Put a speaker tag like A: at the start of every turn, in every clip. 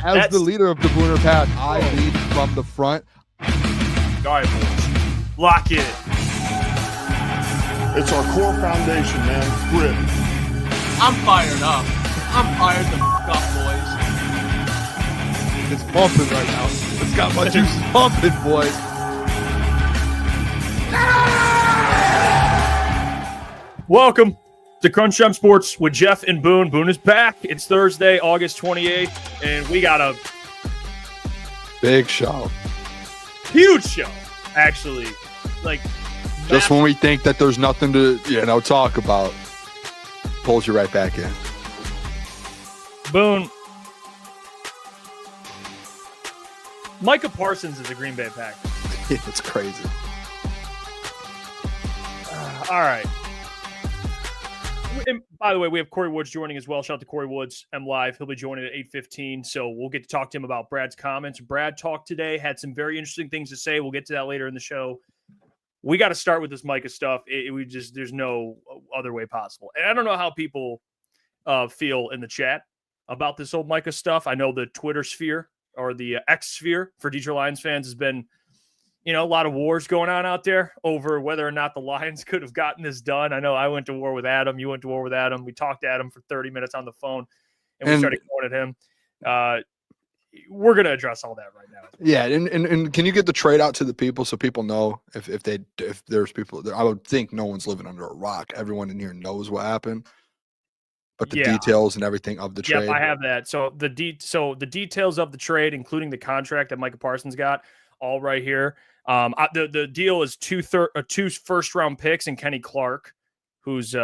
A: As the leader of the Booner Pack, I lead from the front.
B: All right, boys. Lock in.
C: It's our core foundation, man. Grit.
D: I'm fired up. I'm fired the f*** up, boys.
A: It's pumping right now. It's got my juices pumping, boys.
B: Welcome to Crunch Time Sports with Jeff and Boone. Boone is back. It's Thursday, August 28th, and we got a
A: big show.
B: Huge show, actually. Like,
A: just when we think that there's nothing to, talk about, pulls you right back in.
B: Boone. Micah Parsons is a Green Bay Packer.
A: It's crazy.
B: All right. And by the way, we have Kory Woods joining as well. Shout out to Kory Woods, M Live. He'll be joining at 8:15, so we'll get to talk to him about Brad's comments. Brad talked today, had some very interesting things to say. We'll get to that later in the show. We got to start with this Micah stuff. There's no other way possible. And I don't know how people feel in the chat about this old Micah stuff. I know the Twitter sphere or the X sphere for Detroit Lions fans has been, a lot of wars going on out there over whether or not the Lions could have gotten this done. I know I went to war with Adam. You went to war with Adam. We talked to Adam for 30 minutes on the phone, and we started going at him. We're going to address all that right now.
A: Yeah, and can you get the trade out to the people so people know if there's people there? I would think no one's living under a rock. Everyone in here knows what happened, but the details and everything of the trade.
B: Yep, I have that. So the details of the trade, including the contract that Micah Parsons got, all right here. The deal is two first round picks and Kenny Clark, who's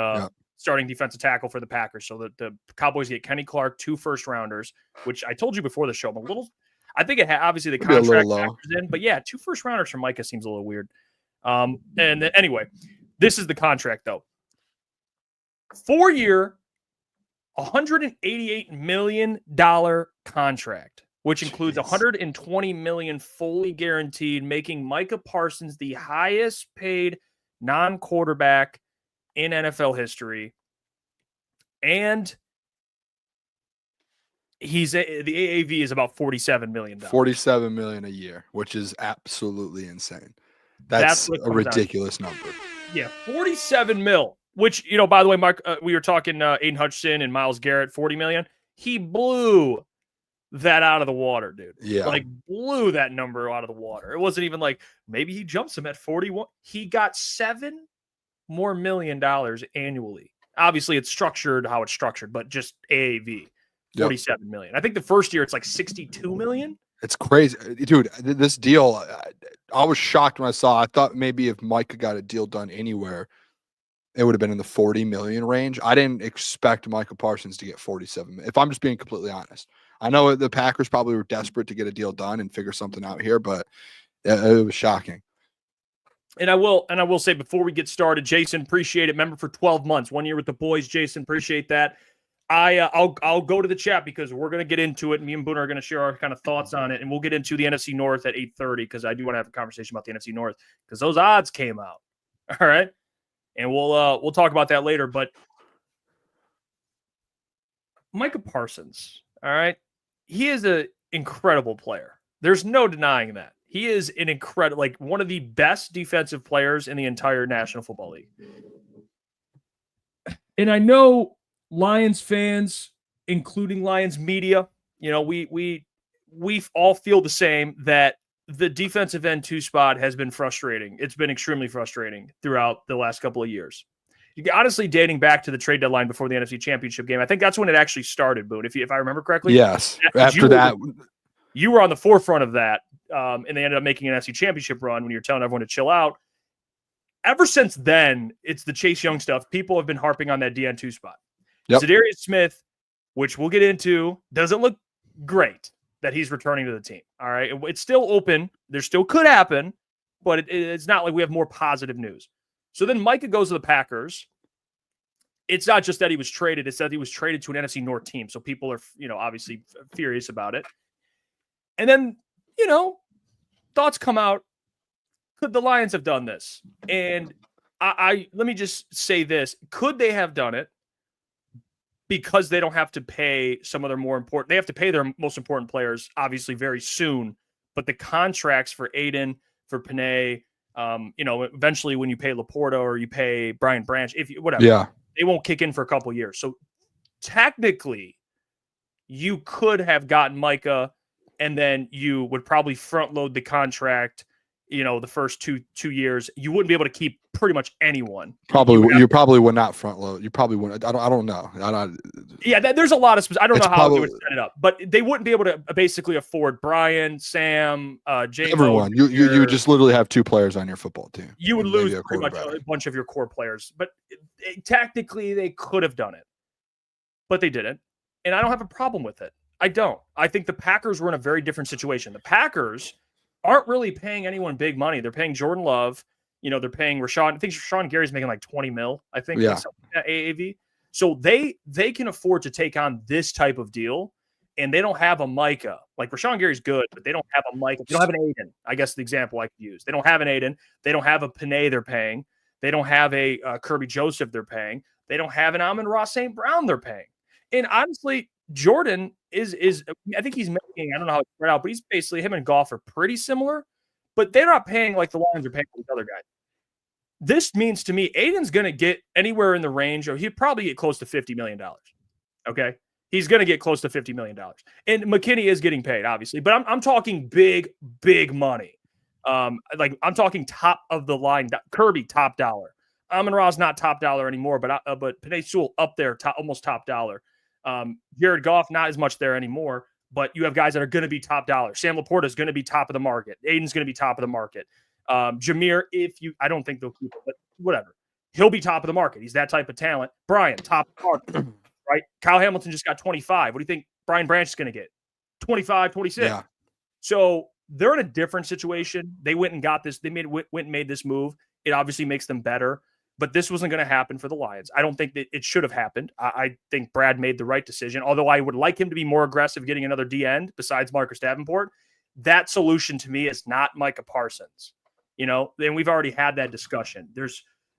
B: starting defensive tackle for the Packers. So the Cowboys get Kenny Clark, 2 first rounders, which I told you before the show. I'm a little, I think obviously the contract factors in, but yeah, 2 first rounders from Micah seems a little weird. Anyway, this is the contract though. 4-year, $188 million contract, which includes $120 million fully guaranteed, making Micah Parsons the highest paid non-quarterback in NFL history. And the AAV is about $47 million.
A: $47 million a year, which is absolutely insane. That's a ridiculous number.
B: Yeah, 47 mil, which, by the way, Mark, we were talking Aiden Hutchinson and Myles Garrett, $40 million. He blew that out of the water, dude.
A: Yeah.
B: Like blew that number out of the water. It wasn't even like maybe he jumps him at 41. He got $7 more million annually. Obviously it's structured how it's structured, but just AAV, 47 million. I think the first year it's like 62 million.
A: It's crazy, dude. This deal, I was shocked when I saw. I thought maybe if Micah got a deal done anywhere, it would have been in the 40 million range. I didn't expect Micah Parsons to get 47. If I'm just being completely honest, I know the Packers probably were desperate to get a deal done and figure something out here, but it was shocking.
B: And I will say before we get started, Jason, appreciate it. Member for 12 months, 1 year with the boys. Jason, appreciate that. I'll go to the chat because we're going to get into it. Me and Booner are going to share our kind of thoughts on it, and we'll get into the NFC North at 8:30 because I do want to have a conversation about the NFC North because those odds came out. All right, and we'll talk about that later. But Micah Parsons, all right, he is an incredible player. There's no denying that. He is an incredible, like one of the best defensive players in the entire National Football League. And I know Lions fans, including Lions media, we all feel the same that the defensive end 2 spot has been frustrating. It's been extremely frustrating throughout the last couple of years. Honestly, dating back to the trade deadline before the NFC Championship game, I think that's when it actually started, Boone. If I remember correctly,
A: yes. After that,
B: you were on the forefront of that, and they ended up making an NFC Championship run when you're telling everyone to chill out. Ever since then, it's the Chase Young stuff. People have been harping on that DN2 spot. Yep. Zadarius Smith, which we'll get into, doesn't look great that he's returning to the team. All right, it's still open. There still could happen, but it's not like we have more positive news. So then Micah goes to the Packers. It's not just that he was traded. It's that he was traded to an NFC North team. So people are, obviously furious about it. And then, thoughts come out. Could the Lions have done this? And I let me just say this. Could they have done it? because they don't have to pay some of their more important, they have to pay their most important players, obviously, very soon. But the contracts for Aiden, for Panay, eventually when you pay Laporta or you pay Brian Branch, whatever, they won't kick in for a couple years. So technically, you could have gotten Micah, and then you would probably front load the contract. The first two years, you wouldn't be able to keep pretty much anyone.
A: You probably would not front load. You probably wouldn't. I don't know.
B: There's a lot of. I don't know how they would set it up, but they wouldn't be able to basically afford Brian, Sam, J.
A: Everyone. You just literally have 2 players on your football team.
B: You would lose pretty much a bunch of your core players, but technically they could have done it, but they didn't, and I don't have a problem with it. I don't. I think the Packers were in a very different situation. The Packers aren't really paying anyone big money. They're paying Jordan Love. They're paying Rashawn. I think Rashawn Gary's making like 20 mil. I think that's AAV. So they can afford to take on this type of deal, and they don't have a Micah. Like Rashawn Gary's good, but they don't have a Micah. They don't have an Aiden. I guess the example I could use. They don't have an Aiden. They don't have a Panay they're paying. They don't have a Kirby Joseph they're paying. They don't have an Amon-Ra St. Brown they're paying. And honestly, Jordan is I think he's making, I don't know how it's spread out, but he's basically, him and Goff are pretty similar, but they're not paying like the Lions are paying for the other guys. This means to me, Aiden's going to get anywhere in the range, or he'd probably get close to $50 million. Okay. He's going to get close to $50 million. And McKinney is getting paid, obviously, but I'm talking big money. Like I'm talking top of the line, Kirby top dollar. Amon-Ra's not top dollar anymore, but Panay Sewell up there, almost top dollar. Jared Goff, not as much there anymore, but you have guys that are going to be top dollar. Sam Laporta is going to be top of the market. Aiden's going to be top of the market. Jameer, I don't think they'll keep it, but whatever. He'll be top of the market. He's that type of talent. Brian, top of the market, right? Kyle Hamilton just got 25. What do you think Brian Branch is going to get? 25, 26. Yeah. So they're in a different situation. They went and got this. They went and made this move. It obviously makes them better. But this wasn't going to happen for the Lions. I don't think that it should have happened. I think Brad made the right decision, although I would like him to be more aggressive getting another D end besides Marcus Davenport. That solution to me is not Micah Parsons. And we've already had that discussion. We're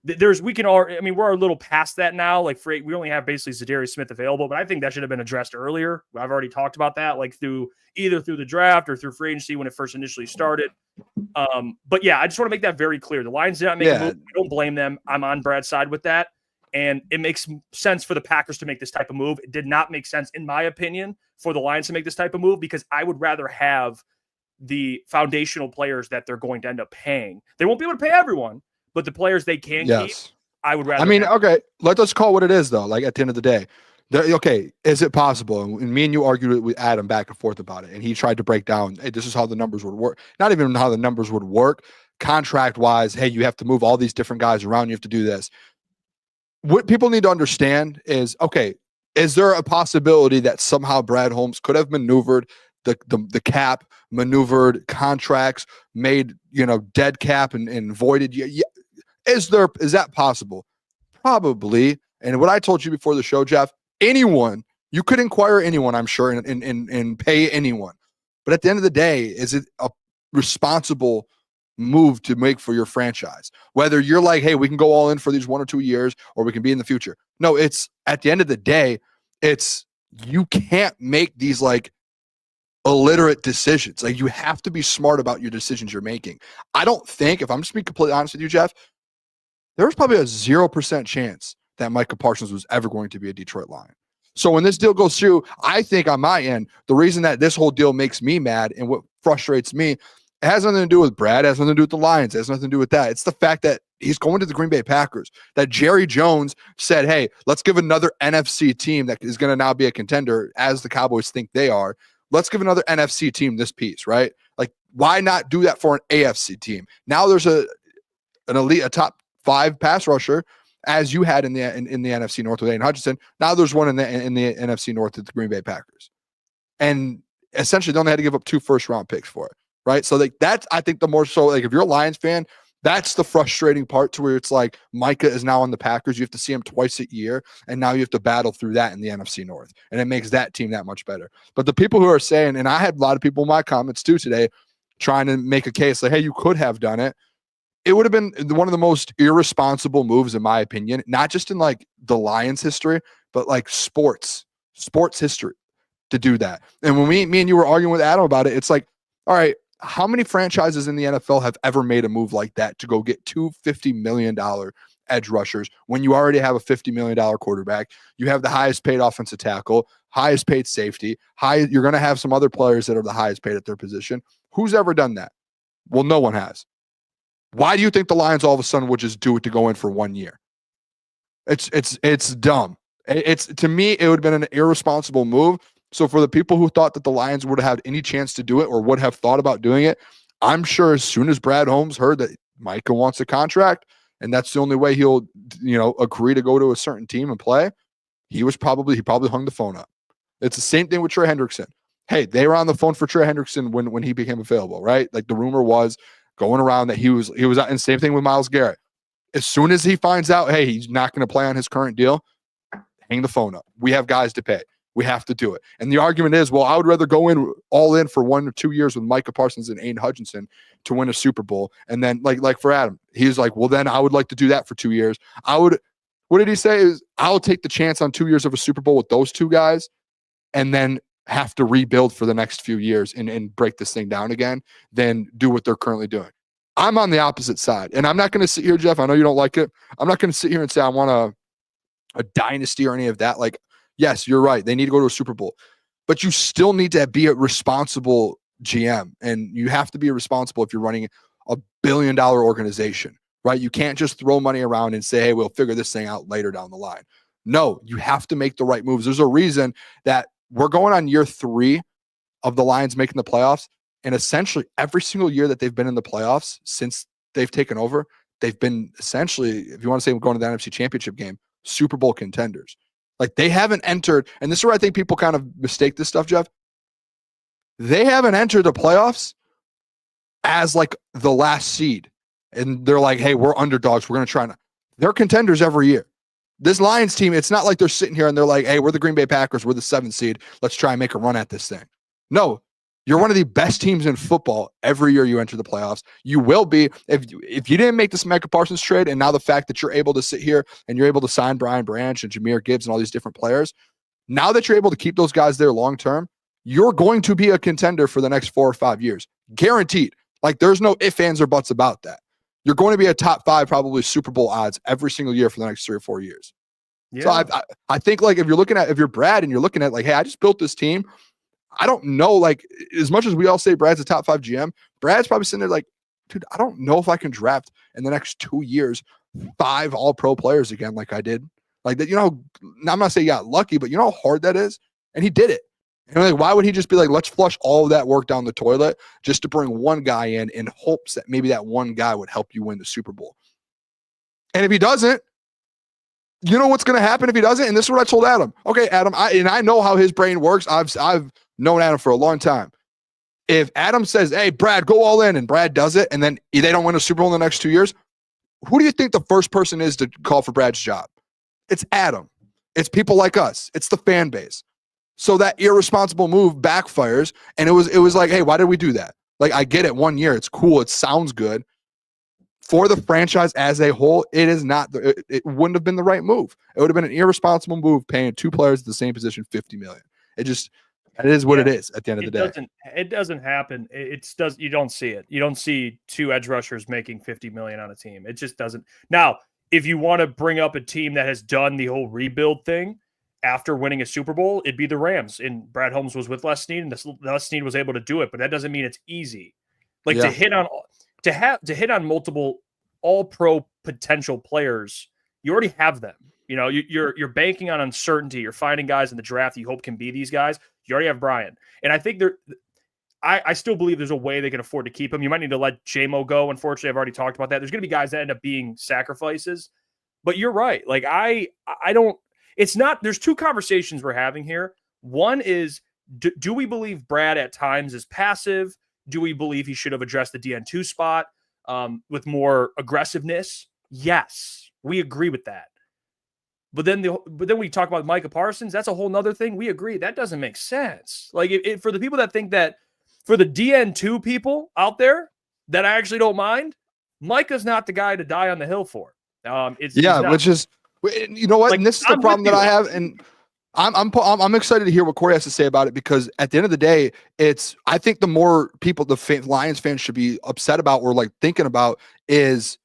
B: a little past that now. Like we only have basically Zadarius Smith available, but I think that should have been addressed earlier. I've already talked about that, like either through the draft or through free agency when it first initially started. But yeah, I just want to make that very clear. The Lions did not make a move. I don't blame them. I'm on Brad's side with that. And it makes sense for the Packers to make this type of move. It did not make sense, in my opinion, for the Lions to make this type of move because I would rather have the foundational players that they're going to end up paying. They won't be able to pay everyone, but the players they can keep, I would rather.
A: Okay, let's call it what it is, though. Like at the end of the day, is it possible? And me and you argued with Adam back and forth about it, and he tried to break down, hey, this is how the numbers would work. Not even how the numbers would work contract-wise. Hey, you have to move all these different guys around. You have to do this. What people need to understand is, is there a possibility that somehow Brad Holmes could have maneuvered the cap, maneuvered contracts, made dead cap and voided? Yeah. Is that possible? Probably. And what I told you before the show, Jeff, anyone, you could inquire anyone, I'm sure, and pay anyone. But at the end of the day, is it a responsible move to make for your franchise? Whether you're like, hey, we can go all in for these 1 or 2 years, or we can be in the future. No, it's at the end of the day, you can't make these like illiterate decisions. Like you have to be smart about your decisions you're making. I don't think, if I'm just being completely honest with you, Jeff, there was probably a 0% chance that Micah Parsons was ever going to be a Detroit Lion. So when this deal goes through, I think on my end, the reason that this whole deal makes me mad and what frustrates me, it has nothing to do with Brad, it has nothing to do with the Lions, it has nothing to do with that. It's the fact that he's going to the Green Bay Packers, that Jerry Jones said, hey, let's give another NFC team that is going to now be a contender, as the Cowboys think they are. Let's give another NFC team this piece, right? Like, why not do that for an AFC team? Now there's an elite, a top 5 pass rusher, as you had in the NFC North with Aiden Hutchinson. Now there's one in the NFC North with the Green Bay Packers, and essentially they only had to give up 2 first-round picks for it, right? So like that's, I think, the more so, like if you're a Lions fan, that's the frustrating part, to where it's like Micah is now on the Packers. You have to see him twice a year, and now you have to battle through that in the NFC North, and it makes that team that much better. But the people who are saying, and I had a lot of people in my comments too today trying to make a case like, hey, you could have done it. It would have been one of the most irresponsible moves, in my opinion, not just in like the Lions history, but like sports history to do that. And when me and you were arguing with Adam about it, it's like, all right, how many franchises in the NFL have ever made a move like that to go get two $50 million edge rushers when you already have a $50 million quarterback? You have the highest paid offensive tackle, highest paid safety, you're going to have some other players that are the highest paid at their position. Who's ever done that? Well, no one has. Why do you think the Lions all of a sudden would just do it to go in for 1 year? It's dumb. It's, to me, it would have been an irresponsible move. So for the people who thought that the Lions would have had any chance to do it or would have thought about doing it, I'm sure as soon as Brad Holmes heard that Micah wants a contract and that's the only way he'll, agree to go to a certain team and play, he probably hung the phone up. It's the same thing with Trey Hendrickson. Hey, they were on the phone for Trey Hendrickson when he became available, right? Like the rumor was going around that he was out, and same thing with Myles Garrett. As soon as he finds out, hey, he's not going to play on his current deal, hang the phone up. We have guys to pay. We have to do it. And the argument is, well, I would rather go in all in for 1 or 2 years with Micah Parsons and Aiden Hutchinson to win a Super Bowl. And then like for Adam, he's like, well, then I would like to do that for 2 years. What did he say? Is I'll take the chance on 2 years of a Super Bowl with those two guys and then have to rebuild for the next few years and break this thing down again, then do what they're currently doing. I'm on the opposite side. And I'm not going to sit here, Jeff, I know you don't like it. I'm not going to sit here and say I want a dynasty or any of that. Like, yes, you're right. They need to go to a Super Bowl. But you still need to be a responsible GM. And you have to be responsible if you're running a $1 billion organization, right? You can't just throw money around and say, hey, we'll figure this thing out later down the line. No, you have to make the right moves. There's a reason that we're going on year 3 of the Lions making the playoffs. And essentially every single year that they've been in the playoffs since they've taken over, they've been essentially, if you want to say we're going to the NFC Championship game, Super Bowl contenders. Like they haven't entered, and this is where I think people kind of mistake this stuff, Jeff. They haven't entered the playoffs as like the last seed. And they're like, hey, we're underdogs. We're going to try to. They're contenders every year. This Lions team, it's not like they're sitting here and they're like, hey, we're the Green Bay Packers. We're the 7th seed. Let's try and make a run at this thing. No, you're one of the best teams in football every year you enter the playoffs. You will be. If you didn't make this Micah Parsons trade, and now the fact that you're able to sit here and you're able to sign Brian Branch and Jahmyr Gibbs and all these different players, now that you're able to keep those guys there long term, you're going to be a contender for the next 4 or 5 years. Guaranteed. Like there's no ifs, ands, or buts about that. You're going to be a top 5, probably Super Bowl odds every single year for the next 3 or 4 years. Yeah. So I think like if you're Brad and you're looking at like, hey, I just built this team. I don't know, like as much as we all say Brad's a top 5 GM, Brad's probably sitting there like, dude, I don't know if I can draft in the next 2 years 5 all-pro players again like I did. Like that, I'm not saying he got lucky, but you know how hard that is? And he did it. And like, why would he just be like, let's flush all of that work down the toilet just to bring one guy in hopes that maybe that one guy would help you win the Super Bowl? And if he doesn't, you know what's going to happen if he doesn't? And this is what I told Adam. Okay, Adam, I know how his brain works. I've known Adam for a long time. If Adam says, hey, Brad, go all in, and Brad does it, and then they don't win a Super Bowl in the next 2 years, who do you think the first person is to call for Brad's job? It's Adam. It's people like us. It's the fan base. So that irresponsible move backfires, and it was like, hey, why did we do that? Like, I get it, 1 year, it's cool, it sounds good. For the franchise as a whole, it is not. It wouldn't have been the right move. It would have been an irresponsible move paying 2 players at the same position $50 million. It is what it is at the end of the day.
B: It doesn't happen. You don't see it. You don't see 2 edge rushers making $50 million on a team. It just doesn't. Now, if you want to bring up a team that has done the whole rebuild thing after winning a Super Bowl, it'd be the Rams. And Brad Holmes was with Les Snead, and Les Snead was able to do it. But that doesn't mean it's easy. Like to hit on multiple all-pro potential players, you already have them. You're banking on uncertainty. You're finding guys in the draft you hope can be these guys. You already have Brian. And I think I still believe there's a way they can afford to keep him. You might need to let J-Mo go. Unfortunately, I've already talked about that. There's going to be guys that end up being sacrifices. But you're right. Like I don't – it's not – there's 2 conversations we're having here. One is, do we believe Brad at times is passive? Do we believe he should have addressed the DN2 spot with more aggressiveness? Yes, we agree with that. But then we talk about Micah Parsons. That's a whole nother thing. We agree. That doesn't make sense. Like for the people that think that, for the DN2 people out there that I actually don't mind, Micah's not the guy to die on the hill for. Which
A: You know what?
B: Like,
A: And this is the
B: I'm
A: problem
B: with
A: that
B: you.
A: I have, and I'm excited to hear what Kory has to say about it, because at the end of the day, I think the more people Lions fans should be upset about or like thinking about is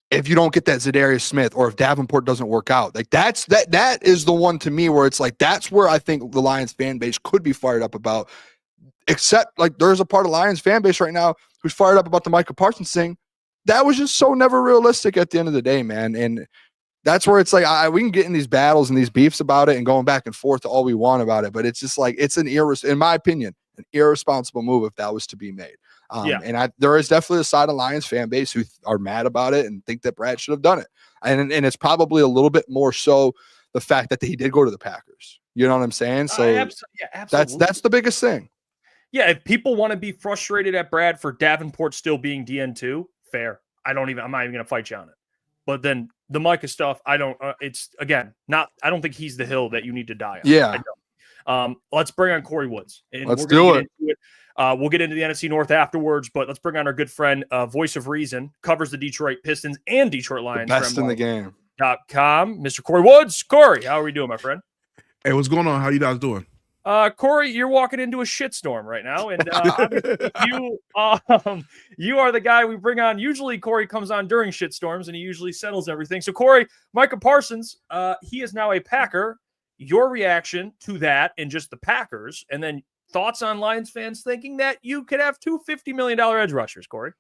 A: if you don't get that Zadarius Smith or if Davenport doesn't work out. Like that is the one to me where it's like that's where I think the Lions fan base could be fired up about. Except like there's a part of Lions fan base right now who's fired up about the Micah Parsons thing. That was just so never realistic at the end of the day, man. And that's where it's like we can get in these battles and these beefs about it and going back and forth all we want about it, but it's just like it's in my opinion, an irresponsible move if that was to be made. And there is definitely a side of Lions fan base who are mad about it and think that Brad should have done it. And it's probably a little bit more so the fact that he did go to the Packers. You know what I'm saying? So
B: absolutely.
A: that's the biggest thing.
B: Yeah, if people want to be frustrated at Brad for Davenport still being DN2, fair. I'm not even going to fight you on it. But then the Micah stuff, I don't think he's the hill that you need to die on.
A: Yeah.
B: Let's bring on Kory Woods. And
A: let's do it.
B: We'll get into the NFC North afterwards, but let's bring on our good friend, Voice of Reason, covers the Detroit Pistons and Detroit Lions.
A: The best in the game.
B: .com. Mr. Kory Woods. Kory, how are we doing, my friend?
E: Hey, what's going on? How you guys doing?
B: Kory, you're walking into a shitstorm right now, and you are the guy we bring on. Usually, Kory comes on during shitstorms, and he usually settles everything. So, Kory, Micah Parsons, he is now a Packer. Your reaction to that and just the Packers, and then thoughts on Lions fans thinking that you could have two $50 million edge rushers, Kory?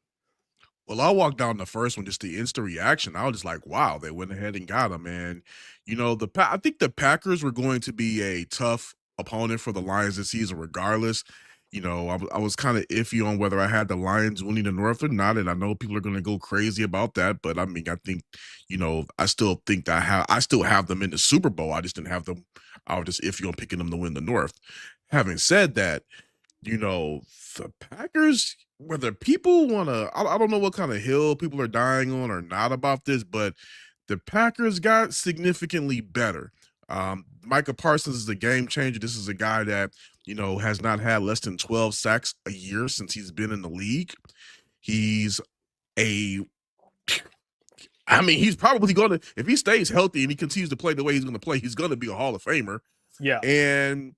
E: Well, I walked down the first one, just the instant reaction. I was just like, wow, they went ahead and got him. And, I think the Packers were going to be a tough opponent for the Lions this season regardless. I was kind of iffy on whether I had the Lions winning the North or not, and I know people are going to go crazy about that, but I think I still think I still have them in the Super Bowl. I just didn't have them. I was just iffy on picking them to win the North. Having said that, the Packers, whether people want to, I don't know what kind of hill people are dying on or not about this, but the Packers got significantly better. Micah Parsons is a game changer. This is a guy that, has not had less than 12 sacks a year since he's been in the league. He's probably going to, if he stays healthy and he continues to play the way he's going to play, he's going to be a Hall of Famer.
B: Yeah.
E: And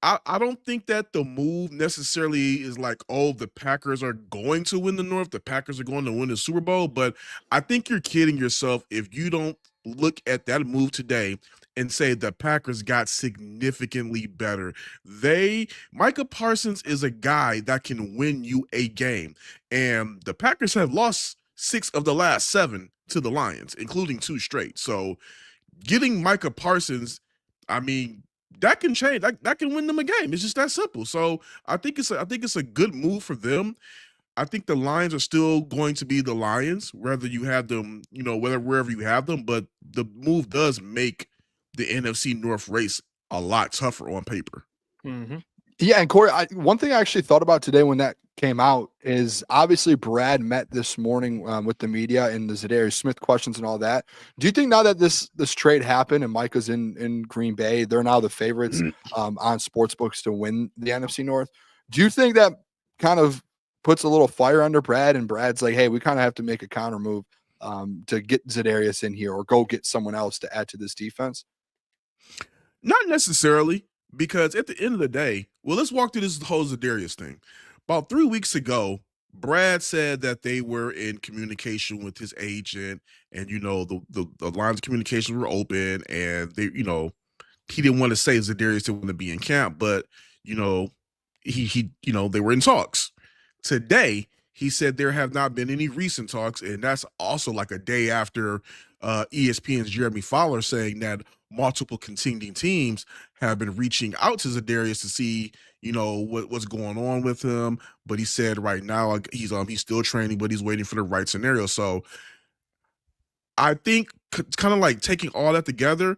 E: I don't think that the move necessarily is like, oh, the Packers are going to win the North. The Packers are going to win the Super Bowl. But I think you're kidding yourself if you don't look at that move today and say the Packers got significantly better. Micah Parsons is a guy that can win you a game. And the Packers have lost 6 of the last 7 to the Lions, including 2 straight. So getting Micah Parsons, that can change. That can win them a game. It's just that simple. So I think it's a good move for them. I think the Lions are still going to be the Lions, whether you have them, wherever you have them. But the move does make the NFC North race a lot tougher on paper.
B: Mm-hmm.
A: Yeah, and Kory, one thing I actually thought about today when that came out is obviously Brad met this morning with the media and the Zadarius Smith questions and all that. Do you think now that this trade happened and Micah's in Green Bay, they're now the favorites on sportsbooks to win the NFC North? Do you think that kind of puts a little fire under Brad, and Brad's like, hey, we kind of have to make a counter move to get Zadarius in here or go get someone else to add to this defense?
E: Not necessarily, because at the end of the day, well, let's walk through this whole Zadarius thing. About 3 weeks ago, Brad said that they were in communication with his agent, and the lines of communication were open, and they, he didn't want to say Zadarius didn't want to be in camp, but he they were in talks. Today, he said there have not been any recent talks, and that's also like a day after ESPN's Jeremy Fowler saying that multiple contending teams have been reaching out to Zadarius to see, what's going on with him. But he said right now he's still training, but he's waiting for the right scenario. So I think kind of like taking all that together,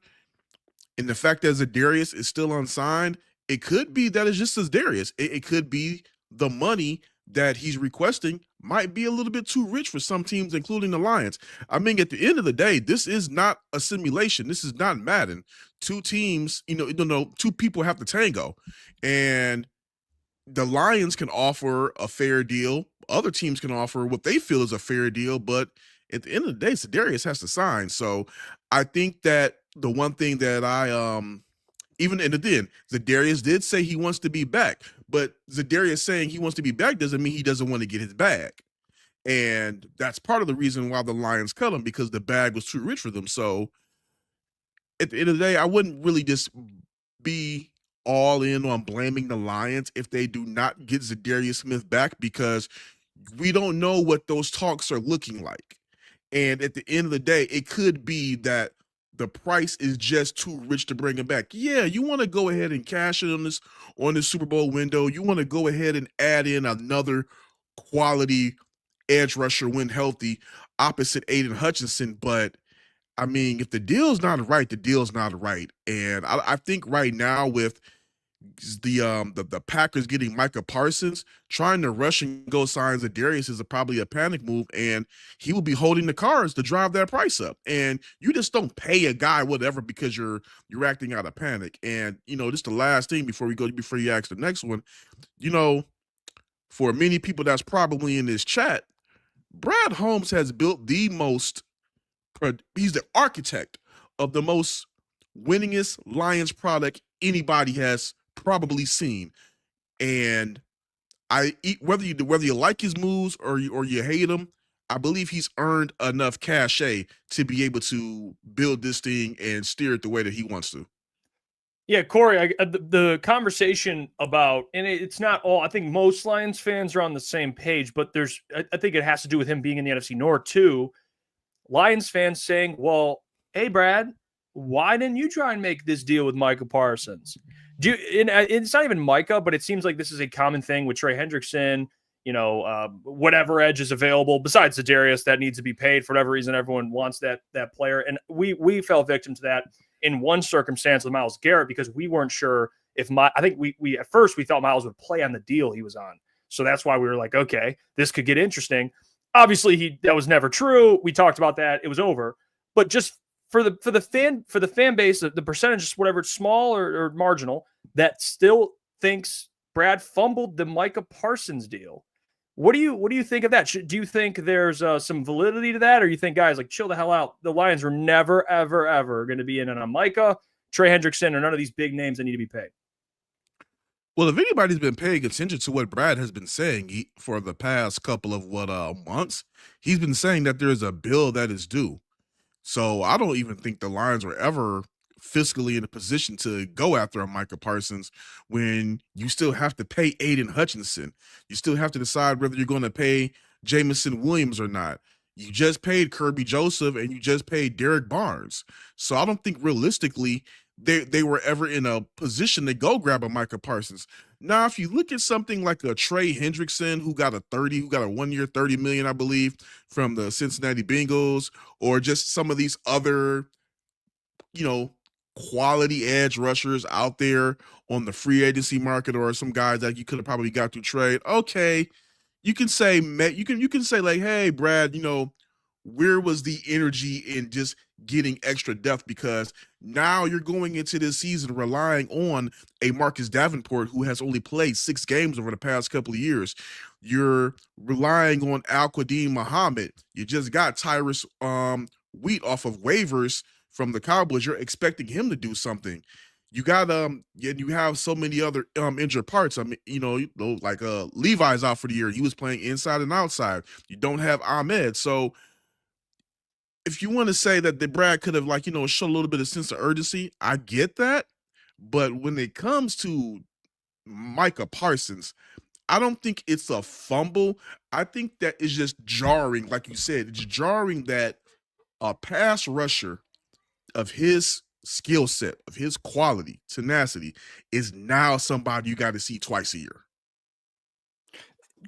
E: and the fact that Zadarius is still unsigned, it could be that it's just Zadarius. It could be the money that he's requesting might be a little bit too rich for some teams, including the Lions. At the end of the day, this is not a simulation. This is not Madden. 2 teams, 2 people have to tango. And the Lions can offer a fair deal. Other teams can offer what they feel is a fair deal. But at the end of the day, Zadarius has to sign. So I think that the one thing that Zadarius did say he wants to be back, but Zadarius saying he wants to be back doesn't mean he doesn't want to get his bag. And that's part of the reason why the Lions cut him, because the bag was too rich for them. So at the end of the day, I wouldn't really just be all in on blaming the Lions if they do not get Zadarius Smith back, because we don't know what those talks are looking like. And at the end of the day, it could be that the price is just too rich to bring him back. Yeah, you want to go ahead and cash in on this Super Bowl window. You want to go ahead and add in another quality edge rusher when healthy opposite Aiden Hutchinson. But I mean, if the deal's not right, the deal's not right. And I think right now with the Packers getting Micah Parsons, trying to rush and go sign Zadarius is probably a panic move, and he will be holding the cards to drive that price up. And you just don't pay a guy whatever because you're acting out of panic. And just the last thing before you ask the next one, for many people that's probably in this chat, Brad Holmes has built he's the architect of the most winningest Lions product anybody has probably seen. And whether you like his moves or you hate him, I believe he's earned enough cachet to be able to build this thing and steer it the way that he wants to.
B: Yeah, Kory, the conversation about, and it's not all, I think most Lions fans are on the same page, but I think it has to do with him being in the NFC North too. Lions fans saying, well, hey, Brad, why didn't you try and make this deal with Micah Parsons? It's not even Micah, but it seems like this is a common thing with Trey Hendrickson, whatever edge is available besides Zadarius that needs to be paid for whatever reason. Everyone wants that player. And we fell victim to that in one circumstance with Myles Garrett, because we weren't sure if I think we at first we thought Myles would play on the deal he was on. So that's why we were like, okay, this could get interesting. Obviously that was never true. We talked about that. It was over. But just for the fan base, the percentage, whatever it's small or marginal, that still thinks Brad fumbled the Micah Parsons deal. What do you think of that? Do you think there's some validity to that, or you think, guys, like, chill the hell out? The Lions were never, ever, ever going to be in on Micah, Trey Hendrickson, or none of these big names that need to be paid?
E: Well, if anybody's been paying attention to what Brad has been saying for the past couple of months, he's been saying that there is a bill that is due. So I don't even think the Lions were ever fiscally in a position to go after a Micah Parsons when you still have to pay Aiden Hutchinson. You still have to decide whether you're going to pay Jamison Williams or not. You just paid Kirby Joseph and you just paid Derek Barnes. So I don't think realistically they were ever in a position to go grab a Micah Parsons. Now, if you look at something like a Trey Hendrickson, who got a 1-year, $30 million, I believe, from the Cincinnati Bengals, or just some of these other, quality edge rushers out there on the free agency market, or some guys that you could have probably got through trade. Okay, you can say like, hey, Brad, where was the energy in just getting extra depth? Because now you're going into this season relying on a Marcus Davenport who has only played 6 games over the past couple of years. You're relying on Al-Qadim Muhammad. You just got Tyrus Wheat off of waivers from the Cowboys. You're expecting him to do something. You got you have so many other injured parts. I mean, like Levi's out for the year. He was playing inside and outside. You don't have Ahmed. So if you want to say that the Brad could have show a little bit of sense of urgency, I get that. But when it comes to Micah Parsons, I don't think it's a fumble. I think that is just jarring. Like you said, it's jarring that a pass rusher of his skill set, of his quality, tenacity, is now somebody you got to see twice a year.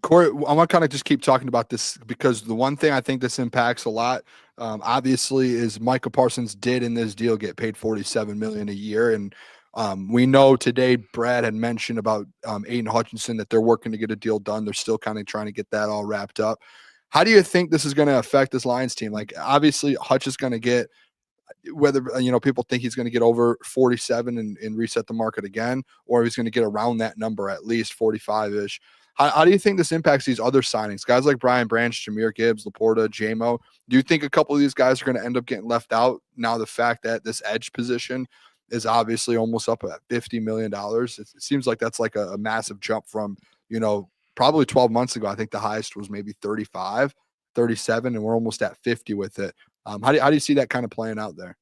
A: Kory, I want to kind of just keep talking about this, because the one thing I think this impacts a lot, obviously, is Micah Parsons did in this deal get paid $47 million a year. And we know today Brad had mentioned about Aiden Hutchinson, that they're working to get a deal done. They're still kind of trying to get that all wrapped up. How do you think this is going to affect this Lions team? Like, obviously, Hutch is going to get, whether people think he's going to get over 47 and reset the market again, or he's going to get around that number, at least 45-ish. How do you think this impacts these other signings? Guys like Brian Branch, Jahmyr Gibbs, Laporta, JMO. Do you think a couple of these guys are going to end up getting left out now? The fact that this edge position is obviously almost up at $50 million. It seems like that's like a massive jump from, probably 12 months ago. I think the highest was maybe 35, 37, and we're almost at 50 with it. How do you see that kind of playing out there?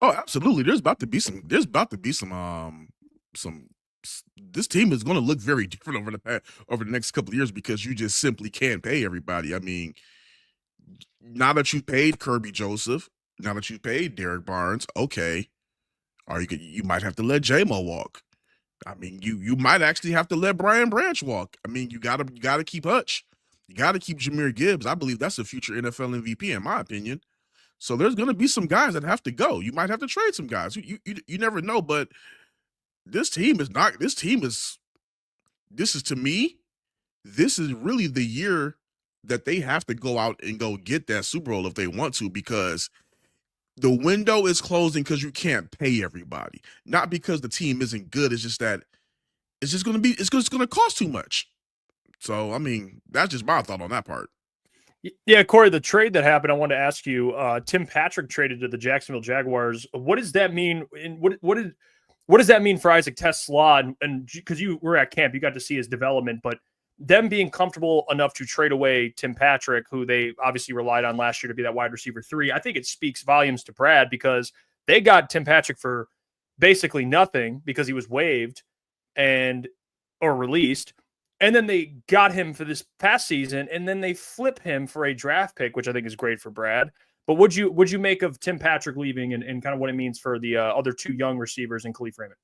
E: Oh, absolutely. There's about to be some this team is going to look very different over the next couple of years because you just simply can't pay everybody. I mean, now that you've paid Kirby Joseph, now that you've paid Derek Barnes, okay, or you might have to let J-Mo walk. I mean, you might actually have to let Brian Branch walk. I mean, you gotta keep Hutch. You gotta keep Jahmyr Gibbs. I believe that's a future NFL MVP in my opinion. So there's gonna be some guys that have to go. You might have to trade some guys. You never know, but this is to me, this is really the year that they have to go out and go get that Super Bowl if they want to, because the window is closing because you can't pay everybody. Not because the team isn't good. It's just that it's just going to cost too much. So, I mean, that's just my thought on that part.
B: Yeah, Kory, the trade that happened, I wanted to ask you, Tim Patrick traded to the Jacksonville Jaguars. What does that mean? What does that mean for Isaac TeSlaa? And because you were at camp, you got to see his development, but them being comfortable enough to trade away Tim Patrick, who they obviously relied on last year to be that wide receiver 3, I think it speaks volumes to Brad because they got Tim Patrick for basically nothing because he was waived or released. And then they got him for this past season, and then they flip him for a draft pick, which I think is great for Brad. But would you make of Tim Patrick leaving and kind of what it means for the other 2 young receivers in Khalif Raymond?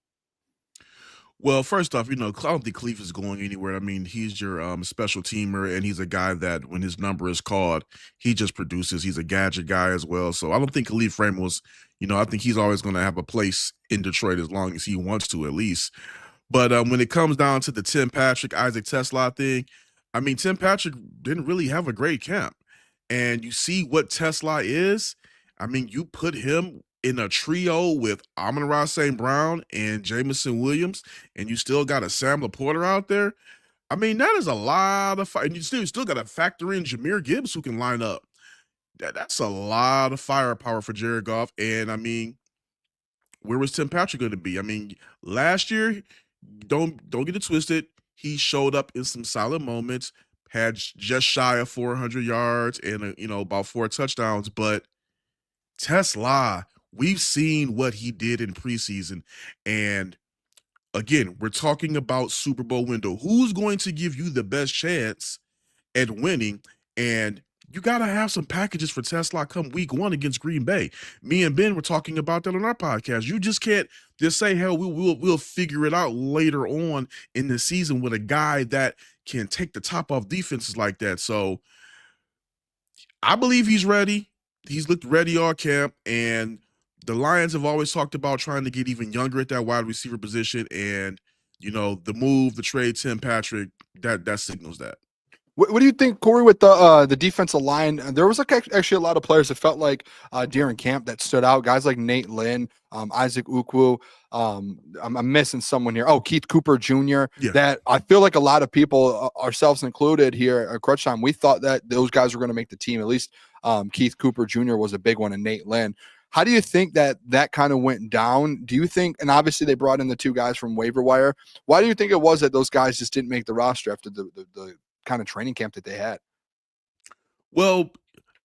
E: Well, first off, I don't think Khalif is going anywhere. I mean, he's your special teamer, and he's a guy that when his number is called, he just produces. He's a gadget guy as well. So I don't think Khalif Raymond was, I think he's always going to have a place in Detroit as long as he wants to, at least. But when it comes down to the Tim Patrick, Isaac TeSlaa thing, I mean, Tim Patrick didn't really have a great camp. And you see what TeSlaa is. I mean, you put him in a trio with Amon-Ra St. Brown and Jameson Williams, and you still got a Sam Laporta out there. I mean, that is a lot of fire. And you still got to factor in Jahmyr Gibbs, who can line up. That's a lot of firepower for Jared Goff. And I mean, where was Tim Patrick going to be? I mean, last year, don't get it twisted. He showed up in some solid moments, had just shy of 400 yards and about 4 touchdowns. But TeSlaa, we've seen what he did in preseason. And again, we're talking about Super Bowl window. Who's going to give you the best chance at winning? And you got to have some packages for TeSlaa come week 1 against Green Bay. Me and Ben were talking about that on our podcast. You just can't just say, hell, we'll figure it out later on in the season with a guy that can take the top off defenses like that. So I believe he's ready. He's looked ready all camp, and the Lions have always talked about trying to get even younger at that wide receiver position. And, the trade Tim Patrick, that signals that.
A: What do you think, Kory, with the defensive line? There was actually a lot of players that felt like during camp that stood out. Guys like Nate Lynn, Isaac Ukwu. I'm missing someone here. Oh, Keith Cooper Jr.
E: Yeah.
A: That I feel like a lot of people, ourselves included here at Crutch Time, we thought that those guys were going to make the team. At least Keith Cooper Jr. was a big one, and Nate Lynn. How do you think that kind of went down? Do you think, and obviously they brought in the 2 guys from waiver wire. Why do you think it was that those guys just didn't make the roster after the kind of training camp that they had?
E: Well,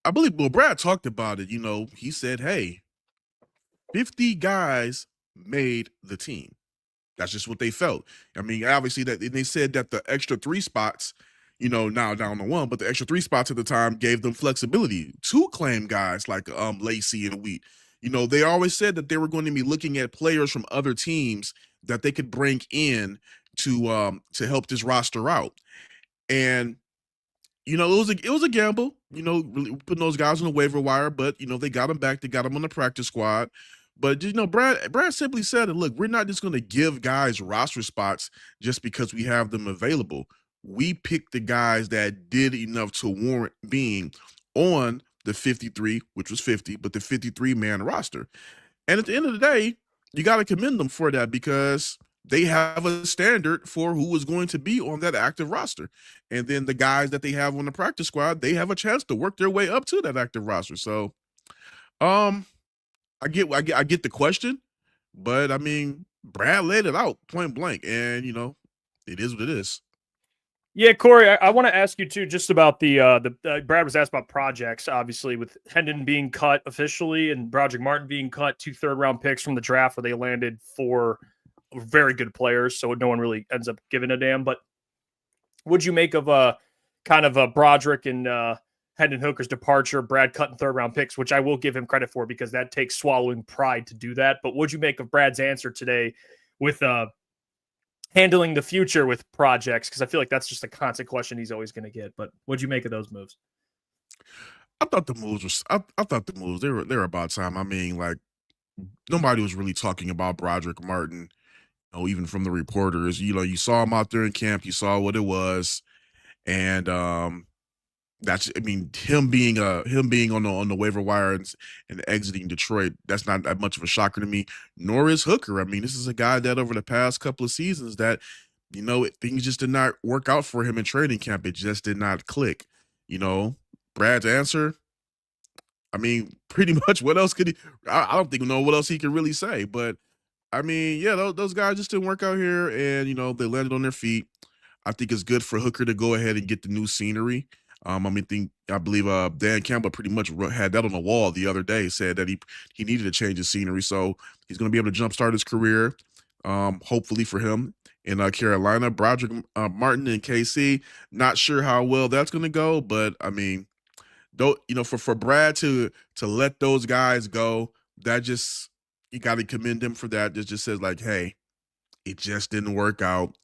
E: I believe Brad talked about it. He said, hey, 50 guys made the team. That's just what they felt. I mean, obviously they said that the extra 3 spots, now down to 1, but the extra 3 spots at the time gave them flexibility to claim guys like Lacey and Wheat. They always said that they were going to be looking at players from other teams that they could bring in to help this roster out. And it was a gamble, really putting those guys on the waiver wire, but they got them back. They got them on the practice squad. But Brad simply said, look, we're not just going to give guys roster spots just because we have them available. We picked the guys that did enough to warrant being on the 53, which was 50, but the 53-man roster. And at the end of the day, you got to commend them for that, because they have a standard for who is going to be on that active roster. And then the guys that they have on the practice squad, they have a chance to work their way up to that active roster. So I get the question, but I mean, Brad laid it out point blank, and it is what it is.
B: Yeah, Kory, I want to ask you too, just about the Brad was asked about projects, obviously with Hendon being cut officially and Broderick Martin being cut, 2 third-round picks from the draft where they landed 4 very good players, so no one really ends up giving a damn. But what'd you make of kind of a Broderick and Hendon Hooker's departure, Brad cutting third-round picks, which I will give him credit for because that takes swallowing pride to do that. But what'd you make of Brad's answer today with handling the future with projects? Because I feel like that's just a constant question he's always going to get. But what'd you make of those moves?
E: I thought the moves they were about time. I mean, like, nobody was really talking about Broderick Martin, even from the reporters. You saw him out there in camp, you saw what it was, and that's, I mean, him being on the waiver wire and exiting Detroit, that's not that much of a shocker to me. Nor is Hooker. I mean, this is a guy that over the past couple of seasons that things just did not work out for him in training camp. It just did not click. Brad's answer, I mean, pretty much what else could he? I don't think what else he could really say. But I mean, yeah, those guys just didn't work out here, and they landed on their feet. I think it's good for Hooker to go ahead and get the new scenery. I believe Dan Campbell pretty much had that on the wall the other day, said that he needed to change his scenery, so he's going to be able to jumpstart his career, hopefully for him in Carolina. Broderick Martin and KC, not sure how well that's going to go, but I mean, for Brad to let those guys go, that just, you got to commend him for that. It just says like, hey, it just didn't work out,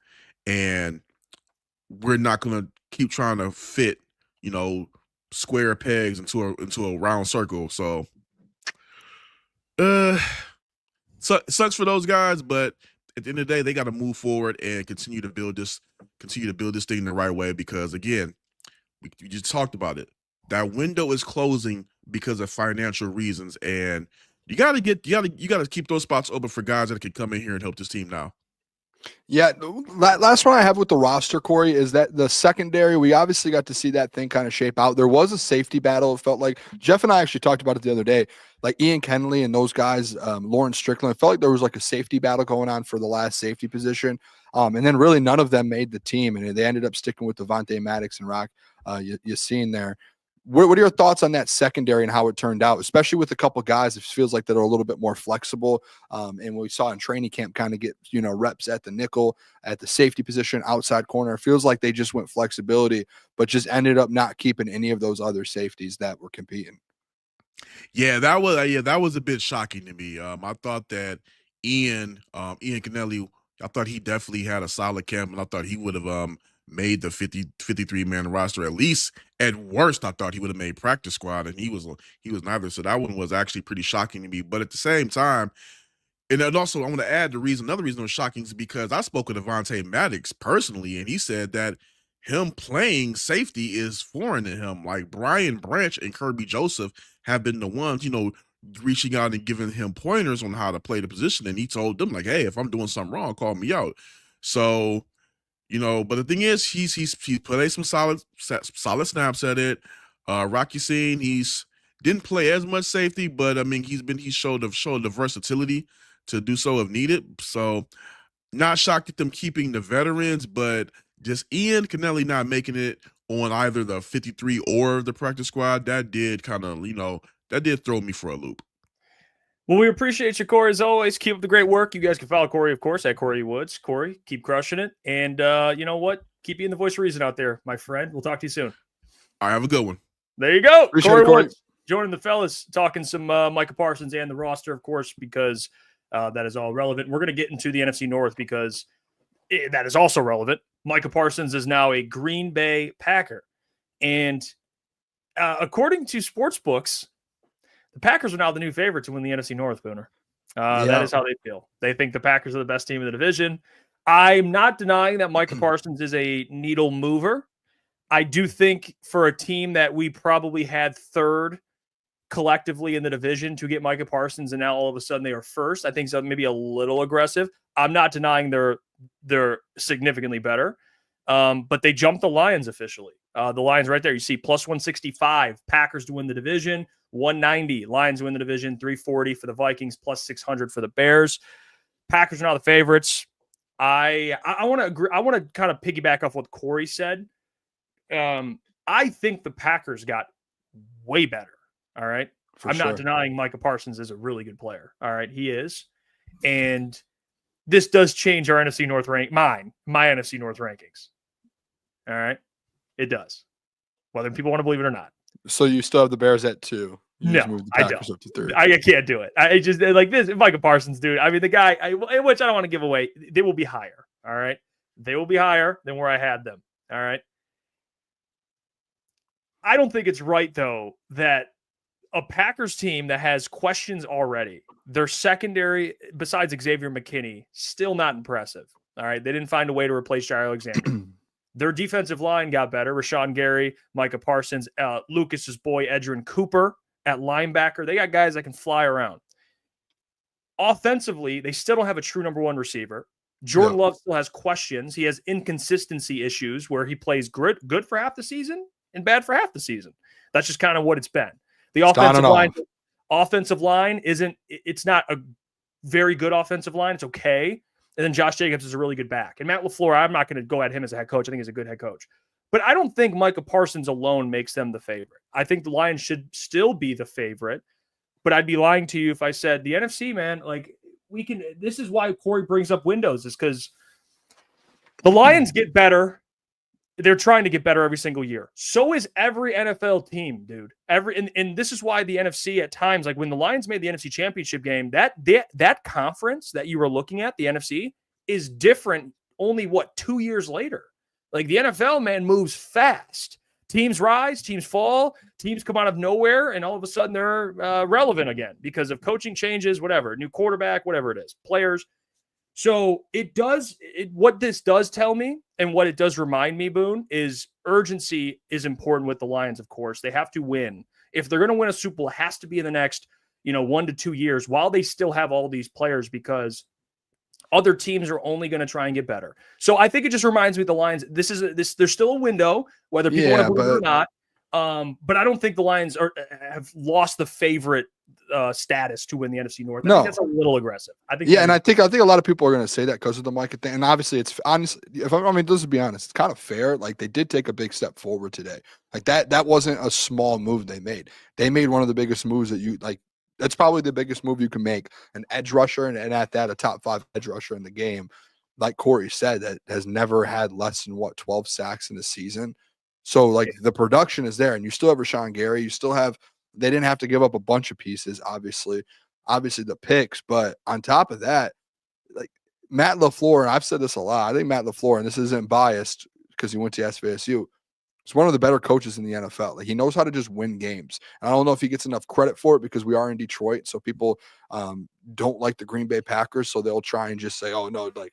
E: and we're not going to keep trying to fit square pegs into a round circle. So sucks for those guys, but at the end of the day, they got to move forward and continue to build this thing the right way, because again, we just talked about it. That window is closing because of financial reasons, and you got to keep those spots open for guys that can come in here and help this team now.
A: Yeah, last one I have with the roster, Kory, is that the secondary, we obviously got to see that thing kind of shape out. There was a safety battle. It felt like Jeff and I actually talked about it the other day. Like Ian Kenley and those guys, Lawrence Strickland, it felt like there was like a safety battle going on for the last safety position. And then really none of them made the team, and they ended up sticking with Devontae Maddox and Rock Yassin there. What are your thoughts on that secondary and how it turned out, especially with a couple guys? It feels like that are a little bit more flexible. And we saw in training camp kind of get, reps at the nickel, at the safety position, outside corner. It feels like they just went flexibility, but just ended up not keeping any of those other safeties that were competing.
E: Yeah, that was a bit shocking to me. I thought that Ian Kenelly, I thought he definitely had a solid camp, and I thought he would have made the 53-man roster. At least at worst, I thought he would have made practice squad, and he was neither. So that one was actually pretty shocking to me. But at the same time, and also I want to add another reason it was shocking is because I spoke with Devontae Maddox personally, and he said that him playing safety is foreign to him. Like Brian Branch and Kirby Joseph have been the ones, reaching out and giving him pointers on how to play the position. And he told them like, hey, if I'm doing something wrong, call me out. So, but the thing is, he's played some solid snaps at it. Rocky Scene, he's didn't play as much safety, but I mean, he's showed the versatility to do so if needed. So not shocked at them keeping the veterans, but just Ian Kenelly not making it on either the 53 or the practice squad, that did kind of, that did throw me for a loop.
B: Well, we appreciate you, Kory, as always. Keep up the great work. You guys can follow Kory, of course, at Kory Woods. Kory, keep crushing it. And you know what? Keep being the voice of reason out there, my friend. We'll talk to you soon.
E: All right, have a good one.
B: There you go.
A: Kory
B: Woods joining the fellas, talking some Micah Parsons and the roster, of course, because that is all relevant. We're going to get into the NFC North because that is also relevant. Micah Parsons is now a Green Bay Packer. And according to sports books, the Packers are now the new favorite to win the NFC North, Booner. That is how they feel. They think the Packers are the best team in the division. I'm not denying that Micah Parsons is a needle mover. I do think for a team that we probably had third collectively in the division to get Micah Parsons, and now all of a sudden they are first, I think so, maybe a little aggressive. I'm not denying they're significantly better. But they jumped the Lions officially. The Lions right there. You see plus 165, Packers to win the division, 190, Lions win the division, 340 for the Vikings, plus 600 for the Bears. Packers are now the favorites. I want to agree. I want to kind of piggyback off what Kory said. I think the Packers got way better. All right. I'm not denying Micah Parsons is a really good player. All right. He is. And this does change our NFC North my NFC North rankings. All right. It does. Whether people want to believe it or not.
A: So you still have the Bears at 2. You just
B: No,
A: moved the
B: I
A: Packers
B: don't.
A: up to 3.
B: I can't do it. I just like this. Micah Parsons, dude. I mean, the guy, which I don't want to give away, they will be higher. All right. They will be higher than where I had them. All right. I don't think it's right, though, that a Packers team that has questions already, their secondary, besides Xavier McKinney, still not impressive. All right. They didn't find a way to replace Jair Alexander. Their defensive line got better. Rashawn Gary, Micah Parsons, Lucas's boy, Edgerrin Cooper at linebacker. They got guys that can fly around. Offensively, they still don't have a true number 1 receiver. Jordan Love still has questions. He has inconsistency issues where he plays good for half the season and bad for half the season. That's just kind of what it's been. The offensive line it's not a very good offensive line. It's okay. And then Josh Jacobs is a really good back. And Matt LaFleur, I'm not going to go at him as a head coach. I think he's a good head coach. But I don't think Micah Parsons alone makes them the favorite. I think the Lions should still be the favorite. But I'd be lying to you if I said the NFC, man, like this is why Kory brings up windows, is because the Lions get better. They're trying to get better every single year. So is every NFL team, dude. And this is why the NFC at times, like when the Lions made the NFC Championship game, that conference that you were looking at, the NFC, is different only 2 years later. Like the NFL, man, moves fast. Teams rise, teams fall, teams come out of nowhere, and all of a sudden they're relevant again because of coaching changes, whatever, new quarterback, whatever it is, players. So what this does tell me and what it does remind me, Boone, is urgency is important with the Lions, of course. They have to win. If they're going to win a Super Bowl, it has to be in the next, 1 to 2 years while they still have all these players, because other teams are only going to try and get better. So I think it just reminds me of the Lions. There's still a window, whether people want to believe it or not. But I don't think the Lions have lost the favorite status to win the NFC North. I think that's a little aggressive. I think.
A: Yeah, and I think a lot of people are going to say that because of the Micah thing. And obviously, it's honestly, let's be honest, it's kind of fair. Like they did take a big step forward today. Like that wasn't a small move they made. They made one of the biggest moves that you like. That's probably the biggest move you can make. An edge rusher, and at that, a top 5 edge rusher in the game. Like Kory said, that has never had less than 12 sacks in the season. So like the production is there, and you still have Rashawn Gary. You still have. They didn't have to give up a bunch of pieces, obviously the picks, but on top of that, like Matt LaFleur, and I've said this a lot. I think Matt LaFleur, and this isn't biased because he went to SVSU, is one of the better coaches in the NFL. Like he knows how to just win games. And I don't know if he gets enough credit for it because we are in Detroit, so people don't like the Green Bay Packers, so they'll try and just say, "Oh no, like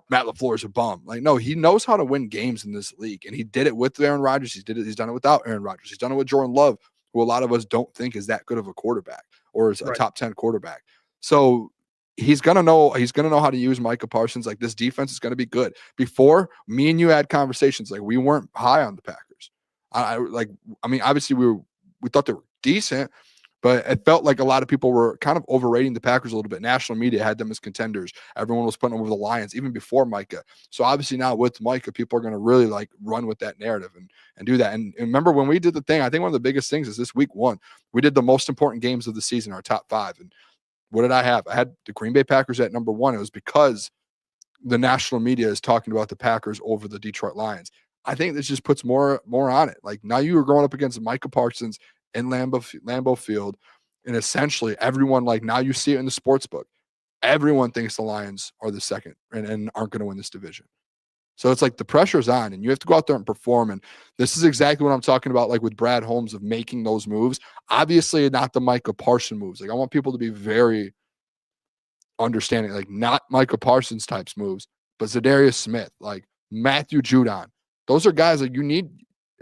A: Matt LaFleur is a bum." Like no, he knows how to win games in this league, and he did it with Aaron Rodgers. He's done it without Aaron Rodgers. He's done it with Jordan Love, who a lot of us don't think is that good of a quarterback or is a top 10 quarterback. So he's gonna know how to use Micah Parsons. Like this defense is gonna be good. Before, me and you had conversations, like we weren't high on the Packers. Obviously we thought they were decent, but it felt like a lot of people were kind of overrating the Packers a little bit. National media had them as contenders. Everyone was putting them over the Lions even before Micah. So obviously now with Micah, people are going to really like run with that narrative and do that. And remember when we did the thing, I think one of the biggest things is this week 1, we did the most important games of the season, our top 5. And what did I have? I had the Green Bay Packers at number 1. It was because the national media is talking about the Packers over the Detroit Lions. I think this just puts more on it. Like now you are going up against Micah Parsons in Lambeau Field, and essentially everyone, like now you see it in the sports book, everyone thinks the Lions are the second and aren't going to win this division. So it's like the pressure's on, and you have to go out there and perform. And this is exactly what I'm talking about, like with Brad Holmes, of making those moves. Obviously, not the Micah Parsons moves. Like I want people to be very understanding, like not Micah Parsons types moves, but Zadarius Smith, like Matthew Judon. Those are guys that you need,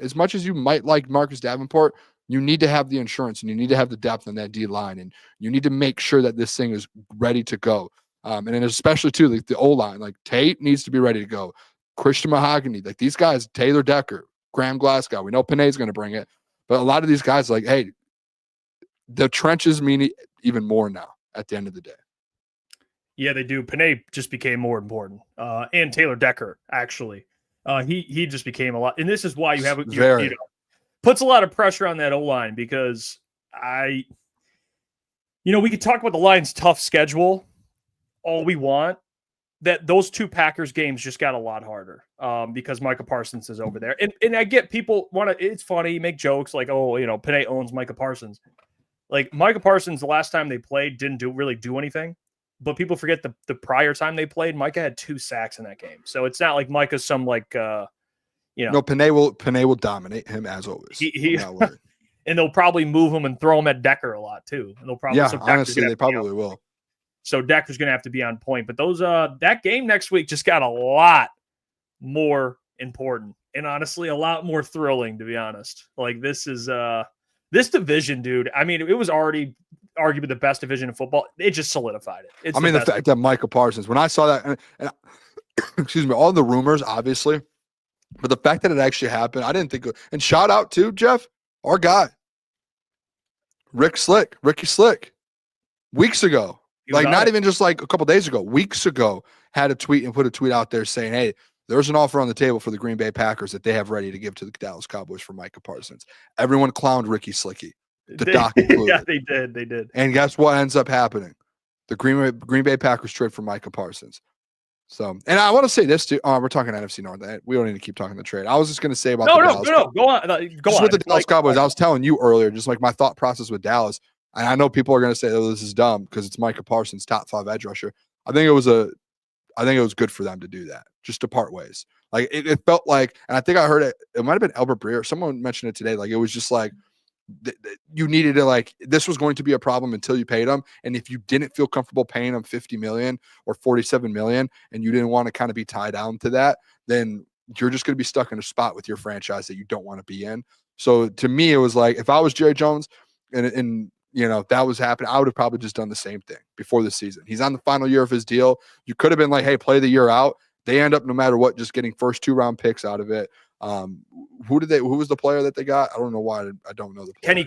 A: as much as you might like Marcus Davenport, you need to have the insurance and you need to have the depth in that D line, and you need to make sure that this thing is ready to go. And then especially too, like the O-line, like Tate needs to be ready to go. Christian Mahogany, like these guys, Taylor Decker, Graham Glasgow. We know Panay's going to bring it, but a lot of these guys, like, hey, the trenches mean even more now at the end of the day.
B: Yeah, they do. Panay just became more important. And Taylor Decker, actually. He just became a lot. And this is why you have puts a lot of pressure on that O-line because we could talk about the Lions' tough schedule all we want. That those 2 Packers games just got a lot harder because Micah Parsons is over there. And I get people it's funny, make jokes like, Panay owns Micah Parsons. Like Micah Parsons, the last time they played, didn't really do anything. But people forget the prior time they played, Micah had 2 sacks in that game. So it's not like Micah's some No,
A: Panay will dominate him as always.
B: And they'll probably move him and throw him at Decker a lot too. And they'll probably
A: honestly they probably will.
B: So Decker's going to have to be on point. But those that game next week just got a lot more important and honestly a lot more thrilling, to be honest. Like this is this division, dude. I mean, it was already arguably the best division in football. It just solidified it.
A: The fact that Micah Parsons, when I saw that, and excuse me, all the rumors, obviously, but the fact that it actually happened, I didn't think. And shout out to Jeff, our guy, Ricky Slick, weeks ago, like not even just like a couple days ago, weeks ago, had a tweet and put a tweet out there saying, "Hey, there's an offer on the table for the Green Bay Packers that they have ready to give to the Dallas Cowboys for Micah Parsons." Everyone clowned Ricky Slicky. The doc included.
B: Yeah, they did.
A: And guess what ends up happening? The Green Bay Packers trade for Micah Parsons. So, and I want to say this too. We're talking NFC North. We don't need to keep talking the trade. I was just going to say about
B: no, go on.
A: With the Dallas Cowboys, I was telling you earlier, just like my thought process with Dallas. And I know people are going to say, "Oh, this is dumb," because it's Micah Parsons, top 5 edge rusher. I think it was good for them to do that, just to part ways. Like it felt like, and I think I heard it. It might have been Albert Breer. Someone mentioned it today. Like it was just like you needed to, like, this was going to be a problem until you paid him. And if you didn't feel comfortable paying him $50 million or $47 million, and you didn't want to kind of be tied down to that, then you're just going to be stuck in a spot with your franchise that you don't want to be in. So to me, it was like, if I was Jerry Jones and that was happening, I would have probably just done the same thing before the season. He's on the final year of his deal. You could have been like, hey, play the year out. They end up, no matter what, just getting first 2-round picks out of it. Who was the player that they got? I don't know why I don't know the player.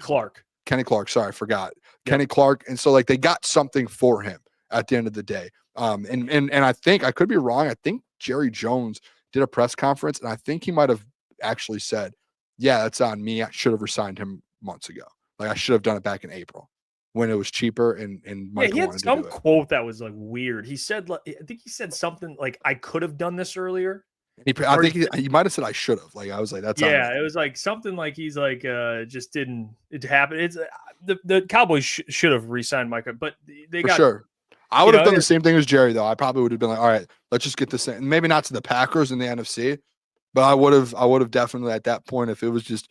A: Kenny Clark. Sorry, I forgot. Yeah. Kenny Clark. And so, like, they got something for him at the end of the day. And I think, I could be wrong, I think Jerry Jones did a press conference, and I think he might have actually said, yeah, that's on me. I should have resigned him months ago. Like, I should have done it back in April when it was cheaper and Michael
B: he had
A: wanted
B: some
A: to do it.
B: quote that was like weird. He said, I think he said something like, I could have done this earlier.
A: I think he might have said I should have. Like, I was like, that's
B: it was like something like he's like just didn't it happen. It's the Cowboys should have re-signed Micah, but they got
A: sure. I would have done the same thing as Jerry, though. I probably would have been like, all right, let's just get this in. Maybe not to the Packers in the NFC, but I would have definitely at that point, if it was just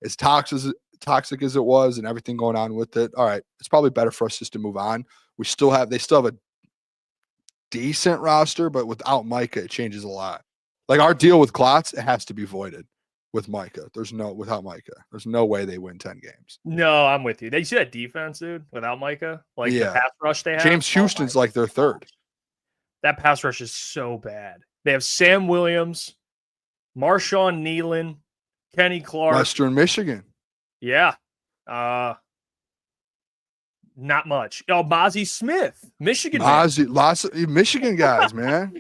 A: as toxic as it was and everything going on with it, all right, it's probably better for us just to move on. They still have a decent roster, but without Micah, it changes a lot. Like our deal with Klotz, it has to be voided with Micah. Without Micah, there's no way they win 10 games.
B: No, I'm with you. They see that defense, dude, without Micah. Like the pass rush they have.
A: James Houston's like their third.
B: That pass rush is so bad. They have Sam Williams, Marshawn Nealon, Kenny Clark.
A: Western Michigan.
B: Yeah. Not much. Oh, Mozzie Smith, Michigan.
A: Lots of Michigan guys, man.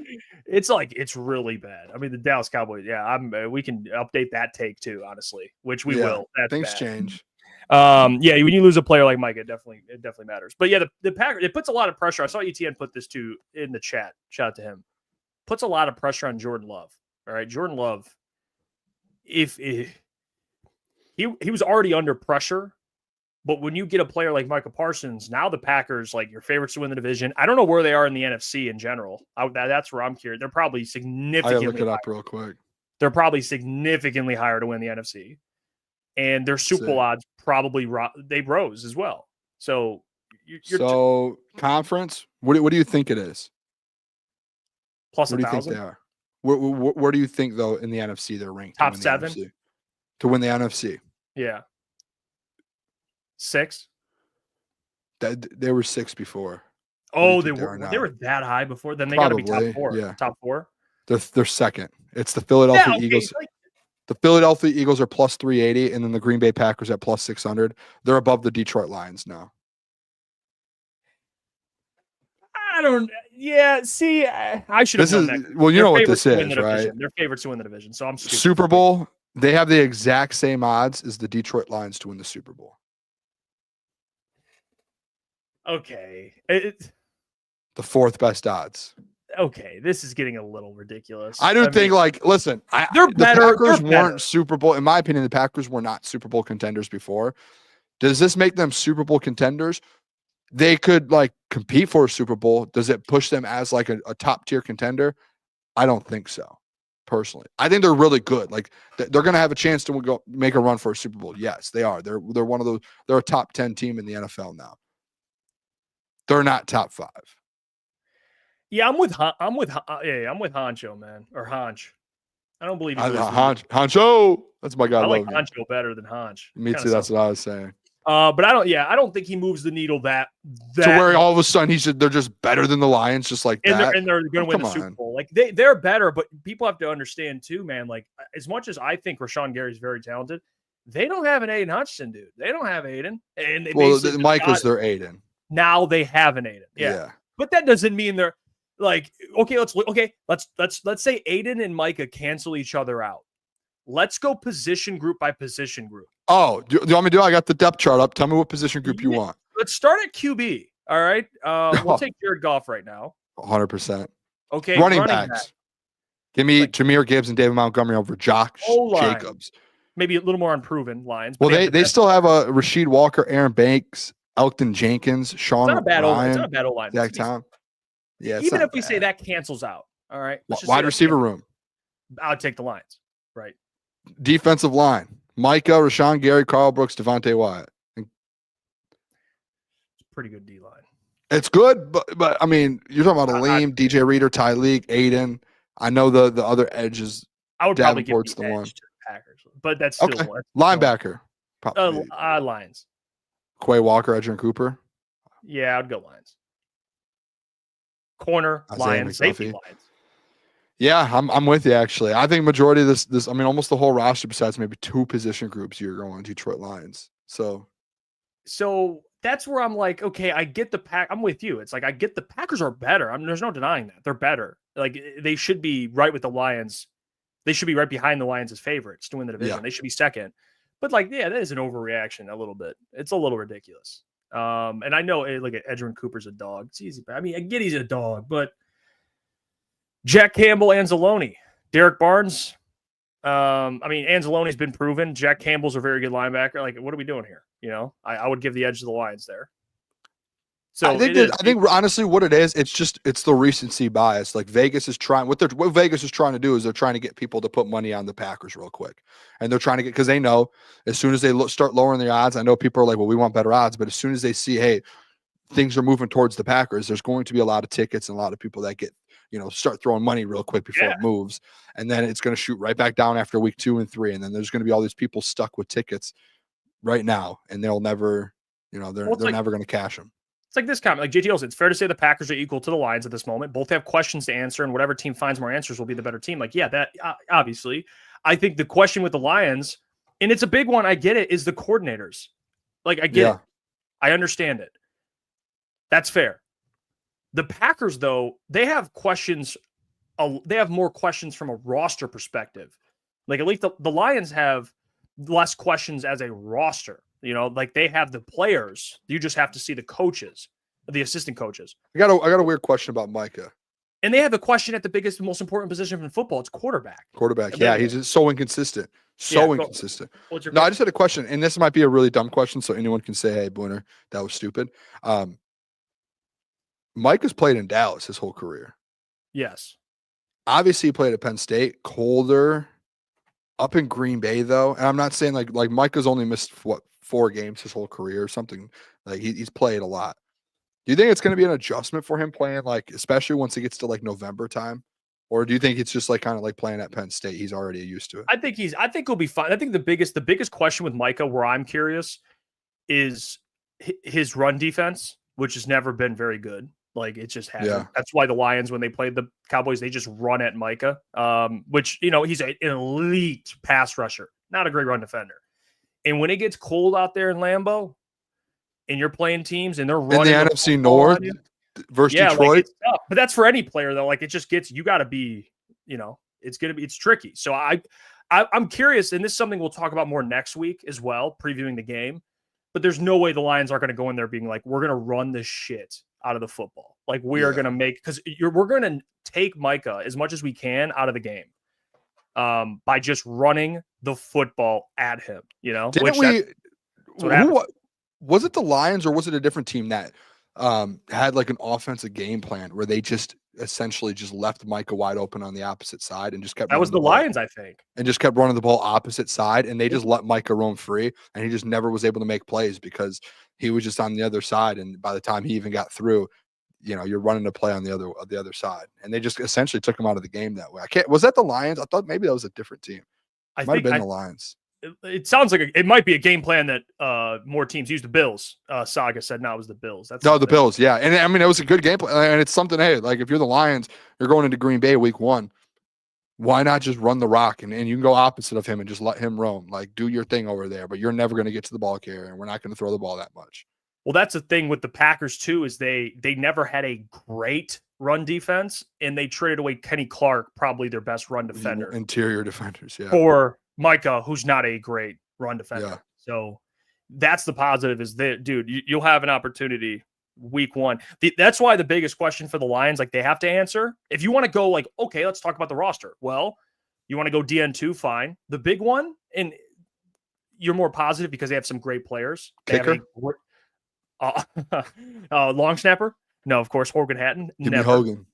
B: It's really bad. I mean, the Dallas Cowboys. Yeah, we can update that take too, honestly, which we will. That's
A: things
B: bad.
A: Change.
B: When you lose a player like Mike, it definitely matters. But yeah, the Packers, it puts a lot of pressure. I saw ETN put this too in the chat. Shout out to him. Puts a lot of pressure on Jordan Love. All right, Jordan Love. If he was already under pressure. But when you get a player like Micah Parsons, now the Packers, like your favorites to win the division. I don't know where they are in the NFC in general. That's where I'm curious. They're probably significantly
A: I look it up real quick.
B: They're probably significantly higher to win the NFC. And their Super Bowl odds probably they rose as well. So
A: conference, what do you think it is?
B: Plus
A: what
B: 1,000?
A: Do you think they are? Where do you think, though, in the NFC they're ranked?
B: Top 7?
A: To win the NFC.
B: Yeah. 6?
A: They were 6 before.
B: Oh,
A: think
B: they
A: are
B: were
A: now.
B: that high before. Then they got to be top
A: Probably,
B: 4.
A: yeah.
B: Top 4.
A: They're second. It's the Philadelphia
B: okay,
A: Eagles.
B: like,
A: The Philadelphia Eagles are plus 380, and then the Green Bay Packers at plus 600. They're above the Detroit Lions now.
B: I don't. Yeah, see, I should have known that.
A: Well, you
B: They're
A: know what
B: favorites
A: this
B: to win
A: is,
B: the
A: right?
B: division. They're favorites to win the division. So I'm stupid.
A: Super Bowl, they have the exact same odds as the Detroit Lions to win the Super Bowl.
B: Okay.
A: The 4th best odds.
B: Okay, this is getting a little ridiculous.
A: I think,
B: mean,
A: like, listen,
B: they're better.
A: The Packers
B: They're better.
A: weren't Super Bowl. In my opinion, the Packers were not Super Bowl contenders before. Does this make them Super Bowl contenders? They could, like, compete for a Super Bowl. Does it push them as, like, a top-tier contender? I don't think so, personally. I think they're really good. Like, they're going to have a chance to go make a run for a Super Bowl. Yes, they are. They're one of those. They're a top 10 team in the NFL now. They're not top 5.
B: Yeah, I'm with Honcho, man, or Honch. I don't believe he's
A: Honcho. That's my guy.
B: I like
A: Logan.
B: Honcho better than Honch.
A: Me too. That's what I was saying.
B: But I don't think he moves the needle that
A: To where all of a sudden they're just better than the Lions, just like that.
B: And they're going to win the Super Bowl. Like they're better, but people have to understand too, man. Like as much as I think Rashawn Gary's very talented, they don't have an Aiden Hutchinson, dude. They don't have Aiden. And
A: Mike was their Aiden.
B: Now they have an Aiden. Yeah. But that doesn't mean they're like, let's say Aiden and Micah cancel each other out. Let's go position group by position group.
A: Oh, do you want me to do? I got the depth chart up. Tell me what position group you want.
B: Let's start at QB. All right. We'll take Jared Goff right now.
A: 100%.
B: Okay.
A: Running backs.
B: Back.
A: Give me Jahmyr Gibbs and David Montgomery over Josh Jacobs.
B: Maybe a little more unproven lines.
A: Well, they still have a Rasheed Walker, Aaron Banks, Elton Jenkins, Sean
B: Ryan.
A: It's
B: not a bad old line.
A: Zach Tom. Yeah.
B: Even if we say that cancels out. All right.
A: Wide receiver room.
B: I'll take the Lions. Right.
A: Defensive line. Micah, Rashawn Gary, Carl Brooks, Devontae Wyatt.
B: Pretty good D line.
A: It's good, but I mean, you're talking about Aleem, DJ Reader, Ty League, Aiden. I know the other edges.
B: I would probably give
A: Davenport's
B: the
A: one.
B: edge to the Packers, but that's still
A: Linebacker.
B: Lions.
A: Quay Walker, Edgerrin Cooper.
B: Yeah, I'd go Lions. Corner,
A: Isaiah
B: Lions,
A: McDuffie.
B: safety, Lions.
A: Yeah, I'm with you actually. I think majority of this I mean almost the whole roster besides maybe 2 position groups you're going Detroit Lions. So that's where I'm like, okay, I get the pack. I'm with you. It's like I get the Packers are better. There's no denying that. They're better. Like they should be right with the Lions. They should be right behind the Lions as favorites to win the division. Yeah.
B: They should be second. But like, yeah, that is an overreaction a little bit. It's a little ridiculous. And I know, look at Edgerrin Cooper's a dog. It's easy. I mean, I get he's a dog, but Jack Campbell, Anzalone, Derek Barnes. I mean, Anzalone's been proven. Jack Campbell's a very good linebacker. Like, what are we doing here? You know, I would give the edge to the Lions there. So
A: I think honestly what it is, it's the recency bias. Like Vegas is trying what Vegas is trying to do is they're trying to get people to put money on the Packers real quick. And they're trying to get, because they know as soon as they start lowering the odds, I know people are like, well, we want better odds, but as soon as they see, hey, things are moving towards the Packers, there's going to be a lot of tickets and a lot of people that get, start throwing money real quick before it moves. And then it's going to shoot right back down after week 2 and 3. And then there's going to be all these people stuck with tickets right now, and they'll never, they're never going to cash them.
B: It's like this comment, like JTL said, it's fair to say the Packers are equal to the Lions at this moment. Both have questions to answer, and whatever team finds more answers will be the better team. Like, yeah, that obviously. I think the question with the Lions, and it's a big one, I get it, is the coordinators. Like, I get it. I understand it. That's fair. The Packers, though, they have questions. They have more questions from a roster perspective. Like, at least the Lions have less questions as a roster. Like they have the players. You just have to see the coaches, the assistant coaches.
A: I got a weird question about Micah.
B: And they have a question at the biggest, most important position in football. It's quarterback.
A: Yeah, he's just so inconsistent. Inconsistent. No, I just had a question, and this might be a really dumb question, so anyone can say, hey, Booner, that was stupid. Micah's played in Dallas his whole career.
B: Yes.
A: Obviously, he played at Penn State. Colder. Up in Green Bay, though, and I'm not saying like Micah's only missed 4 games his whole career or something. Like he's played a lot. Do you think it's going to be an adjustment for him playing, like, especially once he gets to like November time? Or do you think it's just like kind of like playing at Penn State? He's already used to it.
B: I think he'll be fine. I think the biggest question with Micah, where I'm curious, is his run defense, which has never been very good. Like it just hasn't.
A: Yeah.
B: That's why the Lions, when they played the Cowboys, they just run at Micah, which, he's an elite pass rusher, not a great run defender. And when it gets cold out there in Lambeau and you're playing teams and they're running
A: in the NFC North versus Detroit.
B: Like it's tough. But that's for any player though. Like it just gets, you got to be, it's tricky. So I'm curious, and this is something we'll talk about more next week as well, previewing the game. But there's no way the Lions are going to go in there being like, we're going to run the shit out of the football. Like we are going to make, because we're going to take Micah as much as we can out of the game by just running the football at him.
A: Was it the Lions or was it a different team that had like an offensive game plan where they just essentially just left Micah wide open on the opposite side and just kept
B: that was the Lions, I think,
A: and just kept running the ball opposite side, and they just let Micah roam free, and he just never was able to make plays because he was just on the other side, and by the time he even got through, you're running a play on the other side, and they just essentially took him out of the game that way. Was that the Lions? I thought maybe that was a different team. Might have been the Lions.
B: It sounds like it might be a game plan that more teams use. The Bills. Saga said no, it was the Bills. The
A: Bills, yeah. And I mean, it was a good game plan. And it's something, hey, like if you're the Lions, you're going into Green Bay week 1. Why not just run the rock and you can go opposite of him and just let him roam? Like do your thing over there, but you're never going to get to the ball carrier, and we're not going to throw the ball that much.
B: Well, that's the thing with the Packers too, is they never had a great run defense, and they traded away Kenny Clark, probably their best run defender.
A: Interior defenders, yeah.
B: For Micah, who's not a great run defender.
A: Yeah.
B: So that's the positive is that, dude, you'll have an opportunity week 1. That's why the biggest question for the Lions, like they have to answer. If you want to go like, okay, let's talk about the roster. Well, you want to go DN2, fine. The big one, and you're more positive because they have some great players.
A: Kicker?
B: Long snapper? No, of course, Hogan Hatton.
A: Give me Hogan.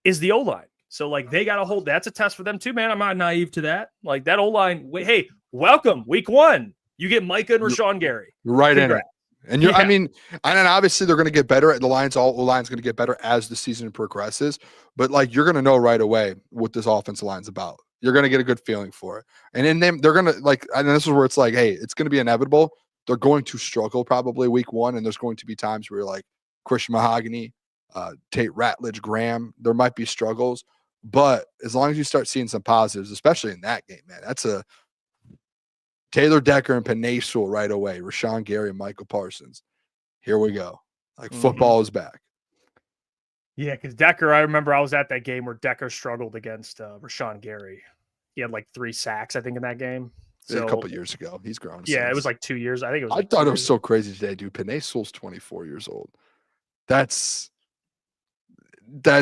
B: Is the O-line. So, like, they got to hold. That's a test for them, too, man. I'm not naive to that. Like, that O-line. Hey, welcome, week 1. You get Micah and Rashawn Gary.
A: Right. Congrats. In it. And I mean, and obviously they're going to get better. The Lions, all the Lions going to get better as the season progresses. But, like, you're going to know right away what this offensive line's about. You're going to get a good feeling for it. And in them, they're going to, like, and this is where it's like, hey, it's going to be inevitable. They're going to struggle probably week 1. And there's going to be times where you're like Christian Mahogany, Tate Ratledge, Graham. There might be struggles. But as long as you start seeing some positives, especially in that game, man, that's a Taylor Decker and Penei Sewell right away. Rashawn Gary and Micah Parsons. Here we go. Like football is back.
B: Yeah, because Decker, I remember I was at that game where Decker struggled against Rashawn Gary. He had like 3 sacks, I think, in that game. So,
A: a couple years ago. He's grown.
B: Yeah, it was like 2 years. I think it was.
A: I thought it was so crazy today, dude. Penei Sewell's 24 years old. That's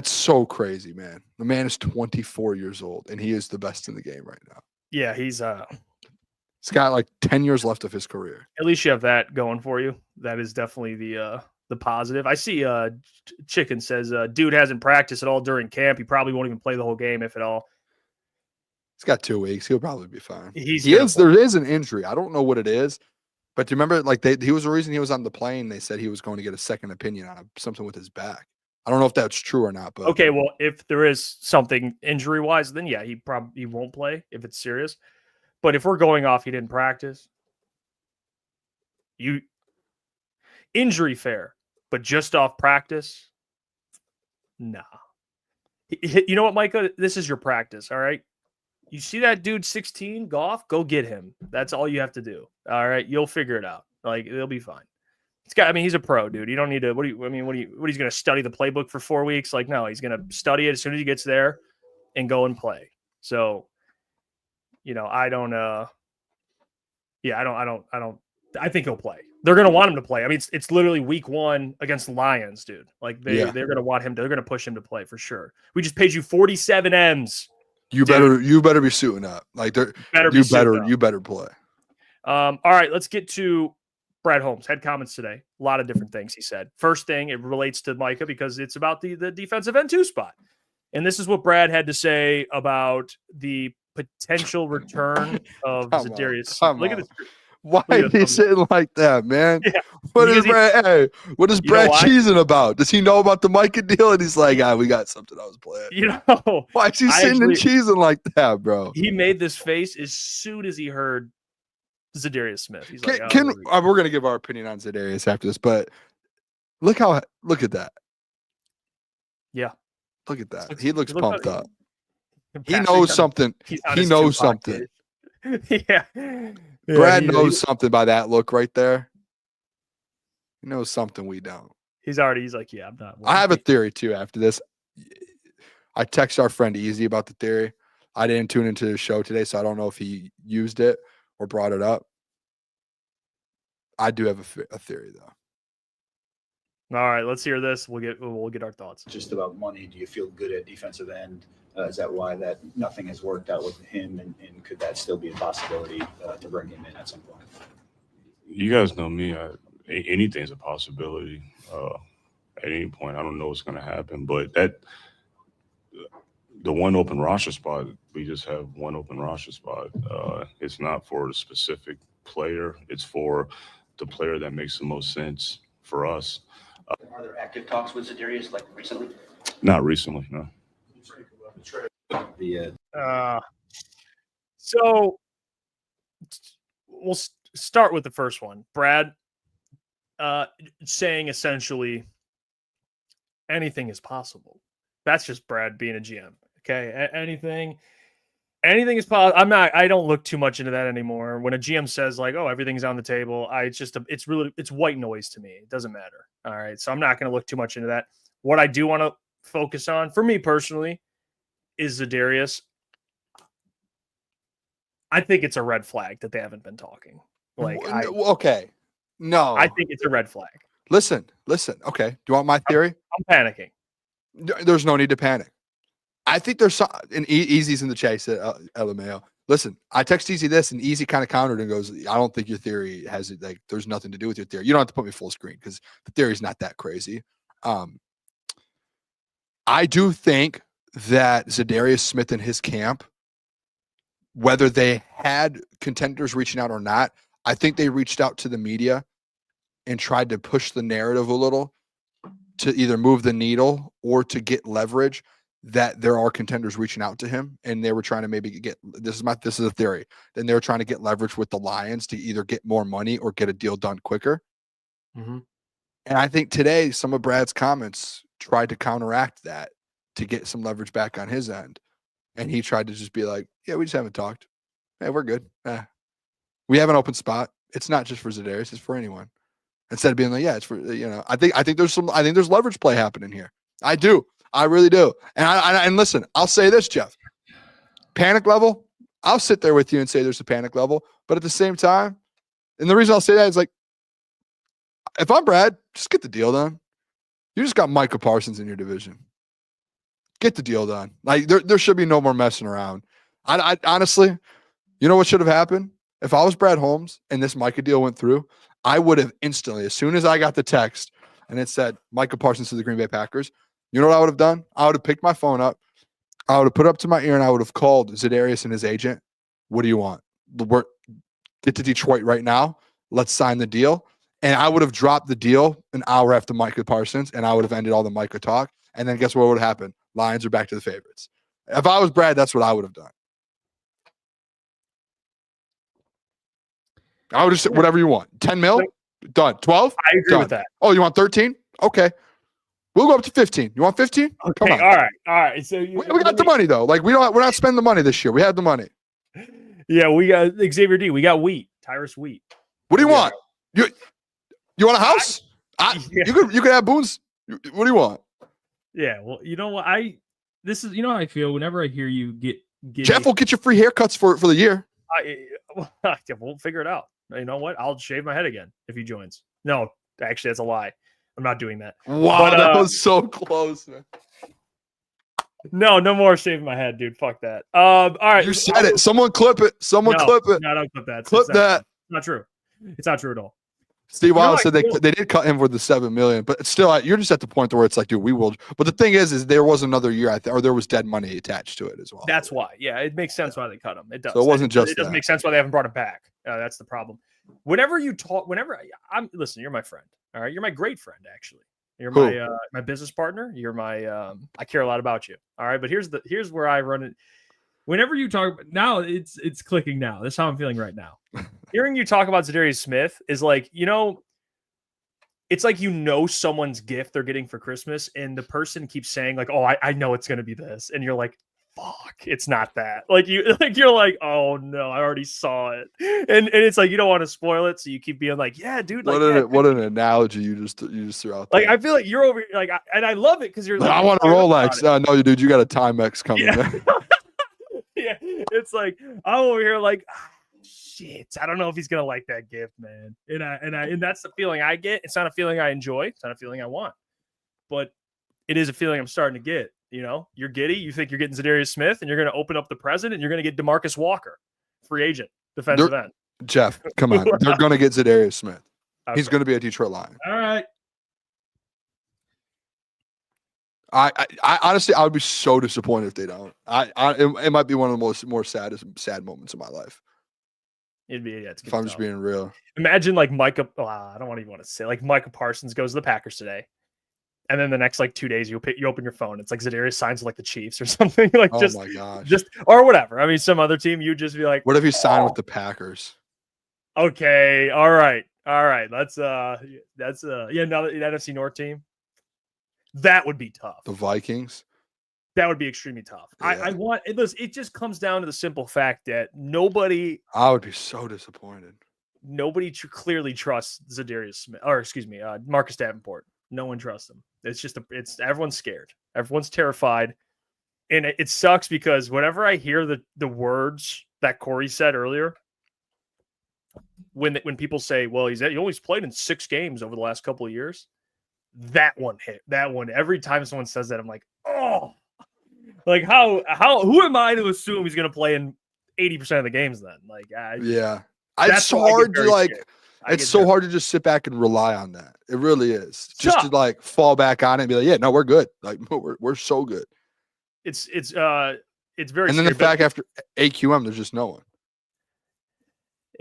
A: so crazy, man. The man is 24 years old, and he is the best in the game right now.
B: Yeah, he's
A: got like 10 years left of his career.
B: At least you have that going for you. That is definitely the positive. I see Chicken says, dude hasn't practiced at all during camp. He probably won't even play the whole game, if at all.
A: He's got 2 weeks. He'll probably be fine.
B: There
A: is an injury. I don't know what it is, but do you remember, like, he was the reason he was on the plane. They said he was going to get a second opinion on something with his back. I don't know if that's true or not, but
B: okay. Well, if there is something injury wise, then yeah, he won't play if it's serious. But if we're going off, he didn't practice. Injury fair, but just off practice, nah. You know what, Micah? This is your practice, all right? You see that dude 16 Goff? Go get him. That's all you have to do. All right, you'll figure it out. Like it'll be fine. He's a pro, dude. You don't need to. What he's going to study the playbook for 4 weeks? Like, no, he's going to study it as soon as he gets there and go and play. So, I think he'll play. They're going to want him to play. I mean, it's literally week 1 against the Lions, dude. Like they're going to want him to. They're going to push him to play for sure. We just paid you 47 M's.
A: You better be suiting up. Like you better play.
B: All right, let's get to Brad Holmes had comments today. A lot of different things he said. First thing, it relates to Micah because it's about the defensive end 2 spot. And this is what Brad had to say about the potential return of Zadarius. Look at this.
A: Why is he sitting like that, man?
B: Yeah.
A: What is Brad cheesing about? Does he know about the Micah deal? And he's like, we got something I was playing. Why is he sitting and cheesing like that, bro?
B: He made this face as soon as he heard Zadarius Smith. He's
A: we're going to give our opinion on Zadarius after this, but Look at that.
B: Yeah.
A: Look at that. He looks
B: look
A: pumped
B: how-
A: up. He knows something. He knows something.
B: Yeah.
A: Brad knows something by that look right there. He knows something we don't.
B: He's like, yeah, I'm not.
A: I have a theory too after this. I text our friend Easy about the theory. I didn't tune into the show today, so I don't know if he used it or brought it up. I do have a theory though.
B: All right, let's hear this. We'll get our thoughts.
F: Just about money. Do you feel good at defensive end? Is that why that nothing has worked out with him? And could that still be a possibility to bring him in at some point?
G: You guys know me. Anything's a possibility at any point. I don't know what's going to happen, but the one open roster spot, we just have one open roster spot. It's not for a specific player. It's for the player that makes the most sense for us.
F: Are there active talks with Zadarius like recently?
G: Not recently, no.
B: So we'll start with the first one. Brad saying essentially anything is possible. That's just Brad being a GM. Okay. Anything is possible. I don't look too much into that anymore. When a GM says like, oh, everything's on the table, it's white noise to me. It doesn't matter. All right. So I'm not going to look too much into that. What I do want to focus on for me personally is Zadarius. I think it's a red flag that they haven't been talking.
A: Okay. No.
B: I think it's a red flag.
A: Listen. Okay. Do you want my theory?
B: I'm panicking.
A: There's no need to panic. I think there's some, and Easy's in the chase at LMAO. Listen, I text Easy this, and Easy kind of countered and goes, I don't think your theory has it. Like, there's nothing to do with your theory. You don't have to put me full screen because the theory's not that crazy. I do think that Zadarius Smith and his camp, whether they had contenders reaching out or not, I think they reached out to the media and tried to push the narrative a little to either move the needle or to get leverage that there are contenders reaching out to him, and they were trying to maybe get this is a theory. Then they were trying to get leverage with the Lions to either get more money or get a deal done quicker.
B: Mm-hmm.
A: And I think today some of Brad's comments tried to counteract that to get some leverage back on his end. And he tried to just be like, yeah, we just haven't talked. Hey, we're good. We have an open spot. It's not just for Zadarius, it's for anyone. Instead of being like, yeah, it's for, I think there's leverage play happening here. I do. I really do. And listen, I'll say this, Jeff. Panic level, I'll sit there with you and say there's a panic level. But at the same time, and the reason I'll say that is like, if I'm Brad, just get the deal done. You just got Micah Parsons in your division. Get the deal done. Like there should be no more messing around. I honestly, you know what should have happened? If I was Brad Holmes and this Micah deal went through, I would have instantly, as soon as I got the text and it said Micah Parsons to the Green Bay Packers, you know what I would have done? I would have picked my phone up. I would have put it up to my ear and I would have called Zadarius and his agent. What do you want? Get to Detroit right now. Let's sign the deal. And I would have dropped the deal an hour after Micah Parsons, and I would have ended all the Micah talk. And then guess what would have happened? Lions are back to the favorites. If I was Brad, that's what I would have done. I would just say whatever you want. 10 mil? Done. 12?
B: I agree with that.
A: Oh, you want 13? Okay. We'll go up to 15. You want 15?
B: Okay.
A: Come on.
B: All right. So
A: we got the money though. Like we're not spending the money this year. We had the money.
B: Yeah, we got Xavier D. We got Wheat. Tyrus Wheat.
A: What do you want? You want a house? You could have Boone's. What do you want?
H: Yeah, well, you know what? This is how I feel whenever I hear you get
A: Jeff will get you free haircuts for the year.
B: We'll figure it out. You know what? I'll shave my head again if he joins. No, actually, that's a lie. I'm not doing that.
A: Wow, that was so close, man.
B: No more shaving my head, dude. Fuck that. All right.
A: You said it. Someone clip it. Clip it.
B: No, don't clip that.
A: Clip that.
B: It's not true. It's not true at all.
A: Steve Wild said they did cut him for the $7 million, but still, you're just at the point where it's like, dude, we will. But the thing is there was another year, or there was dead money attached to it as well.
B: That's why. Yeah, it makes sense why they cut him. It does.
A: So it wasn't just.
B: It doesn't make sense why they haven't brought him back. That's the problem. Whenever listen, you're my friend. All right, you're my great friend, actually. You're my business partner. You're my. I care a lot about you. All right, but here's where I run it.
H: Whenever you talk now, it's clicking now. That's how I'm feeling right now.
B: Hearing you talk about Zadarius Smith is like, it's like someone's gift they're getting for Christmas, and the person keeps saying like, "Oh, I know it's gonna be this," and you're like, "Fuck, it's not that." You're like, "Oh no, I already saw it," and it's like you don't want to spoil it, so you keep being like, "Yeah, dude." Like,
A: what an analogy you just threw out there.
B: Like I feel like you're over like, and I love it because you're like,
A: I want a Rolex. No, dude, you got a Timex coming.
B: Yeah.
A: Man.
B: Yeah, it's like I'm over here like, shit. I don't know if he's gonna like that gift, man. And that's the feeling I get. It's not a feeling I enjoy. It's not a feeling I want, but it is a feeling I'm starting to get. You're giddy. You think you're getting Zadarius Smith, and you're going to open up the present, and you're going to get DeMarcus Walker, free agent, defensive end.
A: Jeff, come on, they're going to get Zadarius Smith.
B: Okay.
A: He's going to be a Detroit Lion.
B: All right.
A: I honestly, I would be so disappointed if they don't. It might be one of the more sad moments of my life.
B: It'd be it's
A: if I'm just being real.
B: Imagine like Micah. I don't even want to say like Micah Parsons goes to the Packers today, and then the next like 2 days you open your phone. It's like Zadarius signs with like the Chiefs or something. Like
A: oh my gosh,
B: just or whatever. I mean, some other team you'd just be like,
A: what if he signed with the Packers?
B: Okay, all right. That's now the NFC North team. That would be tough.
A: The Vikings.
B: That would be extremely tough. Yeah. It just comes down to the simple fact that
A: I would be so disappointed.
B: Nobody clearly trusts Zadarius Smith, or excuse me, Marcus Davenport. No one trusts him. It's everyone's scared. Everyone's terrified. And it sucks because whenever I hear the words that Kory said earlier, when people say, well, he only played in 6 games over the last couple of years, that one hit. That one, every time someone says that, I'm like, oh, like who am I to assume he's going to play in 80% of the games then? Like,
A: yeah, it's so hard to like. It's so hard to just sit back and rely on that. It really is. Just to like fall back on it and be like, yeah, no, we're good. Like we're so good.
B: It's very.
A: And then the fact after AQM, there's just no one.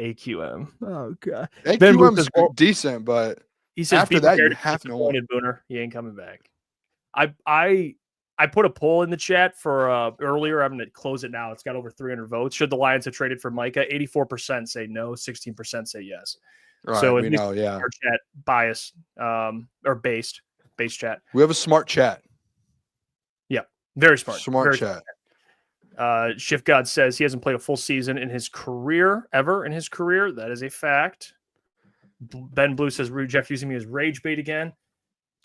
B: AQM. Oh god.
A: AQM's decent, but
B: he says
A: after that you have no one.
B: Booner, he ain't coming back. I put a poll in the chat for earlier. I'm going to close it now. It's got over 300 votes. Should the Lions have traded for Micah? 84% say no. 16% say yes.
A: Right,
B: so
A: we know, yeah.
B: Our chat bias or base chat.
A: We have a smart chat.
B: Yeah, very smart.
A: Smart
B: very
A: chat.
B: Shift God says he hasn't played a full season in his career ever. In his career, that is a fact. Ben Blue says Jeff using me as rage bait again.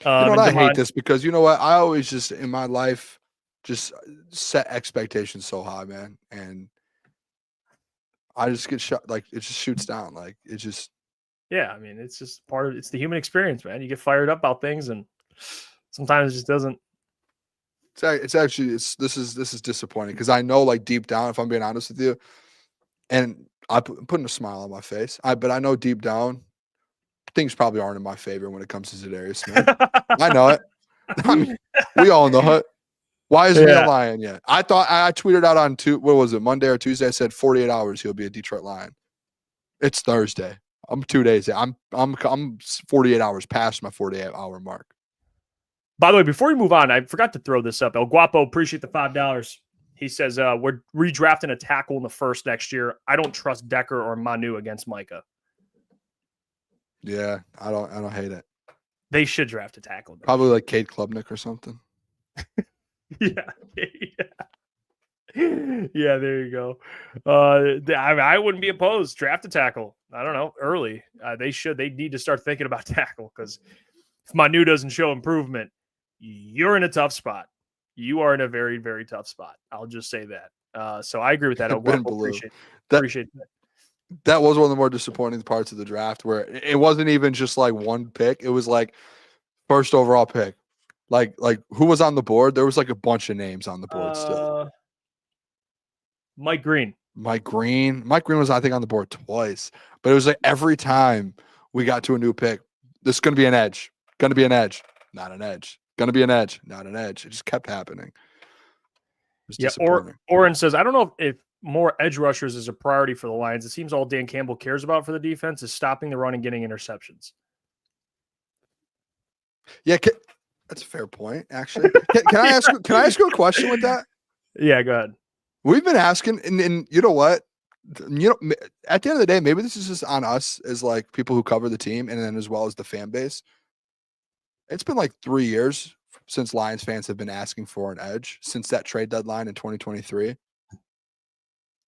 A: You know what? I hate this because you know what? I always just in my life just set expectations so high, man, and I just get shot. Like it just shoots down. Like it just.
B: Yeah, I mean, it's just it's the human experience, man. You get fired up about things, and sometimes it just doesn't.
A: This is disappointing because I know, like deep down, if I'm being honest with you, and I'm putting a smile on my face. But I know deep down, things probably aren't in my favor when it comes to Zadarius Smith. I know it. I mean, we all know it. Why isn't he a Lion yet? I thought I tweeted out on Monday or Tuesday. I said 48 hours he'll be a Detroit Lion. It's Thursday. I'm 2 days. I'm 48 hours past my 48-hour mark.
B: By the way, before we move on, I forgot to throw this up. El Guapo, appreciate the $5. He says we're redrafting a tackle in the first next year. I don't trust Decker or Manu against Micah.
A: Yeah, I don't hate it.
B: They should draft a tackle.
A: Probably like Cade Klubnik or something.
B: Yeah, there you go. I wouldn't be opposed. Draft a tackle. I don't know, early. They need to start thinking about tackle because if Manu doesn't show improvement, you're in a tough spot. You are in a very, very tough spot. I'll just say that. So I agree with that. Appreciate that.
A: That was one of the more disappointing parts of the draft where it wasn't even just like one pick. It was like first overall pick. Like who was on the board? There was like a bunch of names on the board still.
B: Mike Green.
A: Mike Green was, I think, on the board twice. But it was like every time we got to a new pick, this is going to be an edge. Going to be an edge. Not an edge. Going to be an edge. Not an edge. It just kept happening.
B: Yeah, Oren says, I don't know if more edge rushers is a priority for the Lions. It seems all Dan Campbell cares about for the defense is stopping the run and getting interceptions.
A: Yeah, that's a fair point, actually. Can I ask you a question with that?
B: Yeah, go ahead.
A: We've been asking, and you know what? At the end of the day, maybe this is just on us as like people who cover the team, and then as well as the fan base. It's been like 3 years since Lions fans have been asking for an edge since that trade deadline in 2023.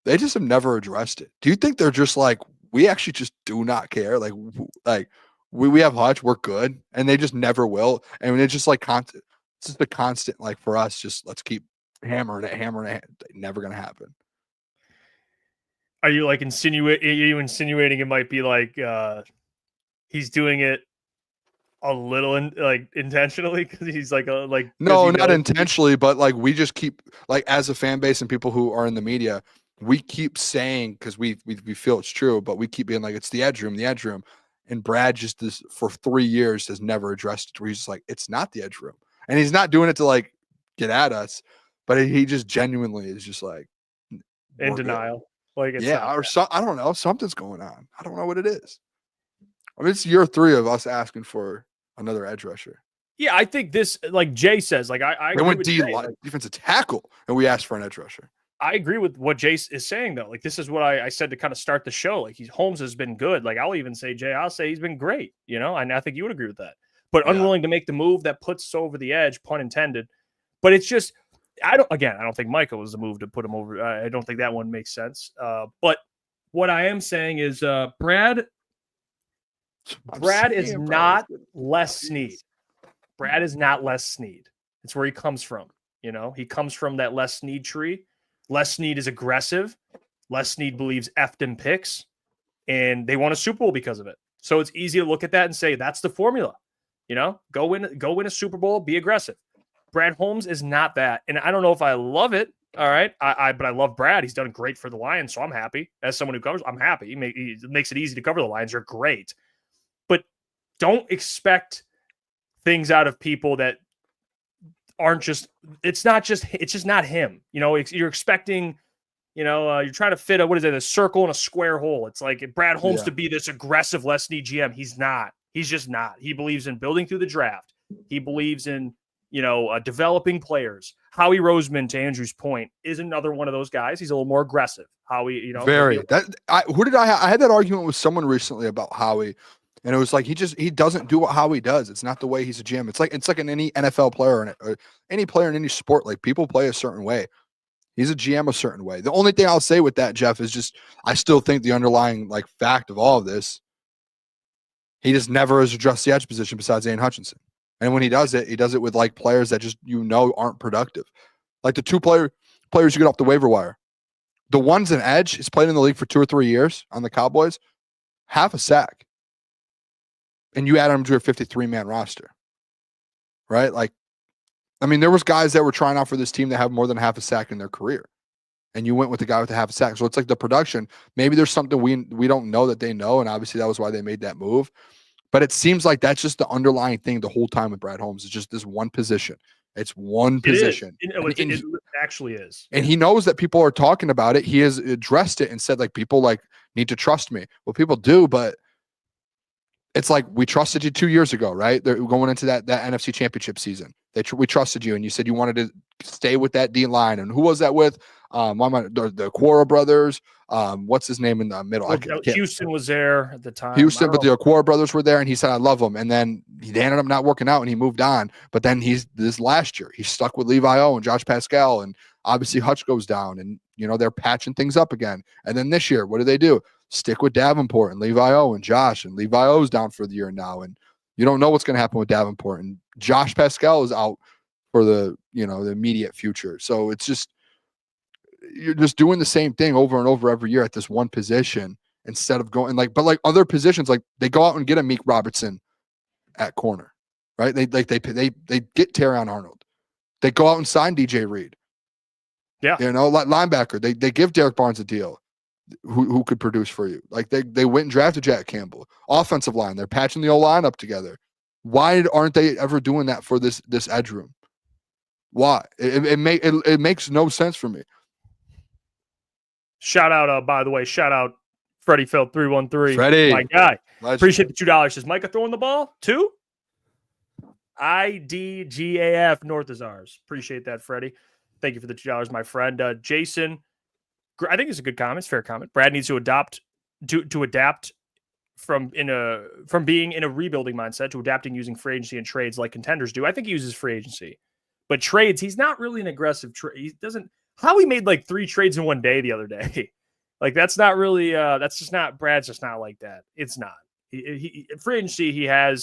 A: They just have never addressed it. Do you think they're just like, we actually just do not care? Like we have Hutch, we're good, and they just never will. And it's just like constant. It's just a constant, like for us, just let's keep hammering it. Never gonna happen.
B: Are you like insinuating it might be like he's doing it a little intentionally because he's like
A: no, not intentionally, but like we just keep like as a fan base and people who are in the media, we keep saying because we feel it's true, but we keep being like it's the edge room, and Brad just this for 3 years has never addressed it. Where he's just like it's not the edge room, and he's not doing it to like get at us, but he just genuinely is just like
B: in denial. Like it's
A: I don't know, something's going on. I don't know what it is. I mean, it's year 3 of us asking for another edge rusher.
B: Yeah, I think this, like Jay says, like I
A: they went defensive tackle, and we asked for an edge rusher.
B: I agree with what Jay is saying though. Like this is what I said to kind of start the show. Like Holmes has been good. Like I'll even say I'll say he's been great. You know, and I think you would agree with that. But unwilling to make the move that puts us over the edge, pun intended. But it's just I don't think Micah was the move to put him over. I don't think that one makes sense. But what I am saying is Brad is not Les Snead. Brad is not Les Snead. It's where he comes from. You know, he comes from that Les Snead tree. Les Snead is aggressive. Les Snead believes effed in picks, and they won a Super Bowl because of it. So it's easy to look at that and say that's the formula. You know, go win a Super Bowl, be aggressive. Brad Holmes is not that, and I don't know if I love it. All right, but I love Brad. He's done great for the Lions, so I'm happy. As someone who covers, I'm happy. He makes it easy to cover the Lions. They're great, but don't expect things out of people that aren't just. It's just not him. You know, you're expecting. You know, you're trying to fit a circle in a square hole. It's like Brad Holmes to be this aggressive Les Snead GM. He's not. He's just not. He believes in building through the draft. He believes in developing players. Howie Roseman, to Andrew's point, is another one of those guys. He's a little more aggressive. Howie,
A: very. I had that argument with someone recently about Howie, and it was like he doesn't do what Howie does. It's not the way he's a GM. It's like in any NFL player or any player in any sport. Like people play a certain way. He's a GM a certain way. The only thing I'll say with that, Jeff, is just I still think the underlying like fact of all of this, he just never has addressed the edge position besides Aiden Hutchinson. And when he does it with like players that just aren't productive. Like the two players you get off the waiver wire. The one's an edge. He's played in the league for 2 or 3 years on the Cowboys. Half a sack. And you add him to a 53-man roster. Right? Like, I mean, there was guys that were trying out for this team that have more than half a sack in their career. And you went with the guy with the half a sack. So it's like the production. Maybe there's something we don't know that they know. And obviously that was why they made that move. But it seems like that's just the underlying thing the whole time with Brad Holmes. It's just this one position. It's one position.
B: It actually is.
A: And he knows that people are talking about it. He has addressed it and said, like, people like need to trust me. Well, people do, but it's like we trusted you 2 years ago, right? They're going into that NFC Championship season. We trusted you, and you said you wanted to stay with that D line. And who was that with? The Quora brothers. What's his name in the middle?
B: Houston was there at the time.
A: Houston, but the Quora brothers were there, and he said, "I love them." And then he ended up not working out, and he moved on. But then this last year, he's stuck with Levi O and Josh Pascal, and obviously Hutch goes down, and they're patching things up again. And then this year, what do? Stick with Davenport and Levi O and Josh, and Levi O's down for the year now, and you don't know what's going to happen with Davenport, and Josh Pascal is out for the the immediate future. So it's just you're just doing the same thing over and over every year at this one position instead of going but other positions, like they go out and get a Meek Robertson at corner, right? They get Terrion Arnold. They go out and sign DJ Reed.
B: Yeah.
A: Like linebacker. They give Derek Barnes a deal who could produce for you. Like they went and drafted Jack Campbell. Offensive line. They're patching the O-line up together. Why aren't they ever doing that for this edge room? Why? It makes no sense for me.
B: Shout out, by the way, Freddie Felt 313.
A: Freddie.
B: My guy.
A: Legend.
B: Appreciate the $2. Says Micah throwing the ball? 2? IDGAF North is ours. Appreciate that, Freddie. Thank you for the $2, my friend. Jason, I think it's a good comment. It's a fair comment. Brad needs to adapt from being in a rebuilding mindset to adapting using free agency and trades like contenders do. I think he uses free agency, but trades, he's not really an aggressive trade. He doesn't. How he made like 3 trades in one day the other day. Like that's not really. That's just not. Brad's just not like that. It's not. He free agency. I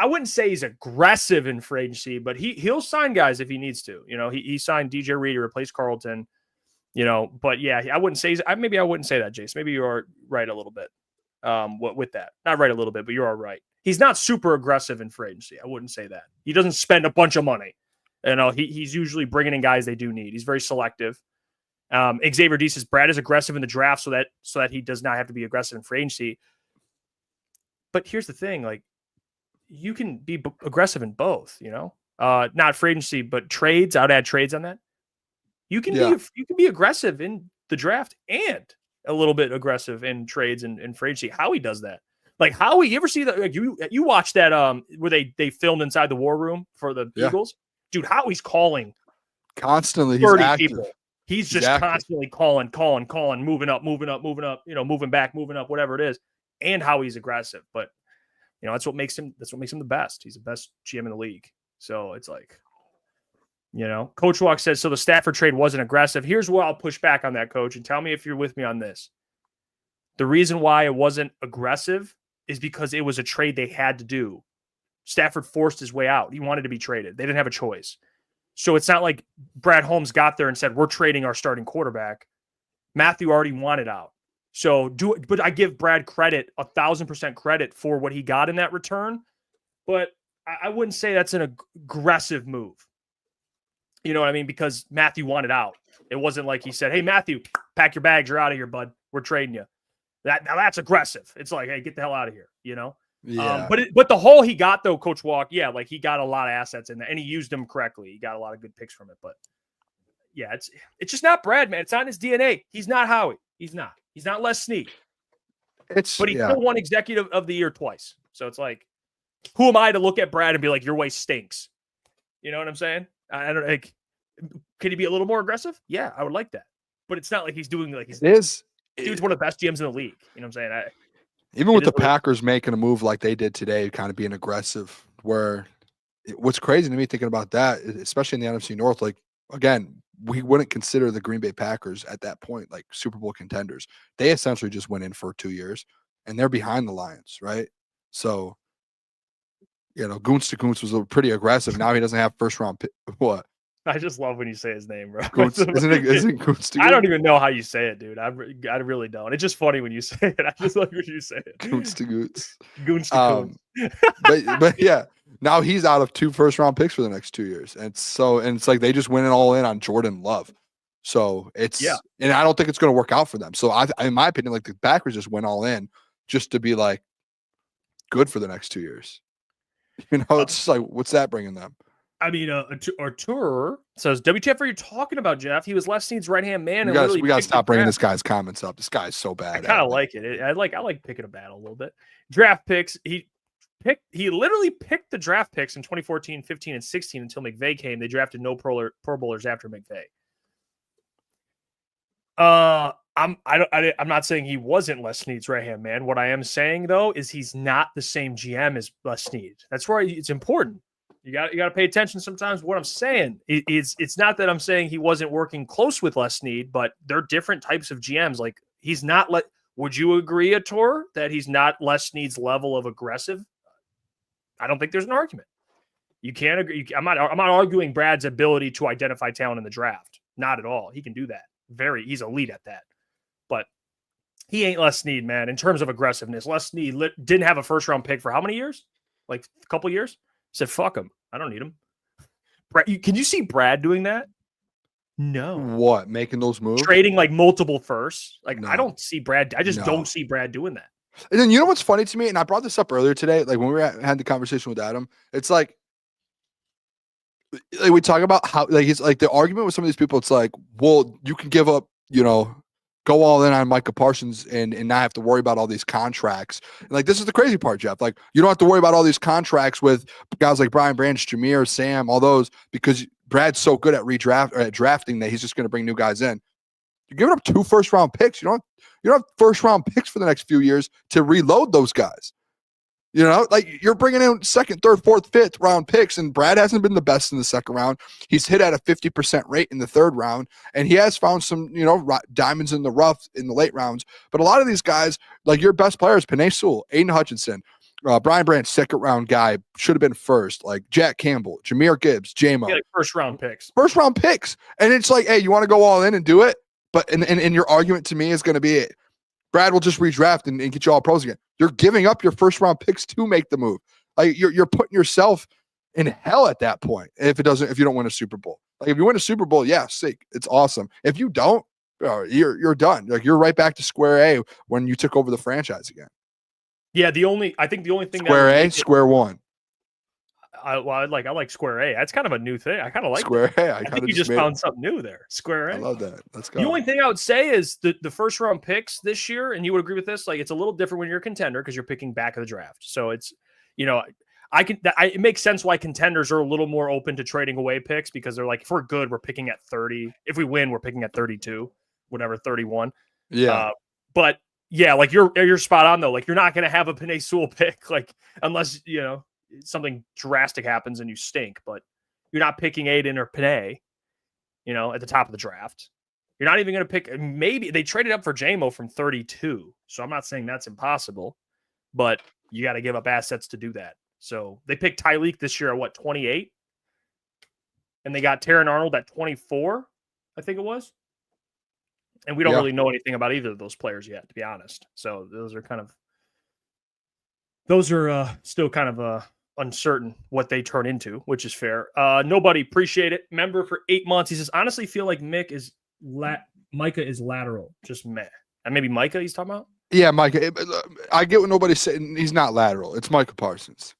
B: wouldn't say he's aggressive in free agency, but he'll sign guys if he needs to. You know, he signed DJ Reed to replace Carlton. You know, but yeah, I wouldn't say maybe I wouldn't say that, Jace. Maybe you are right a little bit. With that, not right a little bit, but you're all right. He's not super aggressive in free agency. I wouldn't say that. He doesn't spend a bunch of money. You know, he's usually bringing in guys they do need. He's very selective. Xavier D says Brad is aggressive in the draft so that he does not have to be aggressive in free agency. But here's the thing, like you can be aggressive in both, you know, not free agency, but trades. I would add trades on that. You can be aggressive in the draft and a little bit aggressive in trades and free agency. Howie does that. Like Howie, you ever see that? Like you watch that where they filmed inside the war room for the Eagles? Dude, Howie's calling
A: constantly. He's active. People.
B: He's just constantly calling, moving up, you know, moving back, moving up, whatever it is. And Howie's aggressive. But you know, that's what makes him the best. He's the best GM in the league. So it's like, you know, Coach Walk says, so the Stafford trade wasn't aggressive. Here's where I'll push back on that, Coach, and tell me if you're with me on this. The reason why it wasn't aggressive is because it was a trade they had to do. Stafford forced his way out. He wanted to be traded. They didn't have a choice. So it's not like Brad Holmes got there and said, we're trading our starting quarterback. Matthew already wanted out. But I give Brad credit, 1,000% credit for what he got in that return. But I wouldn't say that's an aggressive move. You know what I mean? Because Matthew wanted out. It wasn't like he said, hey, Matthew, pack your bags. You're out of here, bud. We're trading you. Now that's aggressive. It's like, hey, get the hell out of here, you know?
A: Yeah.
B: But the haul he got, though, Coach Walk, yeah, like he got a lot of assets in there, and he used them correctly. He got a lot of good picks from it. But, yeah, it's just not Brad, man. It's not in his DNA. He's not Howie. He's not. He's not Les Snead. But he still won Executive of the Year twice. So it's like, who am I to look at Brad and be like, your way stinks? You know what I'm saying? I don't like. Could he be a little more aggressive? Yeah, I would like that. But it's not like he's doing like dude's one of the best GMs in the league. You know what I'm saying?
A: Even with the Packers making a move like they did today, kind of being aggressive. What's crazy to me thinking about that, especially in the NFC North, like again, we wouldn't consider the Green Bay Packers at that point like Super Bowl contenders. They essentially just went in for 2 years, and they're behind the Lions, right? So. You know, Goons to Goons was pretty aggressive. Now he doesn't have first round pick. What?
B: I just love when you say his name, bro.
A: Goons, isn't it Goons to Goons?
B: I don't even know how you say it, dude. I really don't. It's just funny when you say it. I just love when you say it.
A: Goons to Goons.
B: Goons to Goons.
A: but yeah, now he's out of 2 first round picks for the next 2 years, and it's like they just went all in on Jordan Love. So and I don't think it's going to work out for them. So in my opinion, like the Packers just went all in just to be like good for the next 2 years. You know, it's just like, what's that bringing them?
B: I mean, Artur says, WTF are you talking about, Jeff? He was Les Snead's right-hand man.
A: We got to stop bringing this guy's comments up. This guy's so bad.
B: I kind of like it. I like picking a battle a little bit. Draft picks. He literally picked the draft picks in 2014, 15, and 16 until McVay came. They drafted no Pro Bowlers after McVay. I'm not saying he wasn't Les Snead's right-hand man. What I am saying, though, is he's not the same GM as Les Snead. That's where it's important. You got to pay attention sometimes. What I'm saying is it's not that I'm saying he wasn't working close with Les Snead, but they're different types of GMs. Like he's not would you agree, Ator, that he's not Les Snead's level of aggressive? I don't think there's an argument. You can't agree. I'm not arguing Brad's ability to identify talent in the draft. Not at all. He can do that. He's elite at that. But he ain't Les Snead, man, in terms of aggressiveness. Les Snead didn't have a first-round pick for how many years? Like a couple years? He said, fuck him. I don't need him. Can you see Brad doing that? No.
A: What? Making those moves?
B: Trading like multiple firsts? Like,
A: No.
B: I don't see Brad. I just don't see Brad doing that.
A: And then you know what's funny to me? And I brought this up earlier today, like when we had the conversation with Adam. It's like we talk about how like it's like the argument with some of these people. It's like, well, you can give up, you know, go all in on Micah Parsons and not have to worry about all these contracts. And like this is the crazy part, Jeff. Like you don't have to worry about all these contracts with guys like Brian Branch, Jameer, Sam, all those because Brad's so good at drafting that he's just going to bring new guys in. You're giving up 2 first-round picks. You don't have first-round picks for the next few years to reload those guys. You know, like you're bringing in 2nd, 3rd, 4th, 5th round picks, and Brad hasn't been the best in the 2nd round. He's hit at a 50% rate in the 3rd round, and he has found some, diamonds in the rough in the late rounds. But a lot of these guys, like your best players, Penei Sewell, Aiden Hutchinson, Brian Branch, 2nd round guy, should have been 1st. Like Jack Campbell, Jahmyr Gibbs, J-Mo.
B: Yeah, like first round picks.
A: And it's like, hey, you want to go all in and do it? But and your argument to me is going to be Brad will just redraft and get you all pros again. You're giving up your first round picks to make the move. Like you're putting yourself in hell at that point if you don't win a Super Bowl. Like if you win a Super Bowl, yeah, sick. It's awesome. If you don't, you're done. Like you're right back to square A when you took over the franchise again.
B: Yeah, I think the only thing
A: square A, square one.
B: I like square A. That's kind of a new thing. I kind of like
A: square
B: that.
A: A.
B: I think you just found something new there. Square A.
A: I love that. Let's go.
B: The only thing I would say is the first round picks this year, and you would agree with this, like it's a little different when you're a contender because you're picking back of the draft. So it's, it makes sense why contenders are a little more open to trading away picks because they're like, if we're good, we're picking at 30. If we win, we're picking at 32, whatever, 31.
A: Yeah.
B: But yeah, like you're spot on though. Like you're not going to have a Penei Sewell pick, like unless, something drastic happens and you stink, but you're not picking Aiden or Penei, at the top of the draft. You're not even going to pick, maybe they traded up for J-Mo from 32. So I'm not saying that's impossible, but you got to give up assets to do that. So they picked Tyreek this year at 28? And they got Taron Arnold at 24, I think it was. And we don't really know anything about either of those players yet, to be honest. So those are still kind of uncertain what they turn into, which is fair. Nobody appreciate it. Member for 8 months. He says, honestly feel like Micah is lateral. Just meh. And maybe Micah he's talking about?
A: Yeah, Micah. I get what nobody's saying. He's not lateral. It's Micah Parsons.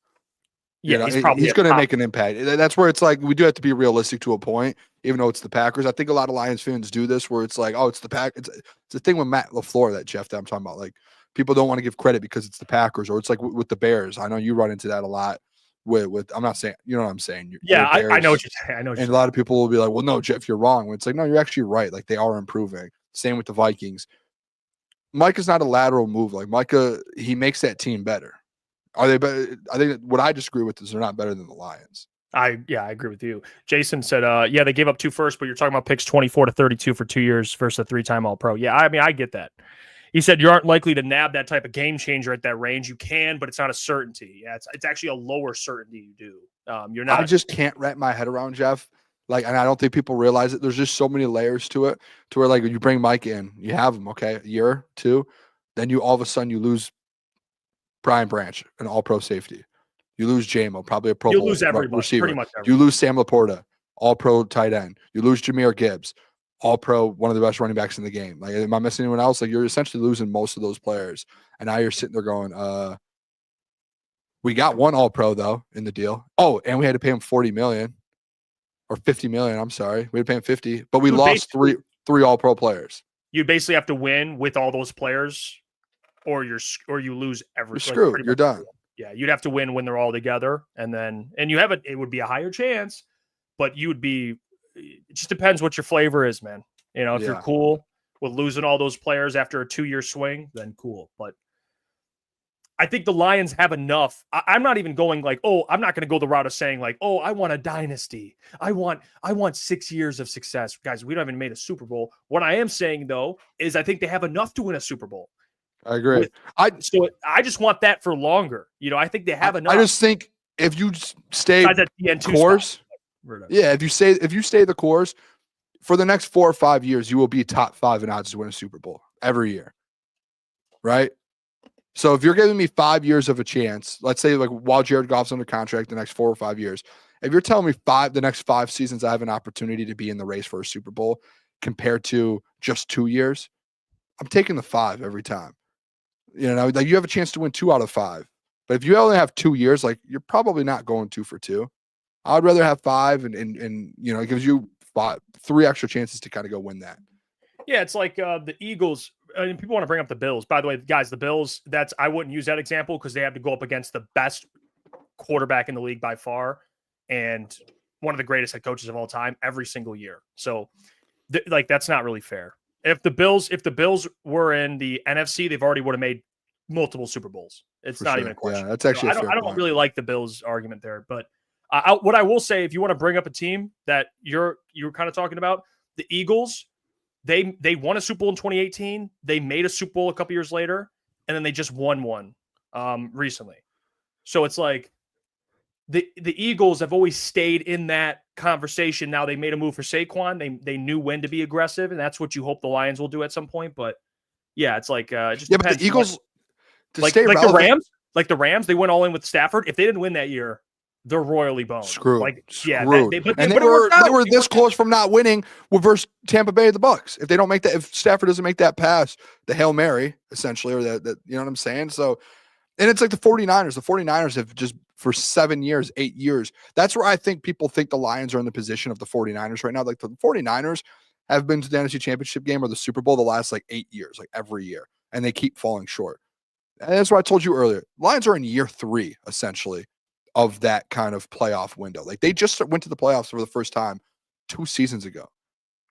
B: Yeah,
A: he's going to make an impact. That's where it's like we do have to be realistic to a point, even though it's the Packers. I think a lot of Lions fans do this where it's like, oh, it's the Packers. It's the thing with Matt LaFleur that I'm talking about. Like people don't want to give credit because it's the Packers, or it's like with the Bears. I know you run into that a lot. With I'm not saying, you know what I'm saying.
B: I know what you're saying. I know.
A: And a lot of people will be like, well, no, Jeff, you're wrong. When it's like, no, you're actually right. Like they are improving. Same with the Vikings. Micah's not a lateral move. Like Micah, he makes that team better. Are they better? I think what I disagree with is they're not better than the Lions.
B: I agree with you. Jason said, they gave up 2 firsts, but you're talking about picks 24 to 32 for 2 years versus a 3-time All-Pro. Yeah, I mean, I get that. He said you aren't likely to nab that type of game changer at that range. You can, but it's not a certainty. Yeah, it's actually a lower certainty you do. You're not.
A: I just can't wrap my head around, Jeff. Like, and I don't think people realize it. There's just so many layers to it, to where like you bring Mike in, you have him, okay, a year, 2, then you all of a sudden you lose Brian Branch, an All-Pro safety. You lose J-Mo, probably a Pro Bowl
B: lose everybody,
A: receiver.
B: pretty much everybody.
A: You lose Sam Laporta, All-Pro tight end. You lose Jahmyr Gibbs, All-Pro, one of the best running backs in the game. Like, am I missing anyone else? Like, you're essentially losing most of those players. And now you're sitting there going, we got one All-Pro, though, in the deal. Oh, and we had to pay him $40 million or $50 million. I'm sorry. We had to pay him 50, but we lost three All-Pro players.
B: You basically have to win with all those players, or you lose everything.
A: You're screwed. You're done.
B: Yeah, you'd have to win when they're all together, and you have it would be a higher chance, but you would be. It just depends what your flavor is, man. If you're cool with losing all those players after a 2-year swing, then cool. But I think the Lions have enough. I'm not even going like, oh, I'm not going to go the route of saying like, oh, I want a dynasty. I want 6 years of success. Guys, we haven't made a Super Bowl. What I am saying, though, is I think they have enough to win a Super Bowl.
A: I agree.
B: I just want that for longer. I think they have enough.
A: I just think if you stay course, if you stay the course for the next 4 or 5 years, you will be top 5 in odds to win a Super Bowl every year. Right? So if you're giving me 5 years of a chance, let's say like while Jared Goff's under contract the next 4 or 5 years, if you're telling me the next 5 seasons I have an opportunity to be in the race for a Super Bowl compared to just 2 years, I'm taking the 5 every time. Like you have a chance to win 2 out of 5. But if you only have 2 years, like you're probably not going 2 for 2. I'd rather have 5 and it gives you 3 extra chances to kind of go win that.
B: Yeah, it's like the Eagles. And people want to bring up the Bills. By the way, guys, the Bills, I wouldn't use that example because they have to go up against the best quarterback in the league by far and one of the greatest head coaches of all time every single year. So, that's not really fair. If the Bills were in the NFC, they've already would have made multiple Super Bowls. It's not even a question.
A: Yeah, that's actually
B: So
A: a fair
B: I don't
A: point.
B: really like the Bills argument there, but what I will say, if you want to bring up a team that you're kind of talking about, the Eagles, they won a Super Bowl in 2018. They made a Super Bowl a couple years later, and then they just won one recently. So it's like the Eagles have always stayed in that conversation. Now they made a move for Saquon. They knew when to be aggressive, and that's what you hope the Lions will do at some point. But yeah, it's like it just
A: Yeah,
B: depends
A: but the Eagles,
B: like the Rams, they went all in with Stafford. If they didn't win that year, they're royally boned.
A: Screwed.
B: Screwed.
A: They were this close from not winning versus Tampa Bay the Bucks. If they don't make that, if Stafford doesn't make that pass, the Hail Mary essentially, or that you know what I'm saying? So, and it's like the 49ers. The 49ers have just for 7 years, 8 years. That's where I think people think the Lions are in the position of the 49ers right now. Like the 49ers have been to the NFC Championship game or the Super Bowl the last like 8 years, like every year, and they keep falling short. And that's what I told you earlier. Lions are in year 3 essentially of that kind of playoff window. Like they just went to the playoffs for the first time 2 seasons ago.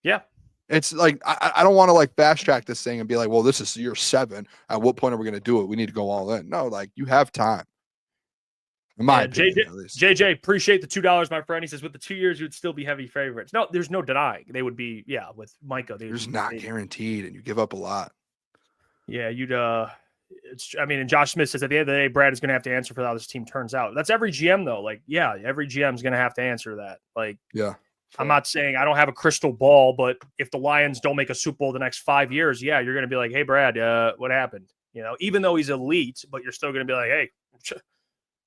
B: Yeah.
A: It's like, I don't want to like fast track this thing and be like, well, this is year 7. At what point are we going to do it? We need to go all in. No, like you have time. In my opinion, at least.
B: JJ, appreciate the $2, my friend. He says with the 2 years, you would still be heavy favorites. No, there's no denying. They would be, with Micah.
A: They're just not guaranteed and you give up a lot.
B: Yeah, and Josh Smith says at the end of the day, Brad is going to have to answer for how this team turns out. That's every GM though. Like, yeah, every GM is going to have to answer that. Like,
A: yeah,
B: I'm not saying I don't have a crystal ball, but if the Lions don't make a Super Bowl the next 5 years, yeah, you're going to be like, hey, Brad, what happened? Even though he's elite, but you're still going to be like, hey,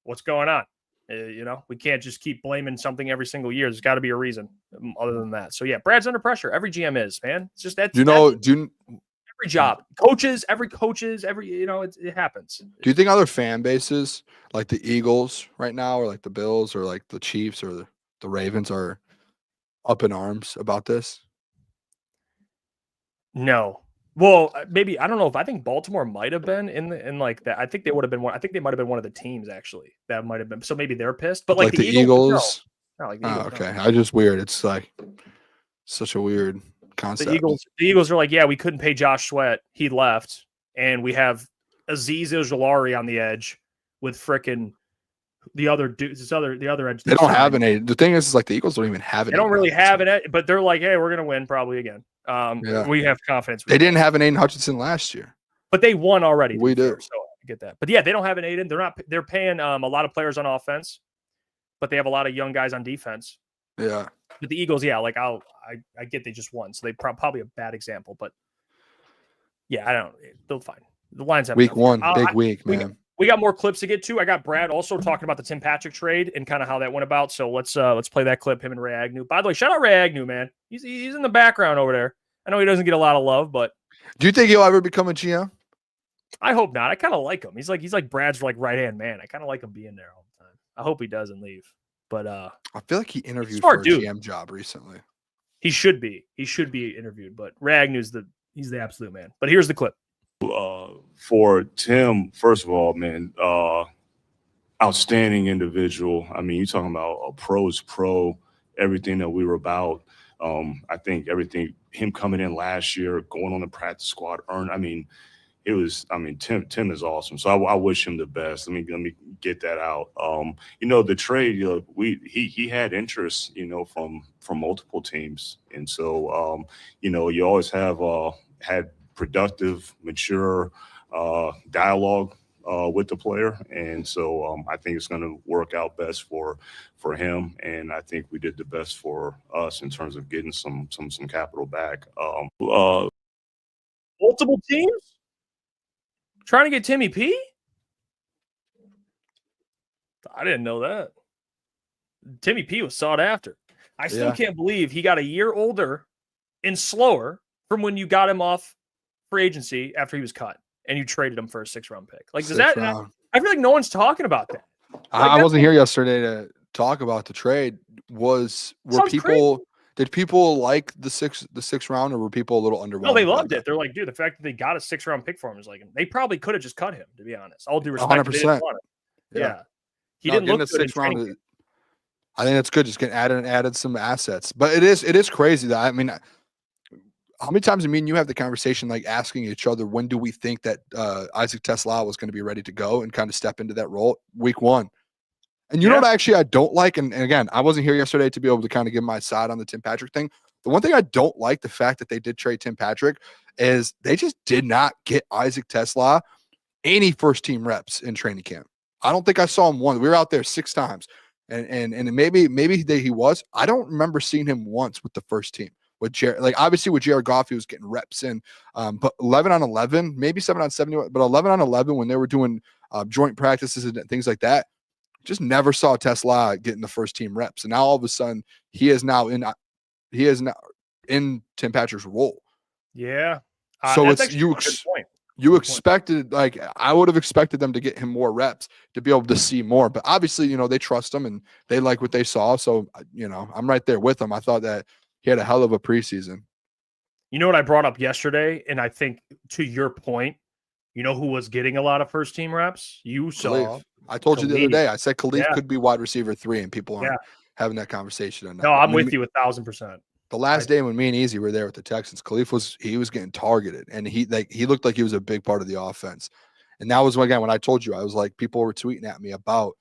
B: what's going on? We can't just keep blaming something every single year. There's got to be a reason other than that. So yeah, Brad's under pressure. Every GM is, man. It's just that. Every job, coaches, it happens.
A: Do you think other fan bases like the Eagles right now, or like the Bills, or like the Chiefs, or the Ravens are up in arms about this?
B: No. Well, maybe I don't know if I think Baltimore might have been in like that. I think they would have been one. I think they might have been one of the teams actually that might have been. So maybe they're pissed. But like the Eagles, no. Not like the Eagles,
A: okay. I just weird. It's like such a weird concept.
B: The Eagles are like, yeah, we couldn't pay Josh Sweat. He left, and we have Azeez Ojulari on the edge with frickin' the other dudes. The other edge.
A: They don't have an eight. The thing is like the Eagles don't even have it.
B: They don't really have it, but they're like, hey, we're gonna win probably again. We have confidence.
A: They didn't have an Aiden Hutchinson last year,
B: but they won already.
A: We did.
B: So I get that. But yeah, they don't have an Aiden. They're paying a lot of players on offense, but they have a lot of young guys on defense.
A: Yeah.
B: But the Eagles, yeah, like I get they just won, so they probably a bad example, but yeah, they'll fine. The Lions have
A: week 1, big week, man.
B: We got more clips to get to. I got Brad also talking about the Tim Patrick trade and kind of how that went about. So let's play that clip. Him and Ray Agnew. By the way, shout out Ray Agnew, man. He's in the background over there. I know he doesn't get a lot of love, but
A: do you think he'll ever become a GM?
B: I hope not. I kind of like him. He's like Brad's like right hand man. I kind of like him being there all the time. I hope he doesn't leave. But I
A: feel like he interviewed for a GM job recently.
B: He should be. He should be interviewed. But Ray Agnew's he's the absolute man. But here's the clip.
G: For Tim, first of all, man, outstanding individual. I mean, you're talking about a pro's pro, everything that we were about. I think everything, him coming in last year, going on the practice squad, Tim is awesome. So I wish him the best. Let me get that out. The trade, he had interest, from multiple teams. And so, you always have had productive, mature dialogue with the player, and so I think it's going to work out best for him, and I think we did the best for us in terms of getting some capital back.
B: Multiple teams trying to get Timmy P. I didn't know that. Timmy P was sought after. I still can't believe he got a year older and slower from when you got him off free agency after he was cut. And you traded him for a 6th-round pick. Like, does that? I feel like no one's talking about that. Like,
A: I wasn't here yesterday to talk about the trade. Did people like the sixth round, or were people a little underwhelmed?
B: No, they loved it. They're like, dude, the fact that they got a 6th-round pick for him is like, they probably could have just cut him. To be honest, all due respect,
A: 100%.
B: Yeah, he didn't look good in
A: 6th round. I think that's good. Just getting added some assets, but it is crazy that how many times me and you have the conversation, like asking each other, when do we think that Isaac Tesla was going to be ready to go and kind of step into that role? Week 1. And you know what I don't like, and again, I wasn't here yesterday to be able to kind of give my side on the Tim Patrick thing. The one thing I don't like, the fact that they did trade Tim Patrick, is they just did not get Isaac Tesla any first team reps in training camp. I don't think I saw him once. We were out there 6 times, and maybe he was. I don't remember seeing him once with the first team. With Jared, like obviously with Jared Goff, he was getting reps in, but 11 on 11, maybe 7 on 70, but 11 on 11 when they were doing joint practices and things like that, just never saw Tesla getting the first team reps. And now all of a sudden he is now in Tim Patrick's role.
B: Yeah.
A: So it's you expected, like I would have expected them to get him more reps to be able to see more, but obviously, you know, they trust him and they like what they saw. So, you know, I'm right there with them. I thought that he had a hell of a preseason.
B: You know what I brought up yesterday? And I think to your point, you know who was getting a lot of first team reps? You saw.
A: Khalif. I told you the other day, I said Khalif could be wide receiver 3, and people aren't having that conversation.
B: No, I'm with you 1,000%.
A: The last day when me and Easy were there with the Texans, Khalif was getting targeted, and he looked like he was a big part of the offense. And that was again when I told you, I was like, people were tweeting at me about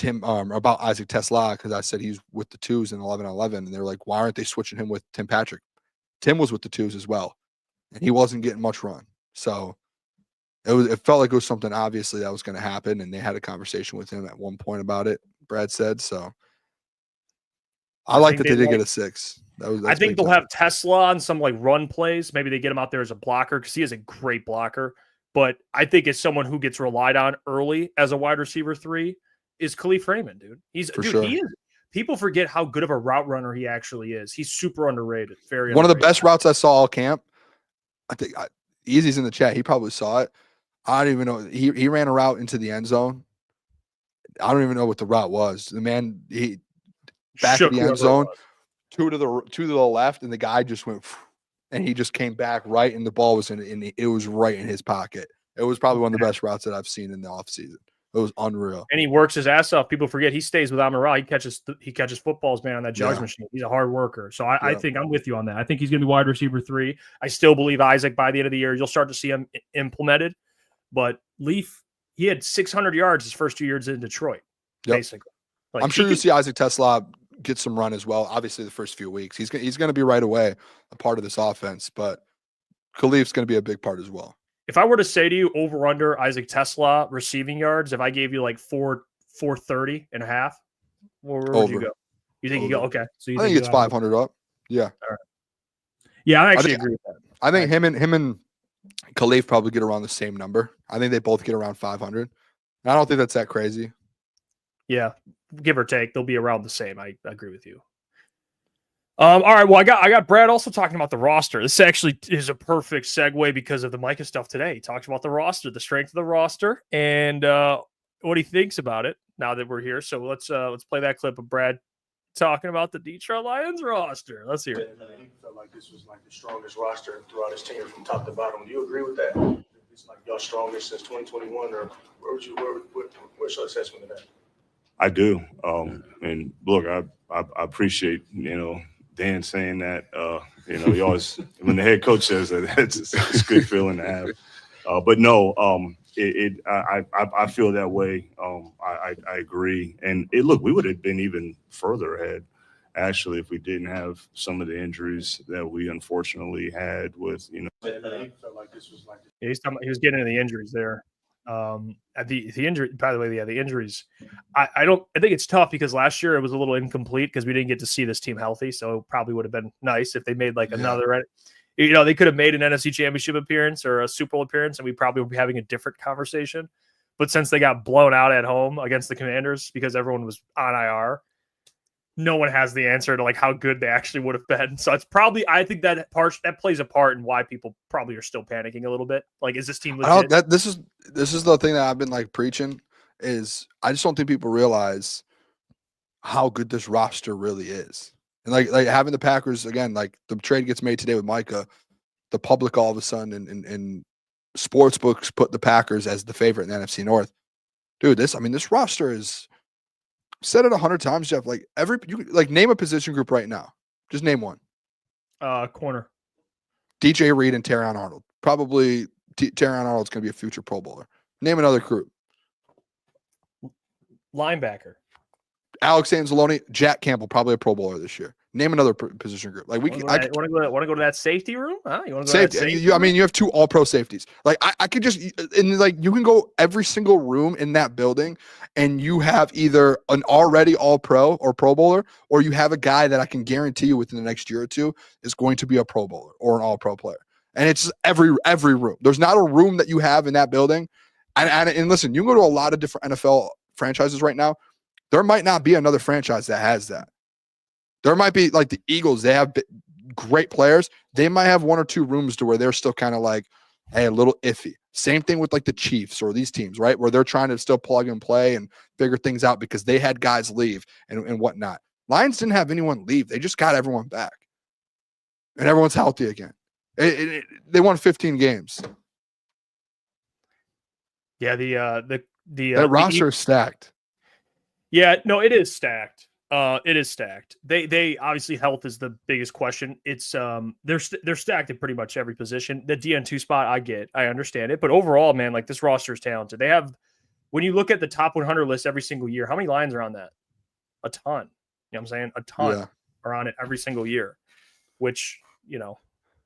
A: about Isaac Tesla, because I said he's with the 2s in 11-11, and they're like, why aren't they switching him with Tim Patrick? Tim was with the 2s as well, and he wasn't getting much run. So it felt like it was something obviously that was going to happen, and they had a conversation with him at one point about it, Brad said. So I like that they did get a 6.
B: I think they'll have Tesla on some like run plays. Maybe they get him out there as a blocker because he is a great blocker. But I think as someone who gets relied on early as a wide receiver 3 is Khalif Raymond, dude. He is. People forget how good of a route runner he actually is. He's super underrated.
A: One of the best routes I saw all camp. I think Easy's in the chat. He probably saw it. I don't even know. He ran a route into the end zone. I don't even know what the route was. The man, he back of the end zone, two to the left, and the guy just went, and he just came back right, and the ball was it was right in his pocket. It was probably one of the best routes that I've seen in the offseason. It was unreal.
B: And he works his ass off. People forget he stays with Amon-Ra. He catches footballs, man, on that jugs machine. He's a hard worker. So I think I'm with you on that. I think he's going to be wide receiver 3. I still believe Isaac by the end of the year, you'll start to see him implemented. But Leaf, he had 600 yards his first 2 years in Detroit, basically. Like,
A: I'm sure you'll see Isaac Tesla get some run as well. Obviously, the first few weeks. He's going to be right away a part of this offense, but Khalif's going to be a big part as well.
B: If I were to say to you over under Isaac Tesla receiving yards, if I gave you like 430 and a half, where would you go? You think you go okay? So
A: I think it's 500 up. Yeah.
B: All right. Yeah, I actually agree with that.
A: I think him and Khalif probably get around the same number. I think they both get around 500. I don't think that's that crazy.
B: Yeah, give or take, they'll be around the same. I agree with you. All right. Well, I got Brad also talking about the roster. This actually is a perfect segue because of the Micah stuff today. He talks about the roster, the strength of the roster, and what he thinks about it now that we're here. So let's play that clip of Brad talking about the Detroit Lions roster. Let's hear it.
I: He felt like this was like the strongest roster throughout his tenure from top to bottom. Do you agree with that? It's like y'all strongest since 2021, or where's your assessment of that?
G: I do. And look, I appreciate, Dan saying that, he always, when the head coach says that, it's a good feeling to have. But no, I feel that way. I agree. And look, we would have been even further ahead, actually, if we didn't have some of the injuries that we unfortunately had with,
B: He was getting into the injuries there. The injury, by the way, the injuries. I think it's tough because last year it was a little incomplete because we didn't get to see this team healthy. So it probably would have been nice if they made like another. They could have made an NFC Championship appearance or a Super Bowl appearance, and we probably would be having a different conversation. But since they got blown out at home against the Commanders because everyone was on IR, no one has the answer to like how good they actually would have been. So it's probably, I think that plays a part in why people probably are still panicking a little bit. Like, is this team legit?
A: This is the thing that I've been like preaching is I just don't think people realize how good this roster really is. And like having the Packers again, like the trade gets made today with Micah, the public all of a sudden and sports books put the Packers as the favorite in the NFC North. Dude, this roster is, said it 100 times, Jeff. Like name a position group right now. Just name one.
B: Corner.
A: DJ Reed and Terrion Arnold. Probably Terrion Arnold's going to be a future Pro Bowler. Name another group.
B: Linebacker.
A: Alex Anzalone, Jack Campbell, probably a Pro Bowler this year. Name another position group. Like
B: Want to go to that safety room? Huh? You want to go
A: safety.
B: to that safety
A: You, I mean, you have 2 All-Pro safeties. Like I could just, and like you can go every single room in that building, and you have either an already All-Pro or Pro Bowler, or you have a guy that I can guarantee you within the next year or 2 is going to be a Pro Bowler or an All-Pro player. And it's every room. There's not a room that you have in that building. And listen, you can go to a lot of different NFL franchises right now. There might not be another franchise that has that. There might be like the Eagles. They have great players. They might have 1 or 2 rooms to where they're still kind of like, hey, a little iffy. Same thing with like the Chiefs or these teams, right? Where they're trying to still plug and play and figure things out because they had guys leave and whatnot. Lions didn't have anyone leave. They just got everyone back. And everyone's healthy again. They won 15 games.
B: Yeah,
A: that roster is stacked.
B: Yeah, no, it is stacked. It is stacked. They obviously health is the biggest question. It's they're stacked at pretty much every position. The DN2 spot, I understand it, but overall, man, like this roster is talented. They have, when you look at the top 100 list every single year, how many Lions are on that? A ton. You know what I'm saying? A ton are on it every single year, which, you know,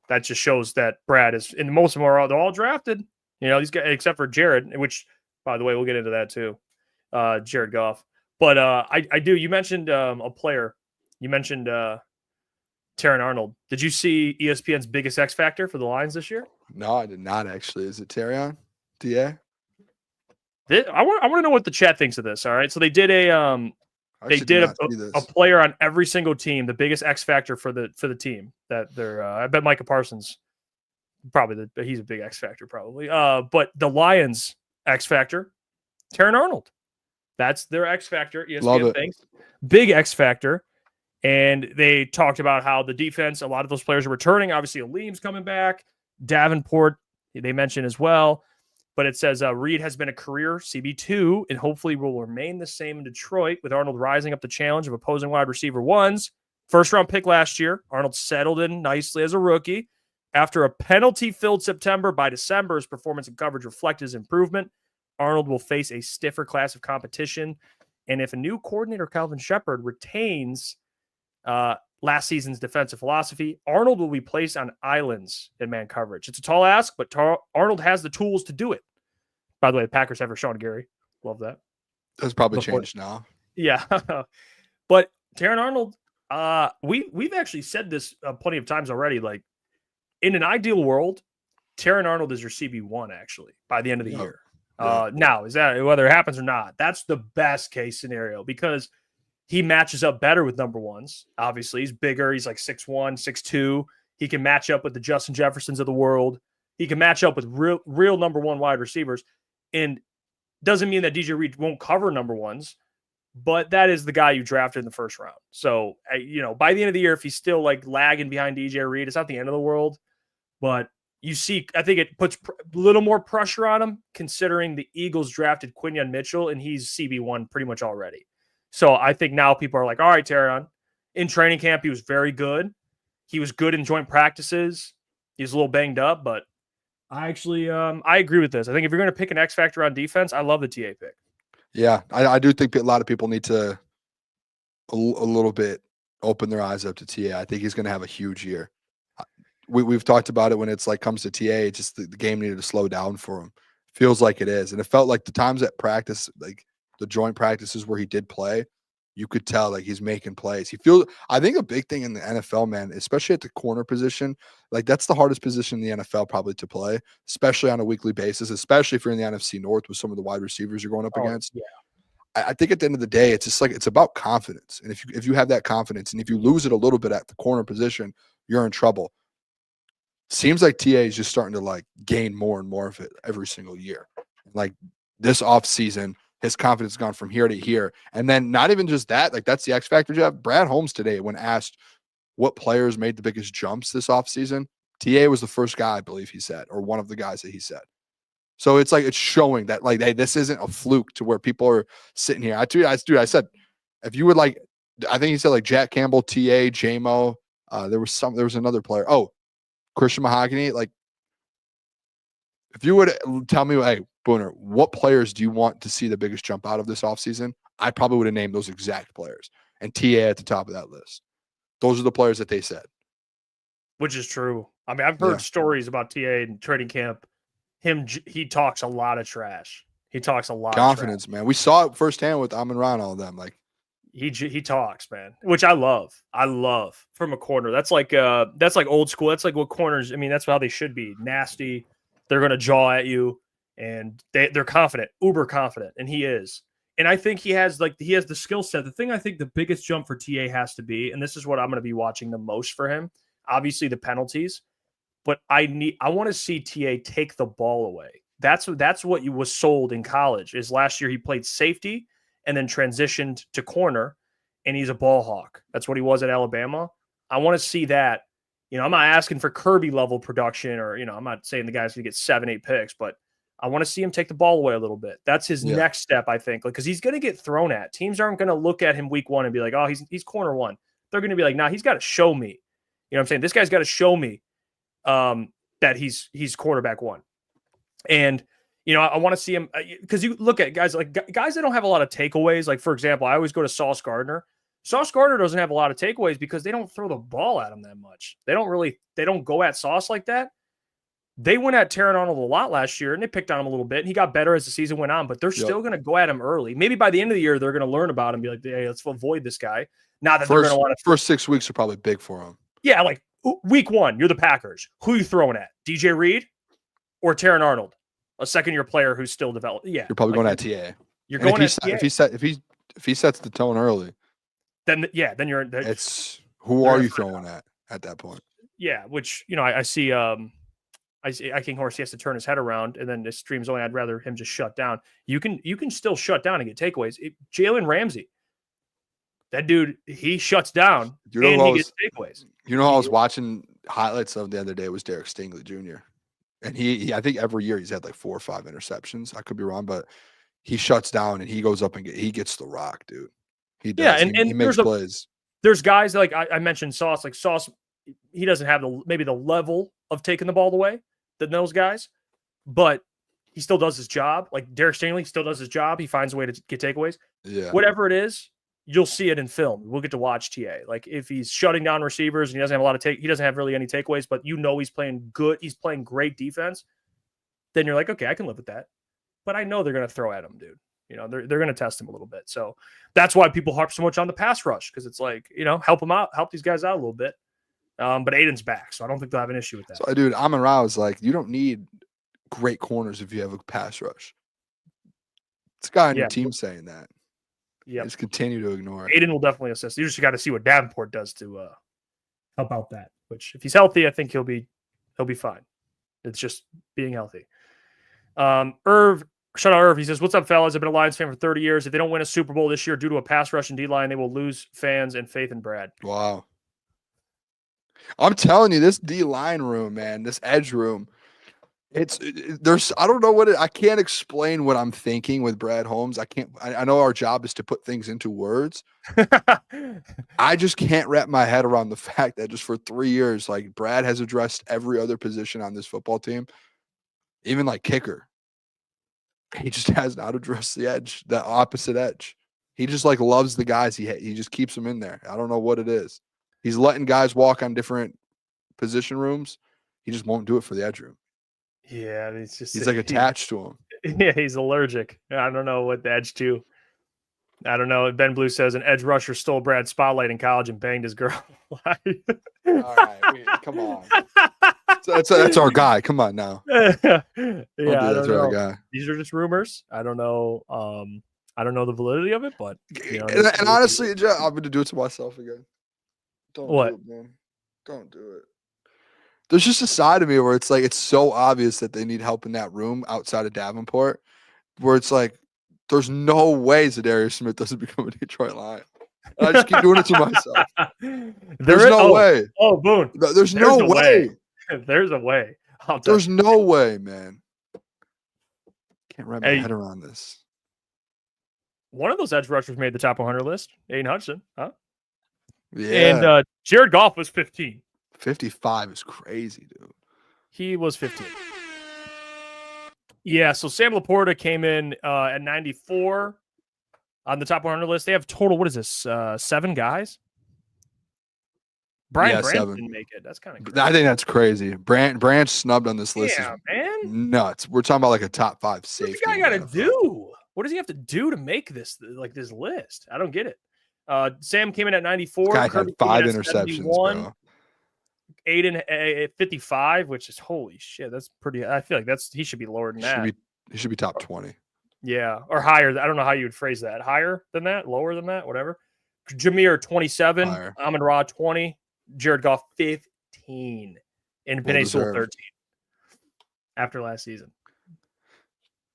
B: that just shows that Brad is, and most of them they're all drafted. You know, these guys, except for Jared, which, by the way, we'll get into that too. Jared Goff. But I do. You mentioned a player. You mentioned Terrion Arnold. Did you see ESPN's biggest X factor for the Lions this year?
A: No, I did not actually. Is it Terrion? DA?
B: I want to know what the chat thinks of this. All right, so they did a player on every single team. The biggest X factor for the team that they're. I bet Micah Parsons probably he's a big X factor probably. But the Lions X factor, Terrion Arnold. That's their X factor. ESPN thinks big X factor, and they talked about how the defense. A lot of those players are returning. Obviously, Aleem's coming back. Davenport they mentioned as well. But it says Reed has been a career CB2 and hopefully will remain the same in Detroit, with Arnold rising up the challenge of opposing wide receiver ones. First round pick last year. Arnold settled in nicely as a rookie. After a penalty-filled September, by December, his performance and coverage reflect his improvement. Arnold will face a stiffer class of competition. And if a new coordinator, Calvin Shepard, retains last season's defensive philosophy, Arnold will be placed on islands in man coverage. It's a tall ask, but Arnold has the tools to do it. By the way, the Packers have Rashawn Gary. Love that.
A: That's probably changed now.
B: Yeah. But Terrion Arnold, we've actually said this plenty of times already. Like, in an ideal world, Terrion Arnold is your CB1, actually, by the end of the year. Now, is that whether it happens or not? That's the best case scenario because he matches up better with number ones. Obviously, he's bigger. He's like 6'1", 6'2". He can match up with the Justin Jeffersons of the world. He can match up with real number one wide receivers. And doesn't mean that DJ Reed won't cover number ones, but that is the guy you drafted in the first round. So, by the end of the year, if he's still like lagging behind DJ Reed, it's not the end of the world. But you see, I think it puts a little more pressure on him considering the Eagles drafted Quinyon Mitchell and he's CB1 pretty much already. So I think now people are like, all right, Terrion. In training camp, he was very good. He was good in joint practices. He was a little banged up, but I actually I agree with this. I think if you're going to pick an X factor on defense, I love the TA pick.
A: Yeah, I do think a lot of people need to a little bit open their eyes up to TA. I think he's going to have a huge year. We've talked about it when it's like comes to TA, just the game needed to slow down for him. Feels like it is. And it felt like the times at practice, like the joint practices where he did play, you could tell like he's making plays. I think a big thing in the NFL, man, especially at the corner position, like that's the hardest position in the NFL probably to play, especially on a weekly basis, especially if you're in the NFC North with some of the wide receivers you're going up against.
B: Yeah.
A: I think at the end of the day, it's just like it's about confidence. And if you have that confidence and if you lose it a little bit at the corner position, you're in trouble. Seems like TA is just starting to like gain more and more of it every single year. Like this offseason, his confidence has gone from here to here. And then not even just that, like that's the X factor, Jeff. Brad Holmes today, when asked what players made the biggest jumps this offseason, TA was the first guy, I believe he said, or one of the guys that he said. So it's like it's showing that like, hey, this isn't a fluke to where people are sitting here. I said, if you would like, I think he said like Jack Campbell, TA, JMO, there was another player. Oh, Christian Mahogany, like, if you would tell me, hey, Booner, what players do you want to see the biggest jump out of this offseason? I probably would have named those exact players. And TA at the top of that list. Those are the players that they said.
B: Which is true. I mean, I've heard stories about TA in training camp. He talks a lot of trash. He talks a lot
A: Confidence,
B: of trash.
A: man. We saw it firsthand with Amon-Ra and all of them. Like,
B: he talks, man, which I love. I love from a corner. That's like old school. That's like what corners, I mean, that's how they should be. Nasty. They're going to jaw at you, and they're confident, uber confident, and he is. And I think he has the skill set. The thing I think the biggest jump for TA has to be, and this is what I'm going to be watching the most for him, obviously the penalties, but I want to see TA take the ball away. That's what you was sold in college. Is last year he played safety and then transitioned to corner, and he's a ball hawk. That's what he was at Alabama. I want to see that. You know, I'm not asking for Kirby level production, or, you know, I'm not saying the guy's going to get 7-8 picks, but I want to see him take the ball away a little bit. That's his next step, I think, because he's going to get thrown at. Teams aren't going to look at him week 1 and be like, oh, he's corner 1. They're going to be like, nah, he's got to show me. You know what I'm saying? This guy's got to show me that he's quarterback 1. And, you know, I want to see him, because you look at guys that don't have a lot of takeaways. Like, for example, I always go to Sauce Gardner. Sauce Gardner doesn't have a lot of takeaways because they don't throw the ball at him that much. They don't go at Sauce like that. They went at Taron Arnold a lot last year, and they picked on him a little bit, and he got better as the season went on, but they're still going to go at him early. Maybe by the end of the year, they're going to learn about him and be like, hey, let's avoid this guy. Not that they're going to want to.
A: First 6 weeks are probably big for him.
B: Yeah, like week 1, you're the Packers. Who are you throwing at? DJ Reed or Taron Arnold? A second-year player who's still developing. Yeah.
A: You're probably going at TA.
B: You're going at TA.
A: If he sets the tone early,
B: then you're.
A: It's who are you throwing at that point?
B: Yeah, which, you know, I see King Horse, he has to turn his head around, and then the stream's only, I'd rather him just shut down. You can still shut down and get takeaways. Jalen Ramsey, that dude, he shuts down and he gets takeaways.
A: You know, I was watching highlights of the other day. It was Derek Stingley Jr. And he I think every year he's had like 4 or 5 interceptions. I could be wrong, but he shuts down and he goes up and he gets the rock, dude. He does.
B: Yeah, and
A: he makes plays.
B: There's guys like I mentioned Sauce. Like Sauce, he doesn't have maybe the level of taking the ball away than those guys, but he still does his job. Like Derek Stingley still does his job. He finds a way to get takeaways.
A: Yeah.
B: Whatever it is, you'll see it in film. We'll get to watch TA. Like if he's shutting down receivers and he doesn't have a lot of he doesn't have really any takeaways, but you know he's playing good. He's playing great defense. Then you're like, okay, I can live with that. But I know they're going to throw at him, dude. You know, they're going to test him a little bit. So that's why people harp so much on the pass rush, because it's like, you know, help them out, help these guys out a little bit. But Aiden's back, so I don't think they'll have an issue with that.
A: So, dude, Amon-Ra is like, you don't need great corners if you have a pass rush. It's a guy on your team saying that.
B: Yeah,
A: just continue to ignore it.
B: Aiden will definitely assist. You just got to see what Davenport does to help out that. Which, if he's healthy, I think he'll be fine. It's just being healthy. Shout out Irv. He says, "What's up, fellas? I've been a Lions fan for 30 years. If they don't win a Super Bowl this year due to a pass rush and D-line, they will lose fans and faith in Brad."
A: Wow. I'm telling you, this D-line room, man, this edge room, I don't know I can't explain what I'm thinking with Brad Holmes. I know our job is to put things into words. I just can't wrap my head around the fact that just for 3 years, like, Brad has addressed every other position on this football team, even like kicker. He just has not addressed the edge, the opposite edge. He just like loves the guys. He just keeps them in there. I don't know what it is. He's letting guys walk on different position rooms. He just won't do it for the edge room.
B: Yeah, it's just
A: he's like attached to him.
B: Yeah, he's allergic. I don't know what the edge to. I don't know. Ben Blue says an edge rusher stole Brad's spotlight in college and banged his girl.
A: All right, come on. That's our guy. Come on now.
B: Yeah, I don't know.
A: Our guy.
B: These are just rumors. I don't know. I don't know the validity of it, but you know,
A: and honestly, I'm going to do it to myself again. Don't
B: what?
A: do it, man. Don't do it. There's just a side of me where it's like it's so obvious that they need help in that room outside of Davenport, where it's like there's no way Zadarius Smith doesn't become a Detroit Lion. I just keep doing it to myself. There's no way.
B: Oh, Boone.
A: There's no way.
B: There's a way.
A: There's no way, man. Can't wrap my head around this.
B: One of those edge rushers made the top 100 list. Aiden Hudson, huh?
A: Yeah.
B: And Jared Goff was 15.
A: 55 is crazy, dude.
B: He was 15. Yeah, so Sam Laporta came in at 94 on the top 100 list. They have total, what is this, 7 guys? Brian Branch
A: 7.
B: didn't make it. That's kind of crazy.
A: I think that's crazy. Branch snubbed on this list.
B: Yeah, man.
A: Nuts. We're talking about like a top 5 safety.
B: What's the guy got to do? What does he have to do to make this this list? I don't get it. Sam came in at 94.
A: Guy
B: Kirby
A: had 5
B: came in at
A: interceptions,
B: 71.
A: bro.
B: Aiden at 55, which is holy shit. That's pretty. I feel like he should be lower than that.
A: He should be top 20.
B: Yeah, or higher. I don't know how you would phrase that. Higher than that, lower than that, whatever. Jameer 27,
A: Higher.
B: Amon-Ra 20, Jared Goff 15, and Penei Sewell 13 after last season.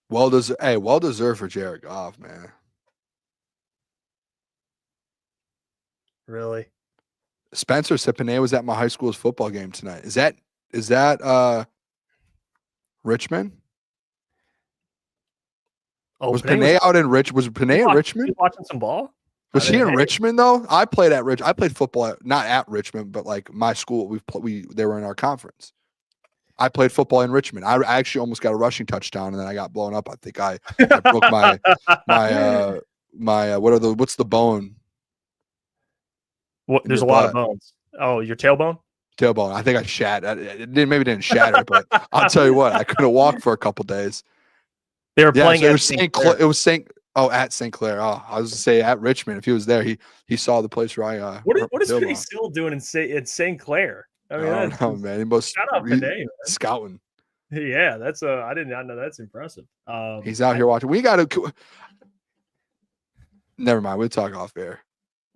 A: Well deserved for Jared Goff, man.
B: Really?
A: Spencer said Penei was at my high school's football game tonight. Is that Richmond?
B: Oh,
A: was Penei out in Was Penei in Richmond?
B: You watching some ball?
A: Was he in Richmond though? I played football not at Richmond, but like my school. They were in our conference. I played football in Richmond. I actually almost got a rushing touchdown, and then I got blown up. I think I broke what's the bone?
B: What? There's a lot of bones. Oh, your tailbone?
A: Tailbone. I think I shat. It didn't shatter, but I'll tell you what, I couldn't walk for a couple days.
B: They were playing.
A: So it was at St. Clair. Oh, I was to say at Richmond. If he was there, he saw the place where I.
B: What is Penei still doing in St. Clair? I mean,
A: I don't know, man. He must
B: shout out Penei,
A: scouting.
B: Yeah, that's I did not know. That's impressive.
A: He's out here watching. We got to. Never mind. We'll talk off air.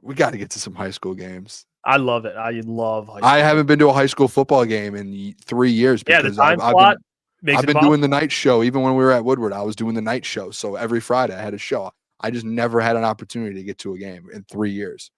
A: We got to get to some high school games.
B: I love it. I love high school.
A: I haven't been to a high school football game in 3 years because I've been doing the night show. Even when we were at Woodward, I was doing the night show. So every Friday I had a show. I just never had an opportunity to get to a game in 3 years.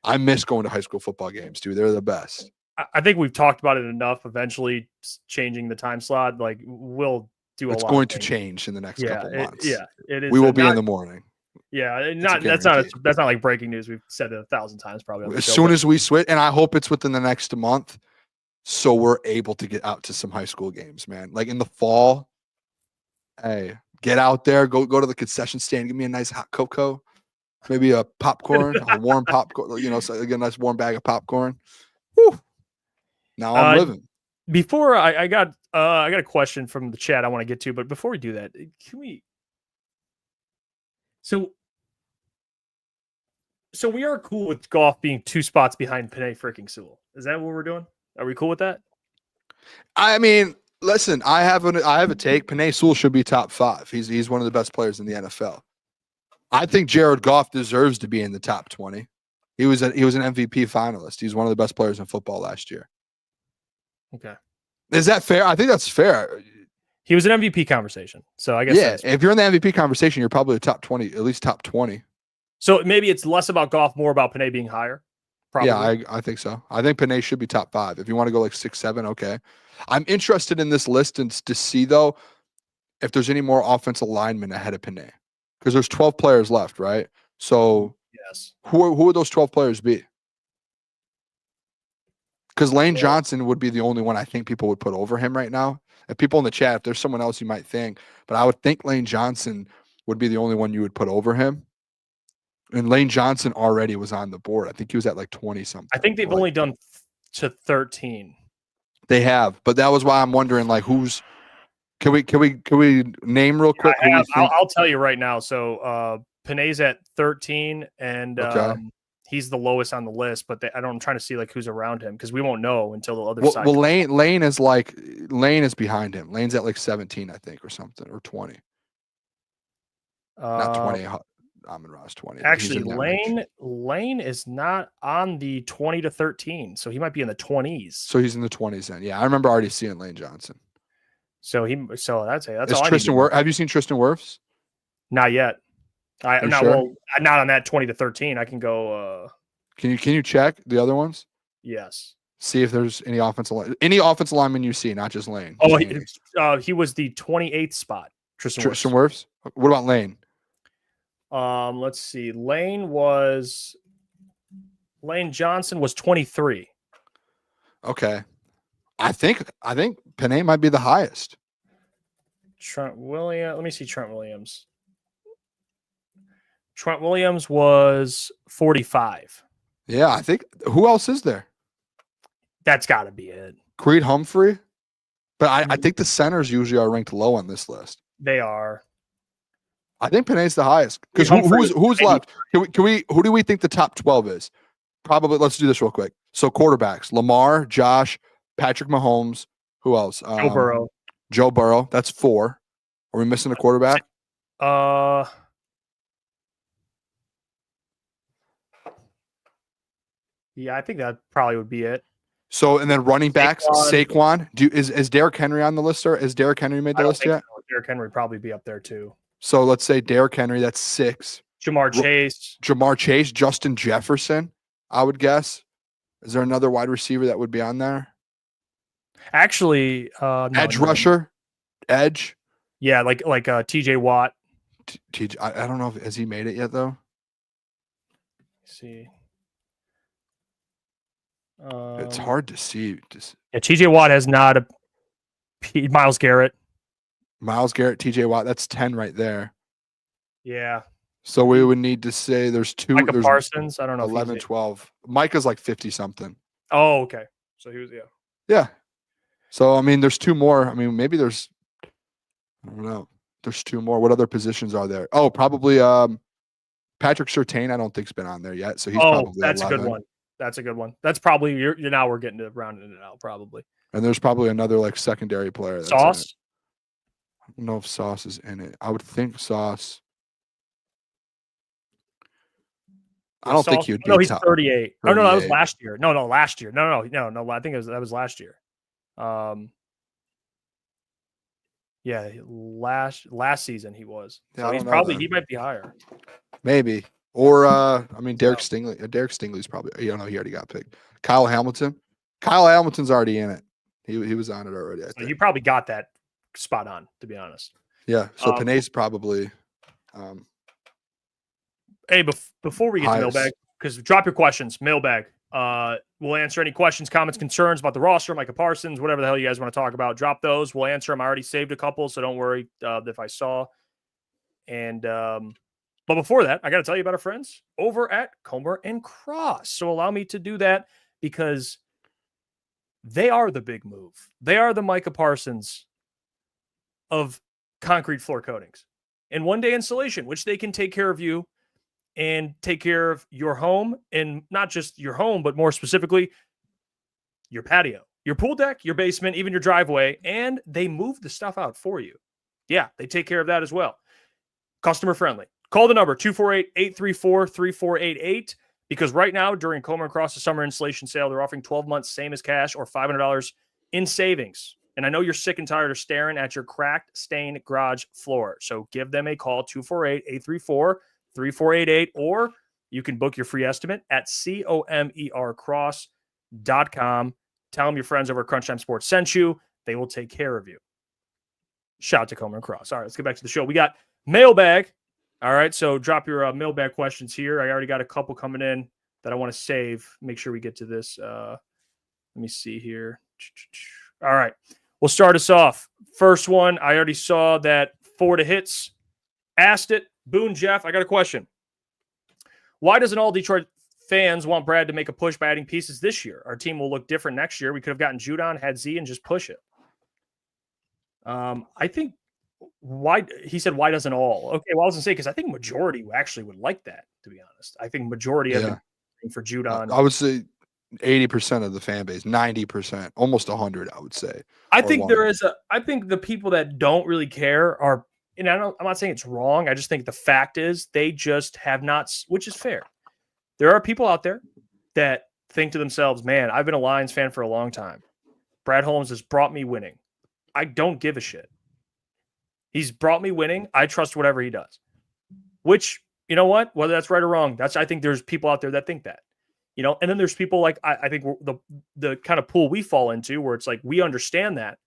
A: I miss going to high school football games, dude. They're the best.
B: I think we've talked about it enough. Eventually changing the time slot, like we'll do
A: It's going to change in the next couple months.
B: It is.
A: We will be in the morning.
B: Yeah, that's not like breaking news. We've said it 1,000 times probably.
A: As soon as we switch, and I hope it's within the next month, so we're able to get out to some high school games, man. Like in the fall, hey, get out there, go to the concession stand, give me a nice hot cocoa, maybe a popcorn, a warm popcorn, so get a nice warm bag of popcorn. Whew. Now I'm living.
B: Before I got a question from the chat I want to get to, but before we do that, can we? So we are cool with Goff being 2 spots behind Penei freaking Sewell. Is that what we're doing? Are we cool with that?
A: I mean, listen, I have a take. Penei Sewell should be top 5. He's one of the best players in the NFL. I think Jared Goff deserves to be in the top 20. He was an MVP finalist. He's one of the best players in football last year.
B: Okay.
A: Is that fair? I think that's fair.
B: He was an MVP conversation. So I guess
A: if you're in the MVP conversation, you're probably the top 20, at least top 20.
B: So maybe it's less about Goff, more about Penei being higher. Probably.
A: Yeah, I think so. I think Penei should be top 5. If you want to go like 6, 7, okay. I'm interested in this list and to see though if there's any more offensive linemen ahead of Penei, because there's 12 players left, right? So
B: yes,
A: who would those 12 players be? Because Lane Johnson would be the only one I think people would put over him right now. If people in the chat, if there's someone else you might think, but I would think Lane Johnson would be the only one you would put over him. And Lane Johnson already was on the board. I think he was at like 20 something.
B: I think they've only done to 13.
A: They have, but that was why I'm wondering like who's. Can we name real quick?
B: I'll tell you right now. So Penei's at 13, and he's the lowest on the list. But I'm trying to see like who's around him because we won't know until the other side.
A: Well, Lane is behind him. Lane's at like 17, I think, or something, or 20. Not 20. Amon-Ra's 20.
B: Actually, Lane is not on the 20 to 13, so he might be in the 20s.
A: So he's in the 20s then. Yeah, I remember already seeing Lane Johnson.
B: So that's
A: all. Tristan Wirfs. Have you seen Tristan Wirfs?
B: Not yet. I'm not.
A: Sure?
B: Well, I'm not on that 20 to 13. I can go.
A: Can you check the other ones?
B: Yes.
A: See if there's any offensive lineman you see, not just Lane.
B: Oh, he was the 28th spot. Tristan
A: Wirfs. What about Lane?
B: Let's see. Lane Johnson was 23.
A: Okay. I think Panay might be the highest.
B: Trent Williams. Let me see Trent Williams. Trent Williams was 45.
A: Yeah, I think. Who else is there?
B: That's got to be it.
A: Creed Humphrey? But I think the centers usually are ranked low on this list.
B: They are.
A: I think Panay's the highest. Because who's left? Who do we think the top 12 is? Probably, let's do this real quick. So quarterbacks, Lamar, Josh, Patrick Mahomes. Who else?
B: Joe Burrow.
A: Joe Burrow. That's 4. Are we missing a quarterback?
B: Yeah, I think that probably would be it.
A: So, and then running backs, Saquon. Is Derrick Henry on the list, or has Derrick Henry made the list yet?
B: So. Derrick Henry would probably be up there too.
A: So let's say Derrick Henry, that's 6.
B: Jamar Chase,
A: Justin Jefferson, I would guess. Is there another wide receiver that would be on there?
B: Actually,
A: edge rusher, edge.
B: Yeah, like TJ Watt.
A: TJ, I don't know if has he made it yet though.
B: Let's see.
A: It's hard to see.
B: Yeah, TJ Watt has not Myles Garrett.
A: TJ Watt, that's 10 right there.
B: Yeah.
A: So we would need to say there's 2.
B: Micah Parsons, I don't know.
A: 11, 12. Micah's like 50 something.
B: Oh, okay. So he was, yeah.
A: Yeah. So, I mean, there's 2 more. I mean, maybe there's, I don't know. There's 2 more. What other positions are there? Oh, probably Patrick Surtain, I don't think's been on there yet. So he's probably
B: that's
A: 11.
B: a good one. That's a good one. That's probably you're now we're getting to rounding it out probably.
A: And there's probably another like secondary player.
B: Sauce.
A: I don't know if Sauce is in it. I would think Sauce. I don't think he would be.
B: No, he's
A: top
B: 38. Oh no, that was
A: 38.
B: last year. No, last year. No. I think that was last year. Yeah, last season he was. So
A: Yeah,
B: he might be higher.
A: Maybe. Or I mean Derek Stingley. Derek Stingley's probably he already got picked. Kyle Hamilton's already in it. He was on it already. I
B: So
A: think.
B: you probably got that spot on, to be honest.
A: Yeah. So Panay's probably
B: hey, before we get to mailbag, because drop your questions, mailbag. We'll answer any questions, comments, concerns about the roster, Micah Parsons, whatever the hell you guys want to talk about. Drop those. We'll answer them. I already saved a couple, so don't worry if I saw. And but before that, I got to tell you about our friends over at Comer and Cross. So allow me to do that because they are the big move. They are the Micah Parsons of concrete floor coatings and one-day installation, which they can take care of you and take care of your home, and not just your home, but more specifically, your patio, your pool deck, your basement, even your driveway, and they move the stuff out for you. Yeah, they take care of that as well. Customer friendly. Call the number 248-834-3488 because right now during Comer and Cross the summer installation sale, they're offering 12 months, same as cash, or $500 in savings. And I know you're sick and tired of staring at your cracked, stained garage floor. So give them a call, 248-834-3488, or you can book your free estimate at comercross.com. Tell them your friends over at Crunch Time Sports sent you. They will take care of you. Shout out to Comer and Cross. All right, let's get back to the show. We got mailbag. All right, so drop your mailbag questions here. I already got a couple coming in that I want to save. Make sure we get to this. Let me see here. All right, we'll start us off. First one, I already saw that Florida Hits asked it. Boone Jeff, I got a question. Why doesn't all Detroit fans want Brad to make a push by adding pieces this year? Our team will look different next year. We could have gotten Judon, had Z, and just push it. I think why doesn't all? Okay, well, I was gonna say because I think majority actually would like that, to be honest. I think majority of them for Judon.
A: I would say 80% of the fan base, 90%, almost 100, I would say.
B: I think I think the people that don't really care are, and I'm not saying it's wrong. I just think the fact is they just have not, which is fair. There are people out there that think to themselves, man, I've been a Lions fan for a long time. Brad Holmes has brought me winning. I don't give a shit. He's brought me winning. I trust whatever he does. Which, you know what? Whether that's right or wrong, I think there's people out there that think that. You know, and then there's people like I think the kind of pool we fall into where it's like we understand that,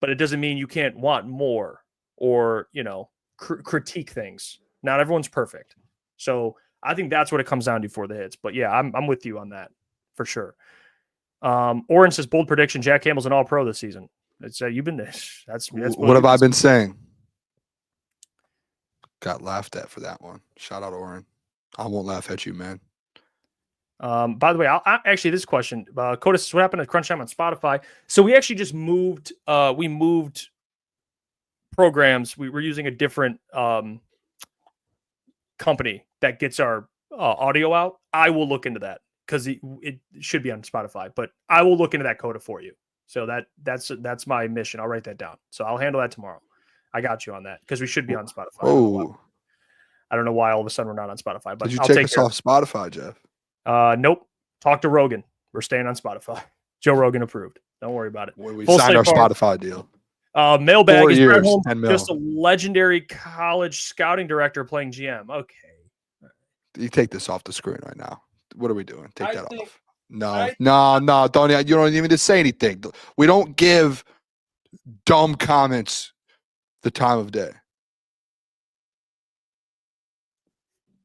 B: but it doesn't mean you can't want more or, you know, critique things. Not everyone's perfect. So I think that's what it comes down to for the Hits. But yeah, I'm with you on that for sure. Oren says bold prediction: Jack Campbell's an All-Pro this season. It's you've been that's
A: what have I been saying? Got laughed at for that one. Shout out Oren. I won't laugh at you, man.
B: By the way, actually this question, Coda says, what happened to Crunch Time on Spotify? So we actually just moved. We moved programs. We were using a different company that gets our audio out. I will look into that because it should be on Spotify, but I will look into that, Coda, for you. So that's my mission. I'll write that down. So I'll handle that tomorrow. I got you on that because we should be on Spotify.
A: Oh,
B: I don't know why all of a sudden we're not on Spotify, but
A: did you
B: I'll
A: take us off Spotify, Jeff?
B: Nope. Talk to Rogan. We're staying on Spotify. Joe Rogan approved. Don't worry about it.
A: We signed our Spotify deal.
B: Mailbag
A: 4
B: is
A: years,
B: Brett Holmes,
A: 10 mil.
B: just a legendary college scouting director playing GM. Okay.
A: You take this off the screen right now. What are we doing? Take that
D: think-
A: off. No, don't. You don't even just say anything. We don't give dumb comments the time of day.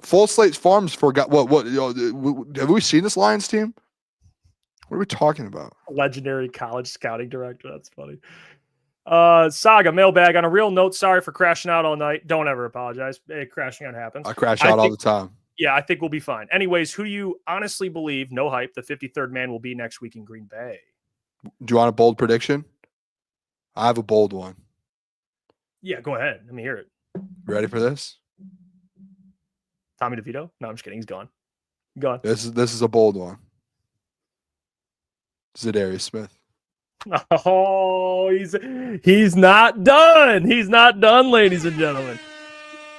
A: Full Slate Farms forgot what have we seen this Lions team? What are we talking about?
B: Legendary college scouting director. That's funny. Saga Mailbag. On a real note, sorry for crashing out all night. Don't ever apologize. Crashing out happens.
A: I crash out all the time.
B: Yeah, I think we'll be fine. Anyways, who do you honestly believe, no hype, the 53rd man will be next week in Green Bay?
A: Do you want a bold prediction? I have a bold one.
B: Yeah, go ahead. Let me hear it.
A: Ready for this?
B: Tommy DeVito? No, I'm just kidding. He's gone. Gone.
A: This is a bold one. Zadarius Smith.
B: Oh, he's not done. He's not done, ladies and gentlemen.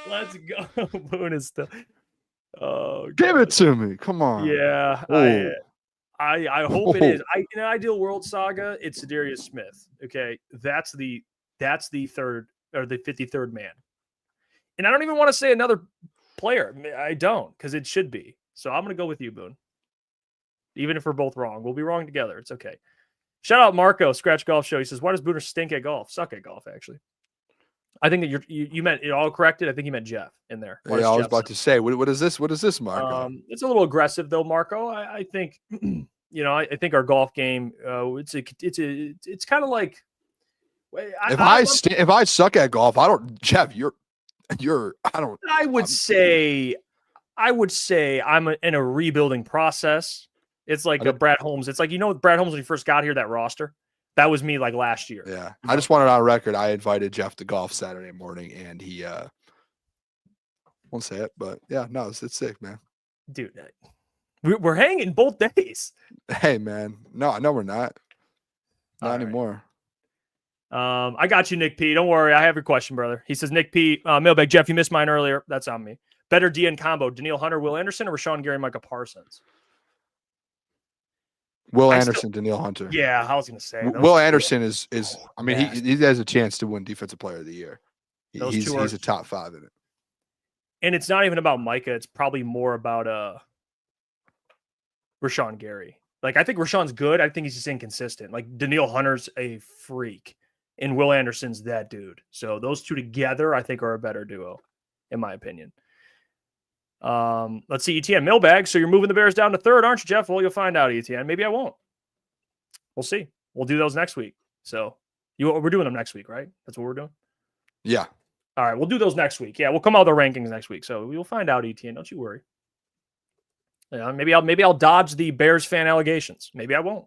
B: Let's go. Boone is still. Oh,
A: give it to me. Come on.
B: Yeah. I hope it is. In an ideal world, Saga, it's Zadarius Smith. Okay. That's the third or the 53rd man. And I don't even want to say another player. I don't, because it should be. So I'm going to go with you, Boone. Even if we're both wrong. We'll be wrong together. It's okay. Shout out Marco, Scratch Golf Show. He says, why does Booner stink at golf? Suck at golf, actually. I think that you meant it all corrected. I think you meant Jeff in there.
A: Yeah, I was about to say, what is this? What is this, Marco?
B: It's a little aggressive though, Marco. I think, I think our golf game. It's kind of like.
A: If I suck at golf, I don't. Jeff, you're. I don't.
B: I would say I'm in a rebuilding process. It's like a Brad Holmes. It's like Brad Holmes when he first got here. That roster. That was me like last year.
A: Yeah. I just wanted on record. I invited Jeff to golf Saturday morning and he won't say it, but yeah, no, it's sick, man.
B: Dude, we're hanging both days.
A: Hey man. No, we're not. Not anymore.
B: I got you, Nick P. Don't worry. I have your question, brother. He says, Nick P. Mailbag, Jeff, you missed mine earlier. That's on me. Better DN combo, Danielle Hunter, Will Anderson, or Rashawn Gary, Micah Parsons?
A: Will Anderson, Danielle Hunter.
B: Yeah, I was going to say.
A: Will Anderson is I mean, he has a chance to win Defensive Player of the Year. He's a top 5 in it.
B: And it's not even about Micah. It's probably more about Rashawn Gary. Like, I think Rashawn's good. I think he's just inconsistent. Like, Danielle Hunter's a freak, and Will Anderson's that dude. So those two together, I think, are a better duo, in my opinion. Let's see, ETN Mailbag. So you're moving the Bears down to 3rd, aren't you, Jeff? Well, you'll find out, ETN. Maybe I won't. We'll see. We'll do those next week. So we're doing them next week, right? That's what we're doing?
A: Yeah.
B: All right, we'll do those next week. Yeah, we'll come out with the rankings next week. So we'll find out, ETN. Don't you worry. Yeah, maybe I'll dodge the Bears fan allegations. Maybe I won't.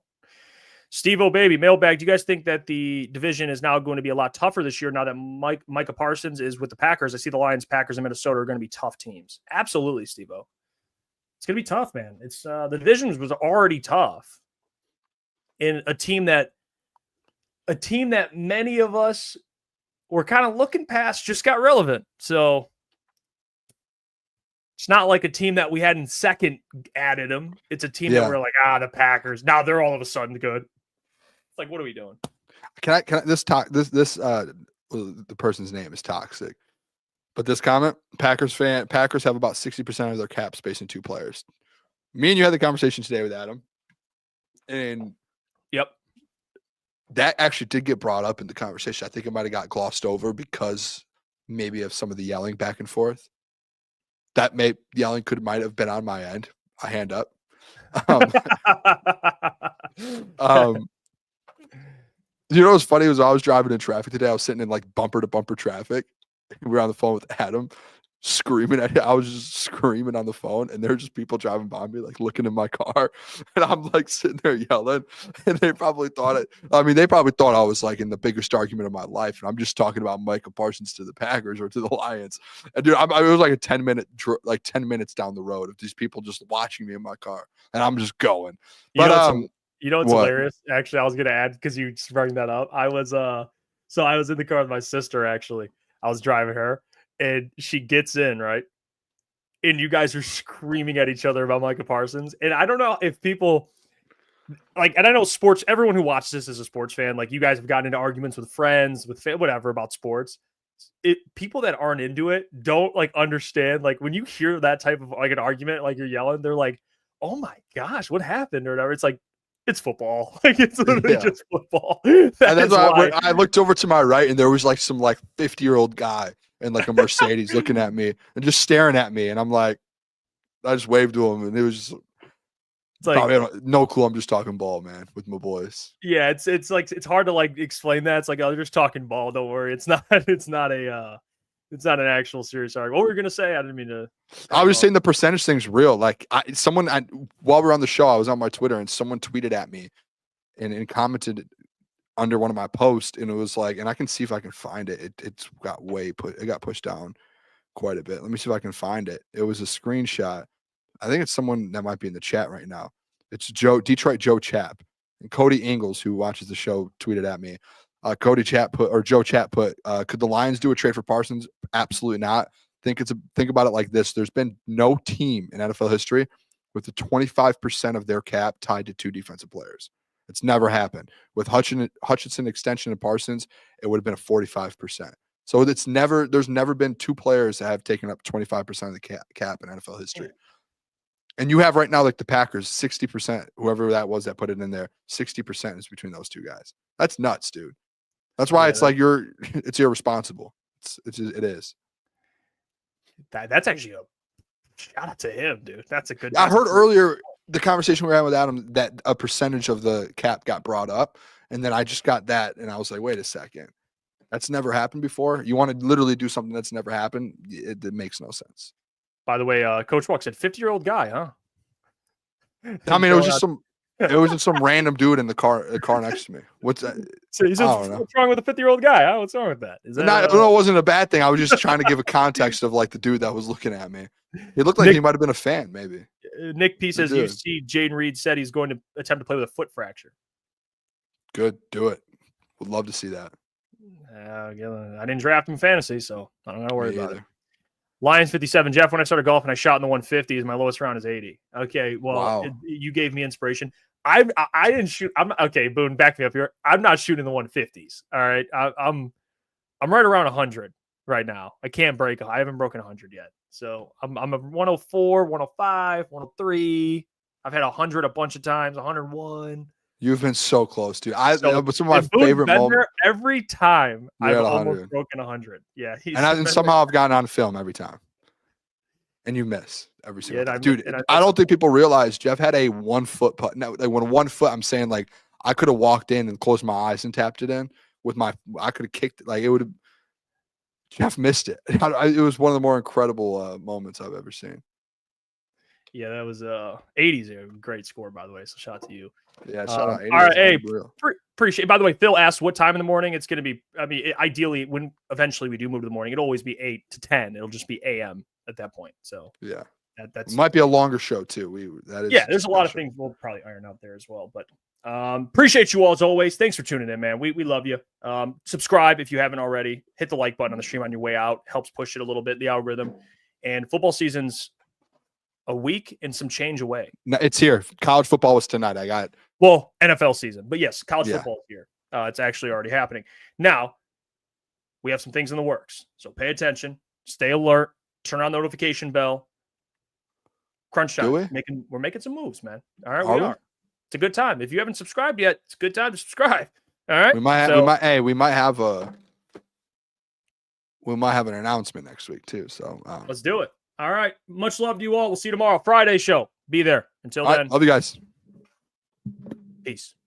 B: Steve O'Baby, Mailbag. Do you guys think that the division is now going to be a lot tougher this year now that Micah Parsons is with the Packers? I see the Lions, Packers, and Minnesota are going to be tough teams. Absolutely, Steve O. It's going to be tough, man. It's the division was already tough. In a team that many of us were kind of looking past just got relevant. So it's not like a team that we had in second added them. It's a team that we're like, the Packers. Now they're all of a sudden good. It's like, what are we doing?
A: Can I the person's name is toxic. But this comment, Packers have about 60% of their cap space in 2 players. Me and you had the conversation today with Adam. And
B: yep.
A: That actually did get brought up in the conversation. I think it might have got glossed over because maybe of some of the yelling back and forth. Yelling might have been on my end. I hand up. You know what's funny was I was driving in traffic today. I was sitting in like bumper to bumper traffic. We were on the phone with Adam, screaming at him. I was just screaming on the phone, and there were just people driving by me, like looking in my car, and I'm like sitting there yelling. And they probably thought it. I mean, they probably thought I was like in the biggest argument of my life, and I'm just talking about Micah Parsons to the Packers or to the Lions. And dude, it was like a 10 minutes down the road of these people just watching me in my car, and I'm just going. But
B: you know what's
A: what?
B: hilarious? Actually, I was gonna add because you just bring that up. I was in the car with my sister. Actually, I was driving her, and she gets in right, and you guys are screaming at each other about Micah Parsons. And I don't know if people like, and I know sports. Everyone who watches this is a sports fan. Like you guys have gotten into arguments with friends, with whatever about sports. People that aren't into it don't like understand. Like when you hear that type of like an argument, like you're yelling, they're like, "Oh my gosh, what happened?" or whatever. It's like. It's football. Like it's literally just football.
A: That's why I looked over to my right, and there was like some like 50-year-old guy in like a Mercedes looking at me and just staring at me, and I'm like, I just waved to him, and it was just like no clue. I'm just talking ball, man, with my boys.
B: Yeah, it's like it's hard to like explain that. It's like, oh, they're just talking ball. Don't worry. It's not an actual serious argument. What were you gonna say? I didn't mean to.
A: I was just saying the percentage thing's real. Like while we were on the show, I was on my Twitter and someone tweeted at me and commented under one of my posts, and it was like, and I can see if I can find it. It got pushed down quite a bit. Let me see if I can find it. It was a screenshot. I think it's someone that might be in the chat right now. It's Detroit Joe Chap, and Cody Ingles, who watches the show, tweeted at me. Joe Chat put, could the Lions do a trade for Parsons? Absolutely not. Think about it like this. There's been no team in NFL history with the 25% of their cap tied to two defensive players. It's never happened. With Hutchinson extension and Parsons, it would have been a 45%. So there's never been two players that have taken up 25% of the cap in NFL history. And you have right now, like the Packers, 60%, whoever that was that put it in there, 60% is between those two guys. That's nuts, dude. That's why it's like it's irresponsible. It is.
B: That's actually a shout out to him, dude. That's a good.
A: I heard earlier the conversation we had with Adam that a percentage of the cap got brought up, and then I just got that, and I was like, wait a second, that's never happened before. You want to literally do something that's never happened? It makes no sense.
B: By the way, Coach Walk said 50-year-old guy, huh?
A: I mean, it was just some random dude in the car next to me. What's that?
B: So he says, what's wrong with a 50-year-old guy? Huh? What's wrong with that? Is that
A: it wasn't a bad thing. I was just trying to give a context of like the dude that was looking at me. He looked like he might have been a fan, maybe.
B: Nick P says, UC Jaden Reed said he's going to attempt to play with a foot fracture.
A: Good. Do it. Would love to see that.
B: I didn't draft him in fantasy, so I don't got to worry about it. Lions 57. Jeff, when I started golfing, I shot in the 150s. My lowest round is 80. Okay, well, you gave me inspiration. I didn't shoot. Okay, Boone, back me up here. I'm not shooting the 150s. All right, I'm right around 100 right now. I can't break. I haven't broken 100 yet. So I'm a 104, 105, 103. I've had 100 a bunch of times. 101.
A: You've been so close, dude. Some of my favorite moments.
B: Every time I've almost broken 100. Yeah,
A: and somehow I've gotten on film every time. And you miss every single time. Dude, I don't think people realize Jeff had a 1 foot putt. No, like when 1 foot, I'm saying like I could have walked in and closed my eyes and tapped it in with I could have kicked it. Like it would have. Jeff missed it. It was one of the more incredible moments I've ever seen.
B: Yeah, that was 80s. A great score, by the way. So shout out to you.
A: Yeah, shout out.
B: All right, hey, appreciate. By the way, Phil asked what time in the morning it's going to be. I mean, ideally, when eventually we do move to the morning, it'll always be 8 to 10. It'll just be AM at that point. So
A: yeah,
B: that's
A: it might be a longer show too.
B: There's a lot of things we'll probably iron out there as well. But appreciate you all as always. Thanks for tuning in, man. We love you. Subscribe if you haven't already. Hit the like button on the stream on your way out. Helps push it a little bit, the algorithm. And football season's a week and some change away.
A: No, it's here. College football was tonight. I got
B: NFL season, but yes, college football is here. It's actually already happening. Now, we have some things in the works. So pay attention, stay alert, turn on notification bell. Crunch time. We're making some moves, man. All right, we are. It's a good time. If you haven't subscribed yet, it's a good time to subscribe. All right.
A: We might have an announcement next week too. So
B: let's do it. All right. Much love to you all. We'll see you tomorrow. Friday show. Be there. Until then.
A: Love you guys.
B: Peace. Peace.